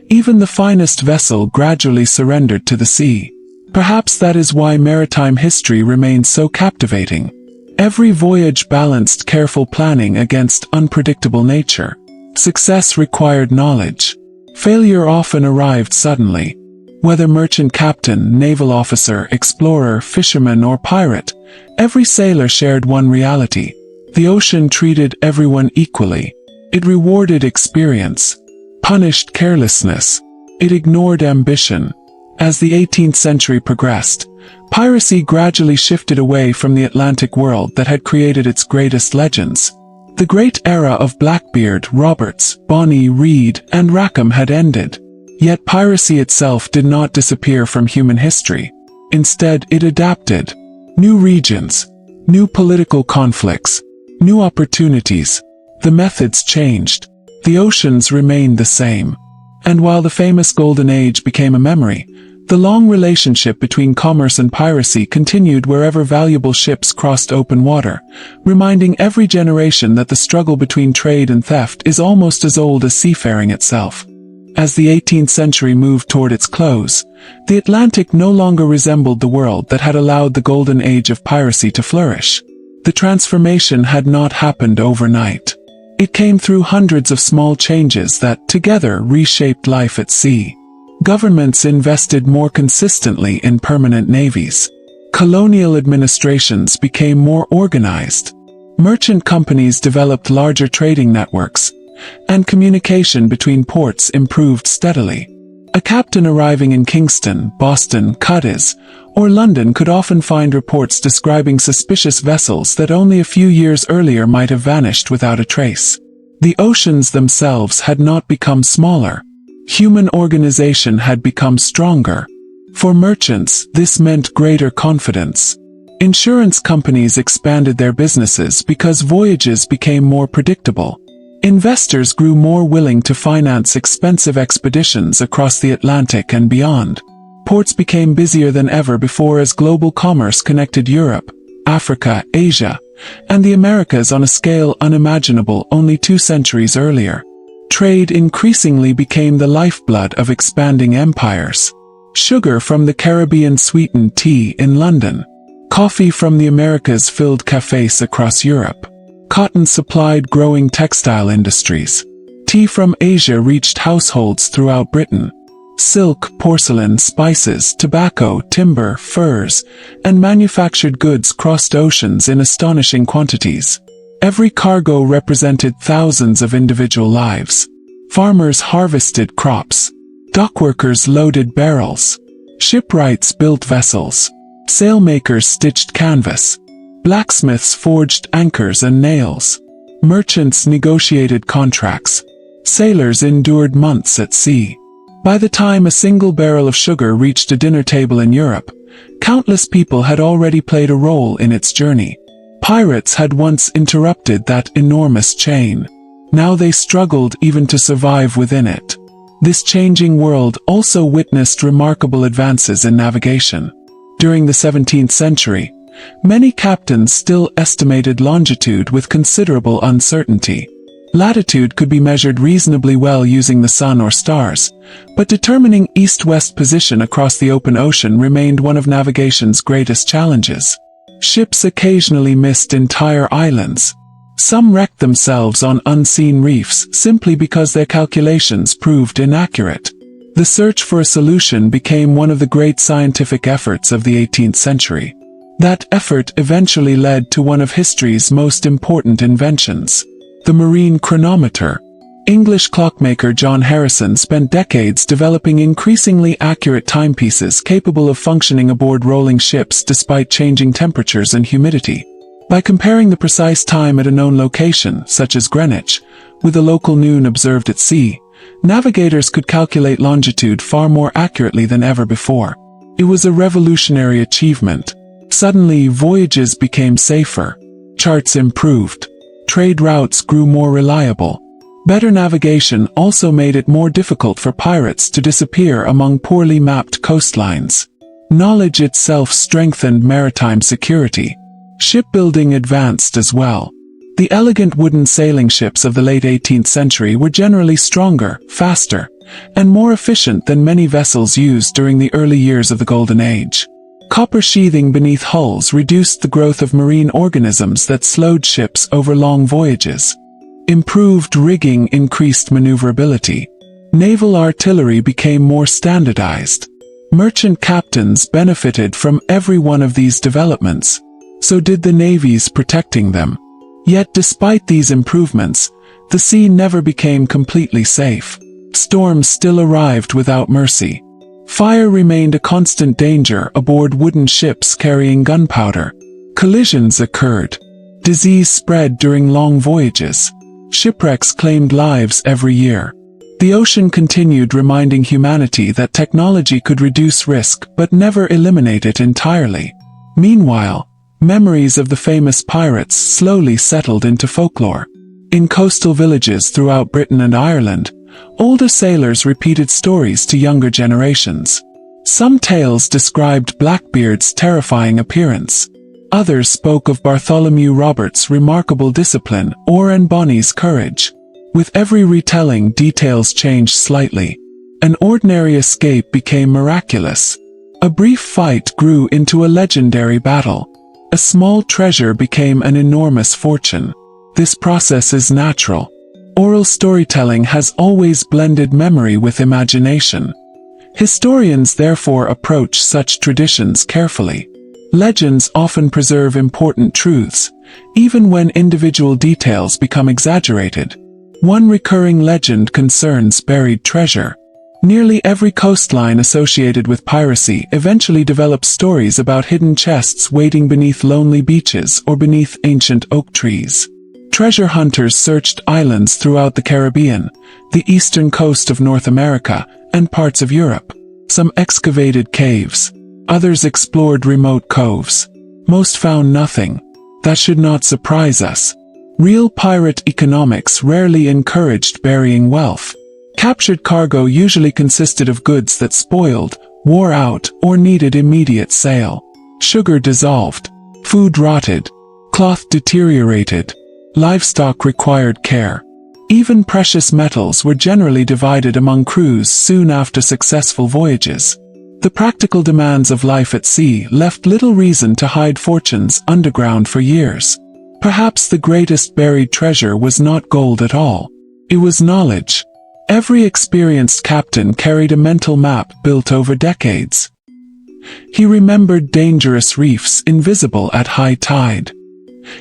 Speaker 1: even the finest vessel gradually surrendered to the sea. Perhaps that is why maritime history remains so captivating. Every voyage balanced careful planning against unpredictable nature. Success required knowledge. Failure often arrived suddenly. Whether merchant captain, naval officer, explorer, fisherman, or pirate, every sailor shared one reality. The ocean treated everyone equally. It rewarded experience, punished carelessness. It ignored ambition. As the 18th century progressed, piracy gradually shifted away from the Atlantic world that had created its greatest legends. The great era of Blackbeard, Roberts, Bonny, Reed, and Rackham had ended. Yet piracy itself did not disappear from human history. Instead, it adapted. New regions, new political conflicts, new opportunities. The methods changed. The oceans remained the same. And while the famous Golden Age became a memory, the long relationship between commerce and piracy continued wherever valuable ships crossed open water, reminding every generation that the struggle between trade and theft is almost as old as seafaring itself. As the 18th century moved toward its close, the Atlantic no longer resembled the world that had allowed the Golden Age of piracy to flourish. The transformation had not happened overnight. It came through hundreds of small changes that, together, reshaped life at sea. Governments invested more consistently in permanent navies. Colonial administrations became more organized. Merchant companies developed larger trading networks, and communication between ports improved steadily. A captain arriving in Kingston, Boston, Cadiz, or London could often find reports describing suspicious vessels that only a few years earlier might have vanished without a trace. The oceans themselves had not become smaller. Human organization had become stronger. For merchants, this meant greater confidence. Insurance companies expanded their businesses because voyages became more predictable. Investors grew more willing to finance expensive expeditions across the Atlantic and beyond. Ports became busier than ever before as global commerce connected Europe, Africa, Asia, and the Americas on a scale unimaginable only 2 centuries earlier. Trade increasingly became the lifeblood of expanding empires. Sugar from the Caribbean sweetened tea in London. Coffee from the Americas filled cafes across Europe. Cotton supplied growing textile industries. Tea from Asia reached households throughout Britain. Silk, porcelain, spices, tobacco, timber, furs, and manufactured goods crossed oceans in astonishing quantities. Every cargo represented thousands of individual lives. Farmers harvested crops. Dockworkers loaded barrels. Shipwrights built vessels. Sailmakers stitched canvas. Blacksmiths forged anchors and nails. Merchants negotiated contracts. Sailors endured months at sea. By the time a single barrel of sugar reached a dinner table in Europe, countless people had already played a role in its journey. Pirates had once interrupted that enormous chain. Now they struggled even to survive within it. This changing world also witnessed remarkable advances in navigation. During the 17th century, many captains still estimated longitude with considerable uncertainty. Latitude could be measured reasonably well using the sun or stars, but determining east-west position across the open ocean remained one of navigation's greatest challenges. Ships occasionally missed entire islands. Some wrecked themselves on unseen reefs simply because their calculations proved inaccurate. The search for a solution became one of the great scientific efforts of the 18th century. That effort eventually led to one of history's most important inventions, the marine chronometer. English clockmaker John Harrison spent decades developing increasingly accurate timepieces capable of functioning aboard rolling ships despite changing temperatures and humidity. By comparing the precise time at a known location, such as Greenwich, with a local noon observed at sea, navigators could calculate longitude far more accurately than ever before. It was a revolutionary achievement. Suddenly, voyages became safer. Charts improved. Trade routes grew more reliable. Better navigation also made it more difficult for pirates to disappear among poorly mapped coastlines. Knowledge itself strengthened maritime security. Shipbuilding advanced as well. The elegant wooden sailing ships of the late 18th century were generally stronger, faster, and more efficient than many vessels used during the early years of the Golden Age. Copper sheathing beneath hulls reduced the growth of marine organisms that slowed ships over long voyages. Improved rigging increased maneuverability. Naval artillery became more standardized. Merchant captains benefited from every one of these developments. So did the navies protecting them. Yet despite these improvements, the sea never became completely safe. Storms still arrived without mercy. Fire remained a constant danger aboard wooden ships carrying gunpowder. Collisions occurred. Disease spread during long voyages. Shipwrecks claimed lives every year. The ocean continued reminding humanity that technology could reduce risk but never eliminate it entirely. Meanwhile, memories of the famous pirates slowly settled into folklore. In coastal villages throughout Britain and Ireland, older sailors repeated stories to younger generations. Some tales described Blackbeard's terrifying appearance. Others spoke of Bartholomew Roberts' remarkable discipline or Bonny's courage. With every retelling, details changed slightly. An ordinary escape became miraculous. A brief fight grew into a legendary battle. A small treasure became an enormous fortune. This process is natural. Oral storytelling has always blended memory with imagination. Historians therefore approach such traditions carefully. Legends often preserve important truths, even when individual details become exaggerated. One recurring legend concerns buried treasure. Nearly every coastline associated with piracy eventually develops stories about hidden chests waiting beneath lonely beaches or beneath ancient oak trees. Treasure hunters searched islands throughout the Caribbean, the eastern coast of North America, and parts of Europe. Some excavated caves. Others explored remote coves. most found nothing. That should not surprise us. Real pirate economics rarely encouraged burying wealth. Captured cargo usually consisted of goods that spoiled, wore out, or needed immediate sale. Sugar dissolved. Food rotted. Cloth deteriorated. Livestock required care. Even precious metals were generally divided among crews soon after successful voyages. The practical demands of life at sea left little reason to hide fortunes underground for years. Perhaps the greatest buried treasure was not gold at all. It was knowledge. Every experienced captain carried a mental map built over decades. He remembered dangerous reefs invisible at high tide.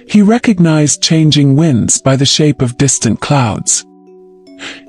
Speaker 1: He recognized changing winds by the shape of distant clouds.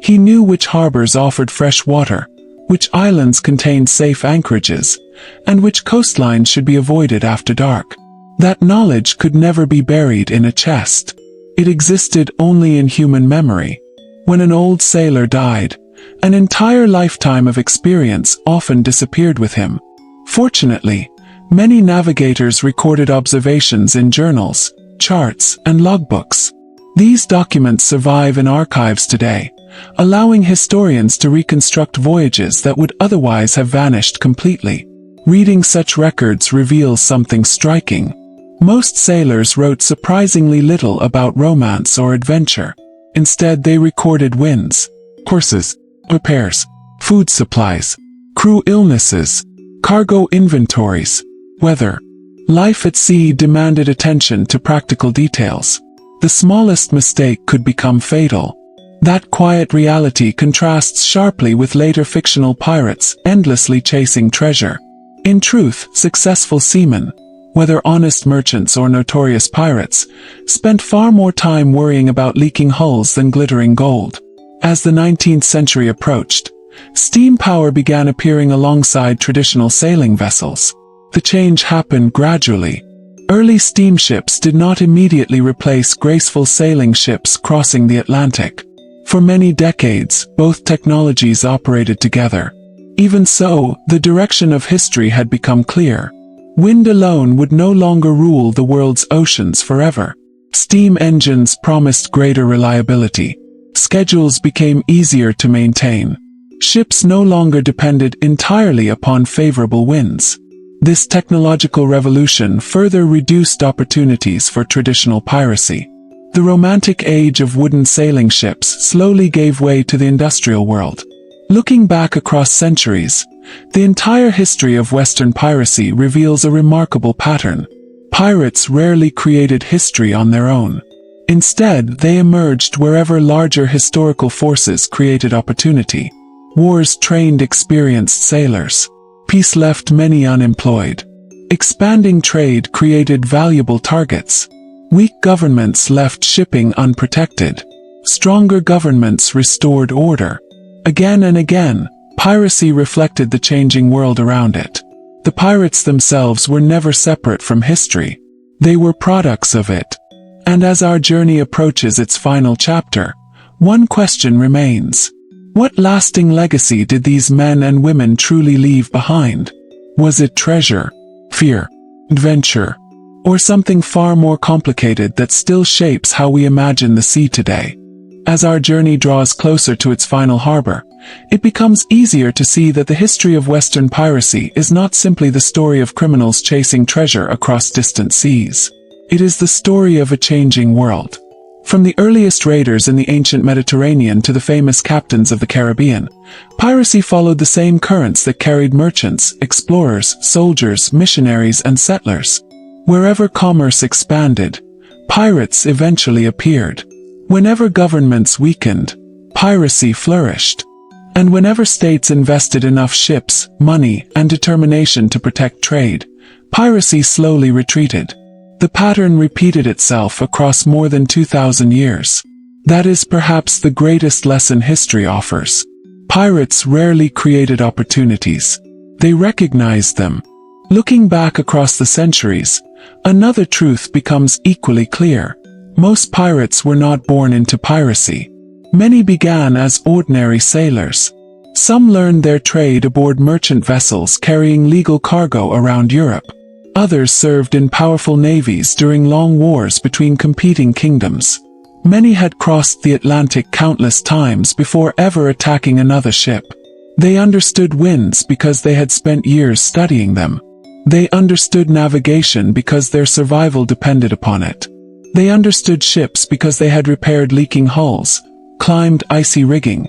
Speaker 1: He knew which harbors offered fresh water, which islands contained safe anchorages, and which coastlines should be avoided after dark. That knowledge could never be buried in a chest. It existed only in human memory. When an old sailor died, an entire lifetime of experience often disappeared with him. Fortunately, many navigators recorded observations in journals, charts, and logbooks. These documents survive in archives today, allowing historians to reconstruct voyages that would otherwise have vanished completely. Reading such records reveals something striking. Most sailors wrote surprisingly little about romance or adventure. Instead, they recorded winds, courses, repairs, food supplies, crew illnesses, cargo inventories, weather. Life at sea demanded attention to practical details. The smallest mistake could become fatal. That quiet reality contrasts sharply with later fictional pirates endlessly chasing treasure. In truth, successful seamen, whether honest merchants or notorious pirates, spent far more time worrying about leaking hulls than glittering gold. As the 19th century approached, steam power began appearing alongside traditional sailing vessels. The change happened gradually. Early steamships did not immediately replace graceful sailing ships crossing the Atlantic. For many decades, both technologies operated together. Even so, the direction of history had become clear. Wind alone would no longer rule the world's oceans forever. Steam engines promised greater reliability. Schedules became easier to maintain. Ships no longer depended entirely upon favorable winds. This technological revolution further reduced opportunities for traditional piracy. The Romantic age of wooden sailing ships slowly gave way to the industrial world. Looking back across centuries, the entire history of Western piracy reveals a remarkable pattern. Pirates rarely created history on their own. Instead, they emerged wherever larger historical forces created opportunity. Wars trained experienced sailors. Peace left many unemployed. Expanding trade created valuable targets. Weak governments left shipping unprotected. Stronger governments restored order. Again and again, piracy reflected the changing world around it. The pirates themselves were never separate from history. They were products of it. And as our journey approaches its final chapter, one question remains. What lasting legacy did these men and women truly leave behind? Was it treasure, fear, adventure, or something far more complicated that still shapes how we imagine the sea today? As our journey draws closer to its final harbor, it becomes easier to see that the history of Western piracy is not simply the story of criminals chasing treasure across distant seas. It is the story of a changing world. From the earliest raiders in the ancient Mediterranean to the famous captains of the Caribbean, piracy followed the same currents that carried merchants, explorers, soldiers, missionaries, and settlers. Wherever commerce expanded, pirates eventually appeared. Whenever governments weakened, piracy flourished. And whenever states invested enough ships, money, and determination to protect trade, piracy slowly retreated. The pattern repeated itself across more than 2,000 years. That is perhaps the greatest lesson history offers. Pirates rarely created opportunities. They recognized them. Looking back across the centuries, another truth becomes equally clear. Most pirates were not born into piracy. Many began as ordinary sailors. Some learned their trade aboard merchant vessels carrying legal cargo around Europe. Others served in powerful navies during long wars between competing kingdoms. Many had crossed the Atlantic countless times before ever attacking another ship. They understood winds because they had spent years studying them. They understood navigation because their survival depended upon it. They understood ships because they had repaired leaking hulls, climbed icy rigging,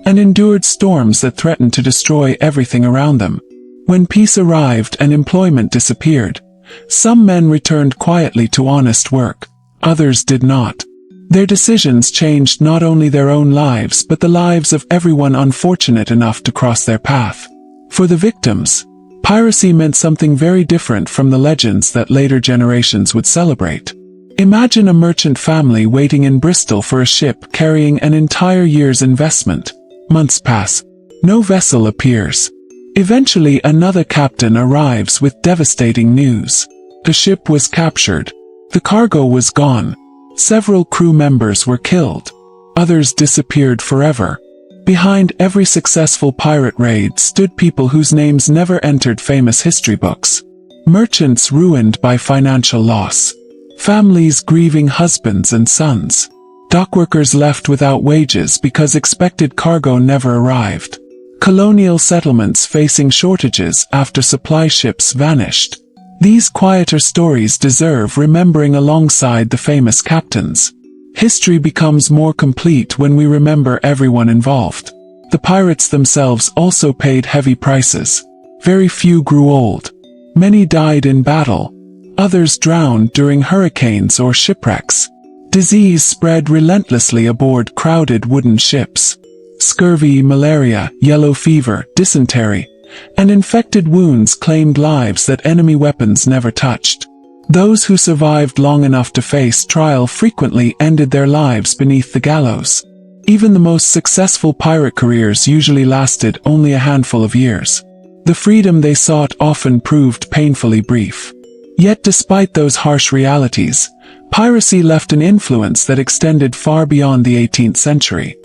Speaker 1: and endured storms that threatened to destroy everything around them. When peace arrived and employment disappeared, some men returned quietly to honest work. Others did not. Their decisions changed not only their own lives but the lives of everyone unfortunate enough to cross their path. For the victims, piracy meant something very different from the legends that later generations would celebrate. Imagine a merchant family waiting in Bristol for a ship carrying an entire year's investment. Months pass. No vessel appears. Eventually another captain arrives with devastating news. The ship was captured. The cargo was gone. Several crew members were killed. Others disappeared forever. Behind every successful pirate raid stood people whose names never entered famous history books. Merchants ruined by financial loss. Families grieving husbands and sons. Dockworkers left without wages because expected cargo never arrived. Colonial settlements facing shortages after supply ships vanished. These quieter stories deserve remembering alongside the famous captains. History becomes more complete when we remember everyone involved. The pirates themselves also paid heavy prices. Very few grew old. Many died in battle. Others drowned during hurricanes or shipwrecks. Disease spread relentlessly aboard crowded wooden ships. Scurvy, malaria, yellow fever, dysentery, and infected wounds claimed lives that enemy weapons never touched. Those who survived long enough to face trial frequently ended their lives beneath the gallows. Even the most successful pirate careers usually lasted only a handful of years. The freedom they sought often proved painfully brief. Yet despite those harsh realities, piracy left an influence that extended far beyond the 18th century.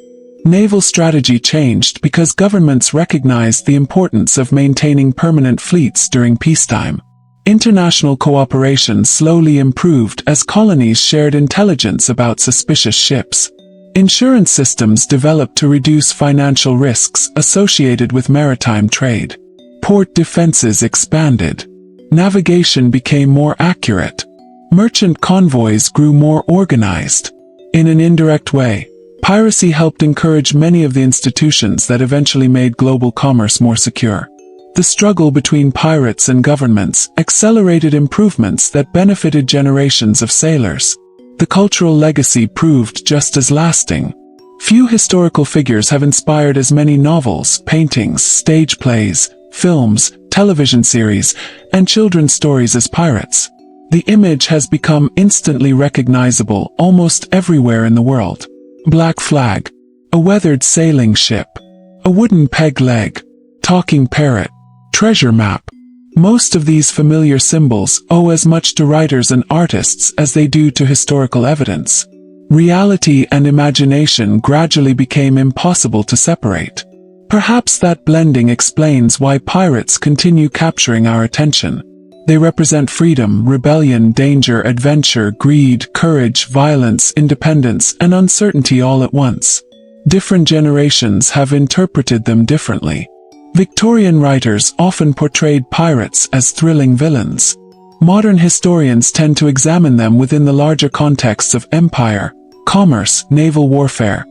Speaker 1: Naval strategy changed because governments recognized the importance of maintaining permanent fleets during peacetime. International cooperation slowly improved as colonies shared intelligence about suspicious ships. Insurance systems developed to reduce financial risks associated with maritime trade. Port defenses expanded. Navigation became more accurate. Merchant convoys grew more organized. In an indirect way, piracy helped encourage many of the institutions that eventually made global commerce more secure. The struggle between pirates and governments accelerated improvements that benefited generations of sailors. The cultural legacy proved just as lasting. Few historical figures have inspired as many novels, paintings, stage plays, films, television series, and children's stories as pirates. The image has become instantly recognizable almost everywhere in the world. Black flag, a weathered sailing ship, a wooden peg leg, talking parrot, treasure map. Most of these familiar symbols owe as much to writers and artists as they do to historical evidence. Reality and imagination gradually became impossible to separate. Perhaps that blending explains why pirates continue capturing our attention. They represent freedom, rebellion, danger, adventure, greed, courage, violence, independence, and uncertainty all at once. Different generations have interpreted them differently. Victorian writers often portrayed pirates as thrilling villains. Modern historians tend to examine them within the larger contexts of empire, commerce, naval warfare,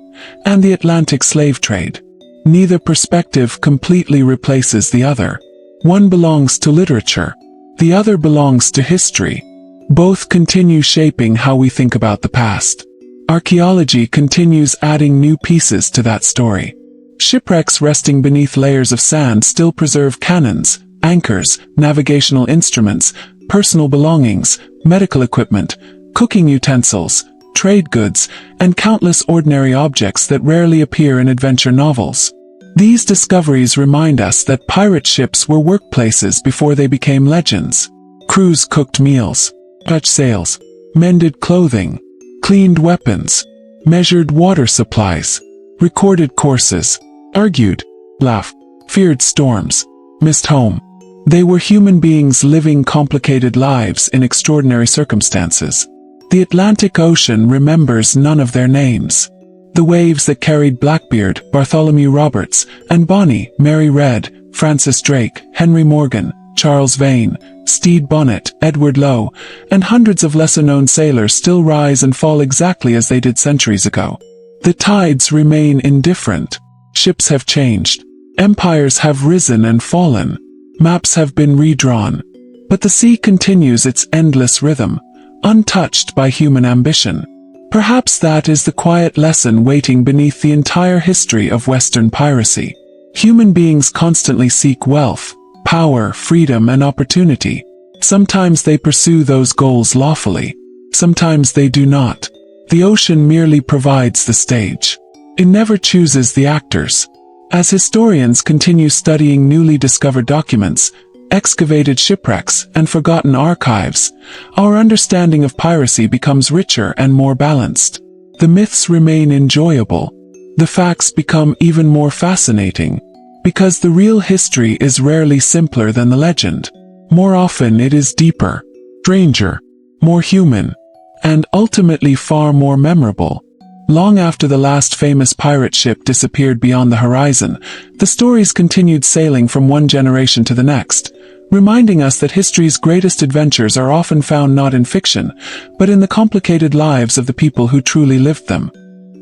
Speaker 1: and the Atlantic slave trade. Neither perspective completely replaces the other. One belongs to literature. The other belongs to history. Both continue shaping how we think about the past. Archaeology continues adding new pieces to that story. Shipwrecks resting beneath layers of sand still preserve cannons, anchors, navigational instruments, personal belongings, medical equipment, cooking utensils, trade goods, and countless ordinary objects that rarely appear in adventure novels. These discoveries remind us that pirate ships were workplaces before they became legends. Crews cooked meals, touched sails, mended clothing, cleaned weapons, measured water supplies, recorded courses, argued, laughed, feared storms, missed home. They were human beings living complicated lives in extraordinary circumstances. The Atlantic Ocean remembers none of their names. The waves that carried Blackbeard, Bartholomew Roberts, and Bonny, Mary Read, Francis Drake, Henry Morgan, Charles Vane, Stede Bonnet, Edward Lowe, and hundreds of lesser-known sailors still rise and fall exactly as they did centuries ago. The tides remain indifferent. Ships have changed. Empires have risen and fallen. Maps have been redrawn. But the sea continues its endless rhythm, untouched by human ambition. Perhaps that is the quiet lesson waiting beneath the entire history of Western piracy. Human beings constantly seek wealth, power, freedom, and opportunity. Sometimes they pursue those goals lawfully. Sometimes they do not. The ocean merely provides the stage. It never chooses the actors. As historians continue studying newly discovered documents, excavated shipwrecks, and forgotten archives, our understanding of piracy becomes richer and more balanced. The myths remain enjoyable. The facts become even more fascinating. Because the real history is rarely simpler than the legend. More often it is deeper, stranger, more human, and ultimately far more memorable. Long after the last famous pirate ship disappeared beyond the horizon, the stories continued sailing from one generation to the next, reminding us that history's greatest adventures are often found not in fiction, but in the complicated lives of the people who truly lived them.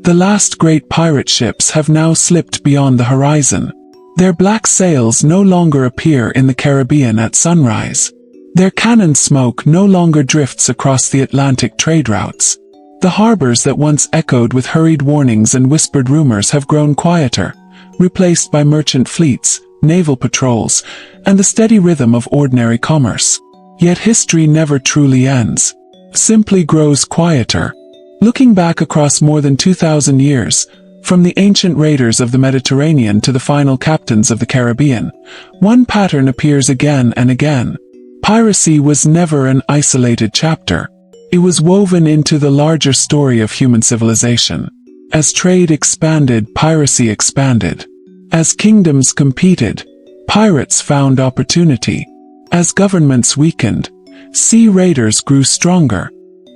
Speaker 1: The last great pirate ships have now slipped beyond the horizon. Their black sails no longer appear in the Caribbean at sunrise. Their cannon smoke no longer drifts across the Atlantic trade routes. The harbors that once echoed with hurried warnings and whispered rumors have grown quieter, replaced by merchant fleets, naval patrols, and the steady rhythm of ordinary commerce. Yet history never truly ends. Simply grows quieter. Looking back across more than 2,000 years, from the ancient raiders of the Mediterranean to the final captains of the Caribbean, one pattern appears again and again. Piracy was never an isolated chapter. It was woven into the larger story of human civilization. As trade expanded, piracy expanded. As kingdoms competed, pirates found opportunity. As governments weakened, sea raiders grew stronger.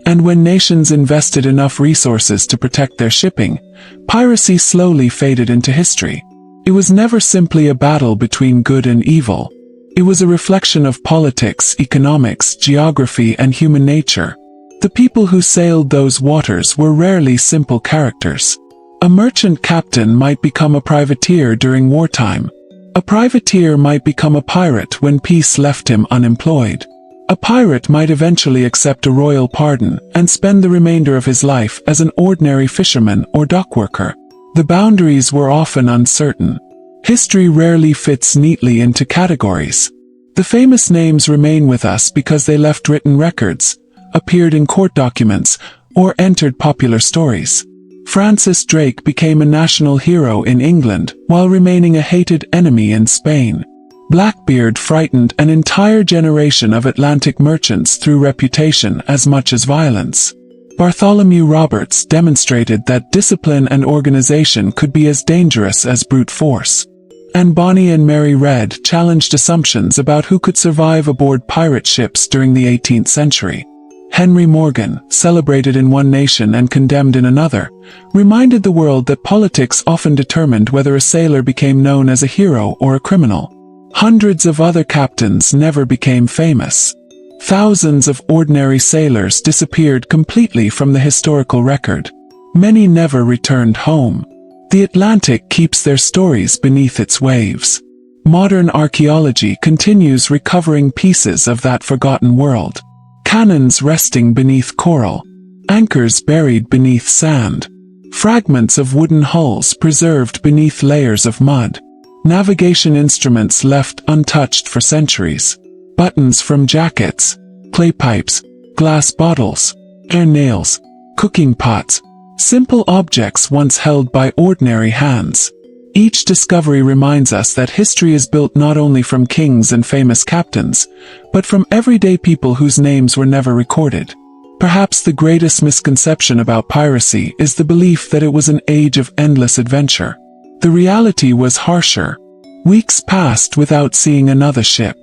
Speaker 1: And when nations invested enough resources to protect their shipping, piracy slowly faded into history. It was never simply a battle between good and evil. It was a reflection of politics, economics, geography, and human nature. The people who sailed those waters were rarely simple characters. A merchant captain might become a privateer during wartime. A privateer might become a pirate when peace left him unemployed. A pirate might eventually accept a royal pardon and spend the remainder of his life as an ordinary fisherman or dockworker. The boundaries were often uncertain. History rarely fits neatly into categories. The famous names remain with us because they left written records, appeared in court documents, or entered popular stories. Francis Drake became a national hero in England while remaining a hated enemy in Spain. Blackbeard frightened an entire generation of Atlantic merchants through reputation as much as violence. Bartholomew Roberts demonstrated that discipline and organization could be as dangerous as brute force. And Bonny and Mary Read challenged assumptions about who could survive aboard pirate ships during the 18th century. Henry Morgan, celebrated in one nation and condemned in another, reminded the world that politics often determined whether a sailor became known as a hero or a criminal. Hundreds of other captains never became famous. Thousands of ordinary sailors disappeared completely from the historical record. Many never returned home. The Atlantic keeps their stories beneath its waves. Modern archaeology continues recovering pieces of that forgotten world. Cannons resting beneath coral. Anchors buried beneath sand. Fragments of wooden hulls preserved beneath layers of mud. Navigation instruments left untouched for centuries. Buttons from jackets, clay pipes, glass bottles, air nails, cooking pots, simple objects once held by ordinary hands. Each discovery reminds us that history is built not only from kings and famous captains, but from everyday people whose names were never recorded. Perhaps the greatest misconception about piracy is the belief that it was an age of endless adventure. The reality was harsher. Weeks passed without seeing another ship.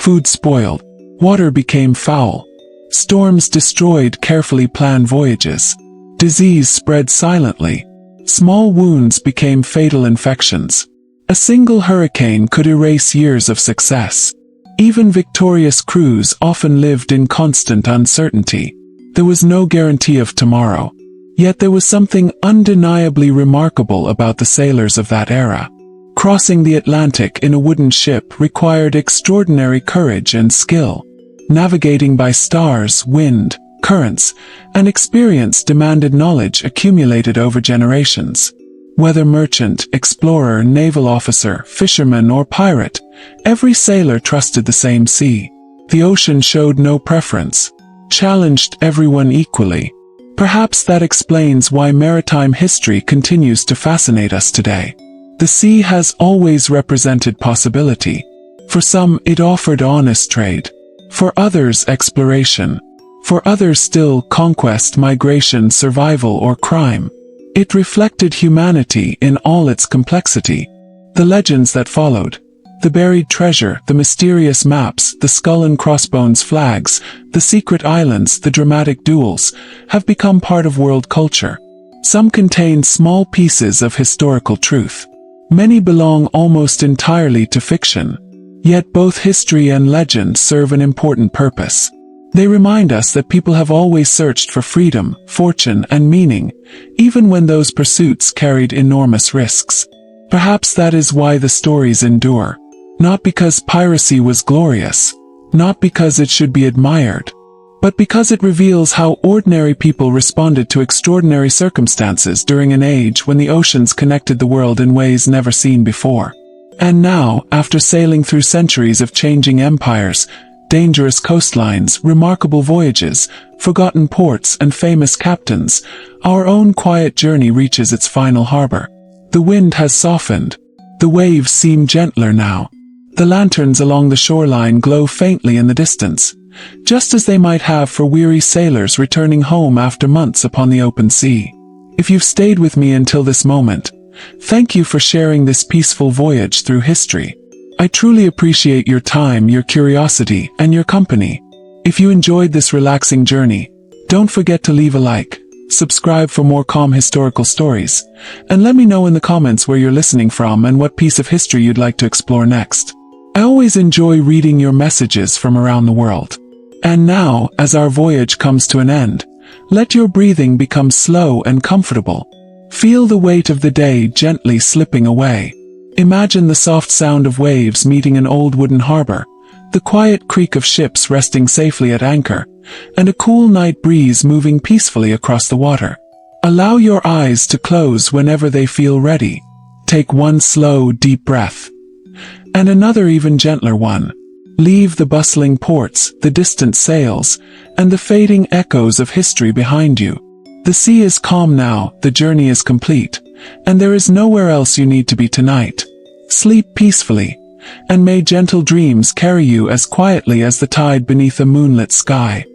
Speaker 1: Food spoiled. Water became foul. Storms destroyed carefully planned voyages. Disease spread silently. Small wounds became fatal infections. A single hurricane could erase years of success. Even victorious crews often lived in constant uncertainty. There was no guarantee of tomorrow. Yet there was something undeniably remarkable about the sailors of that era. Crossing the Atlantic in a wooden ship required extraordinary courage and skill. Navigating by stars, wind, currents, and experience demanded knowledge accumulated over generations. Whether merchant, explorer, naval officer, fisherman, or pirate, every sailor trusted the same sea. The ocean showed no preference, challenged everyone equally. Perhaps that explains why maritime history continues to fascinate us today. The sea has always represented possibility. For some, it offered honest trade. For others, exploration. For others still, conquest, migration, survival, or crime. It reflected humanity in all its complexity. The legends that followed, the buried treasure, the mysterious maps, the skull and crossbones flags, the secret islands, the dramatic duels, have become part of world culture. Some contain small pieces of historical truth. Many belong almost entirely to fiction. Yet both history and legend serve an important purpose. They remind us that people have always searched for freedom, fortune, and meaning, even when those pursuits carried enormous risks. Perhaps that is why the stories endure. Not because piracy was glorious, not because it should be admired, but because it reveals how ordinary people responded to extraordinary circumstances during an age when the oceans connected the world in ways never seen before. And now, after sailing through centuries of changing empires, dangerous coastlines, remarkable voyages, forgotten ports, and famous captains, our own quiet journey reaches its final harbor. The wind has softened. The waves seem gentler now. The lanterns along the shoreline glow faintly in the distance, just as they might have for weary sailors returning home after months upon the open sea. If you've stayed with me until this moment, thank you for sharing this peaceful voyage through history. I truly appreciate your time, your curiosity, and your company. If you enjoyed this relaxing journey, don't forget to leave a like, subscribe for more calm historical stories, and let me know in the comments where you're listening from and what piece of history you'd like to explore next. I always enjoy reading your messages from around the world. And now, as our voyage comes to an end, let your breathing become slow and comfortable. Feel the weight of the day gently slipping away. Imagine the soft sound of waves meeting an old wooden harbor, the quiet creak of ships resting safely at anchor, and a cool night breeze moving peacefully across the water. Allow your eyes to close whenever they feel ready. Take one slow, deep breath. And another even gentler one. Leave the bustling ports, the distant sails, and the fading echoes of history behind you. The sea is calm now, the journey is complete, and there is nowhere else you need to be tonight. Sleep peacefully, and may gentle dreams carry you as quietly as the tide beneath a moonlit sky.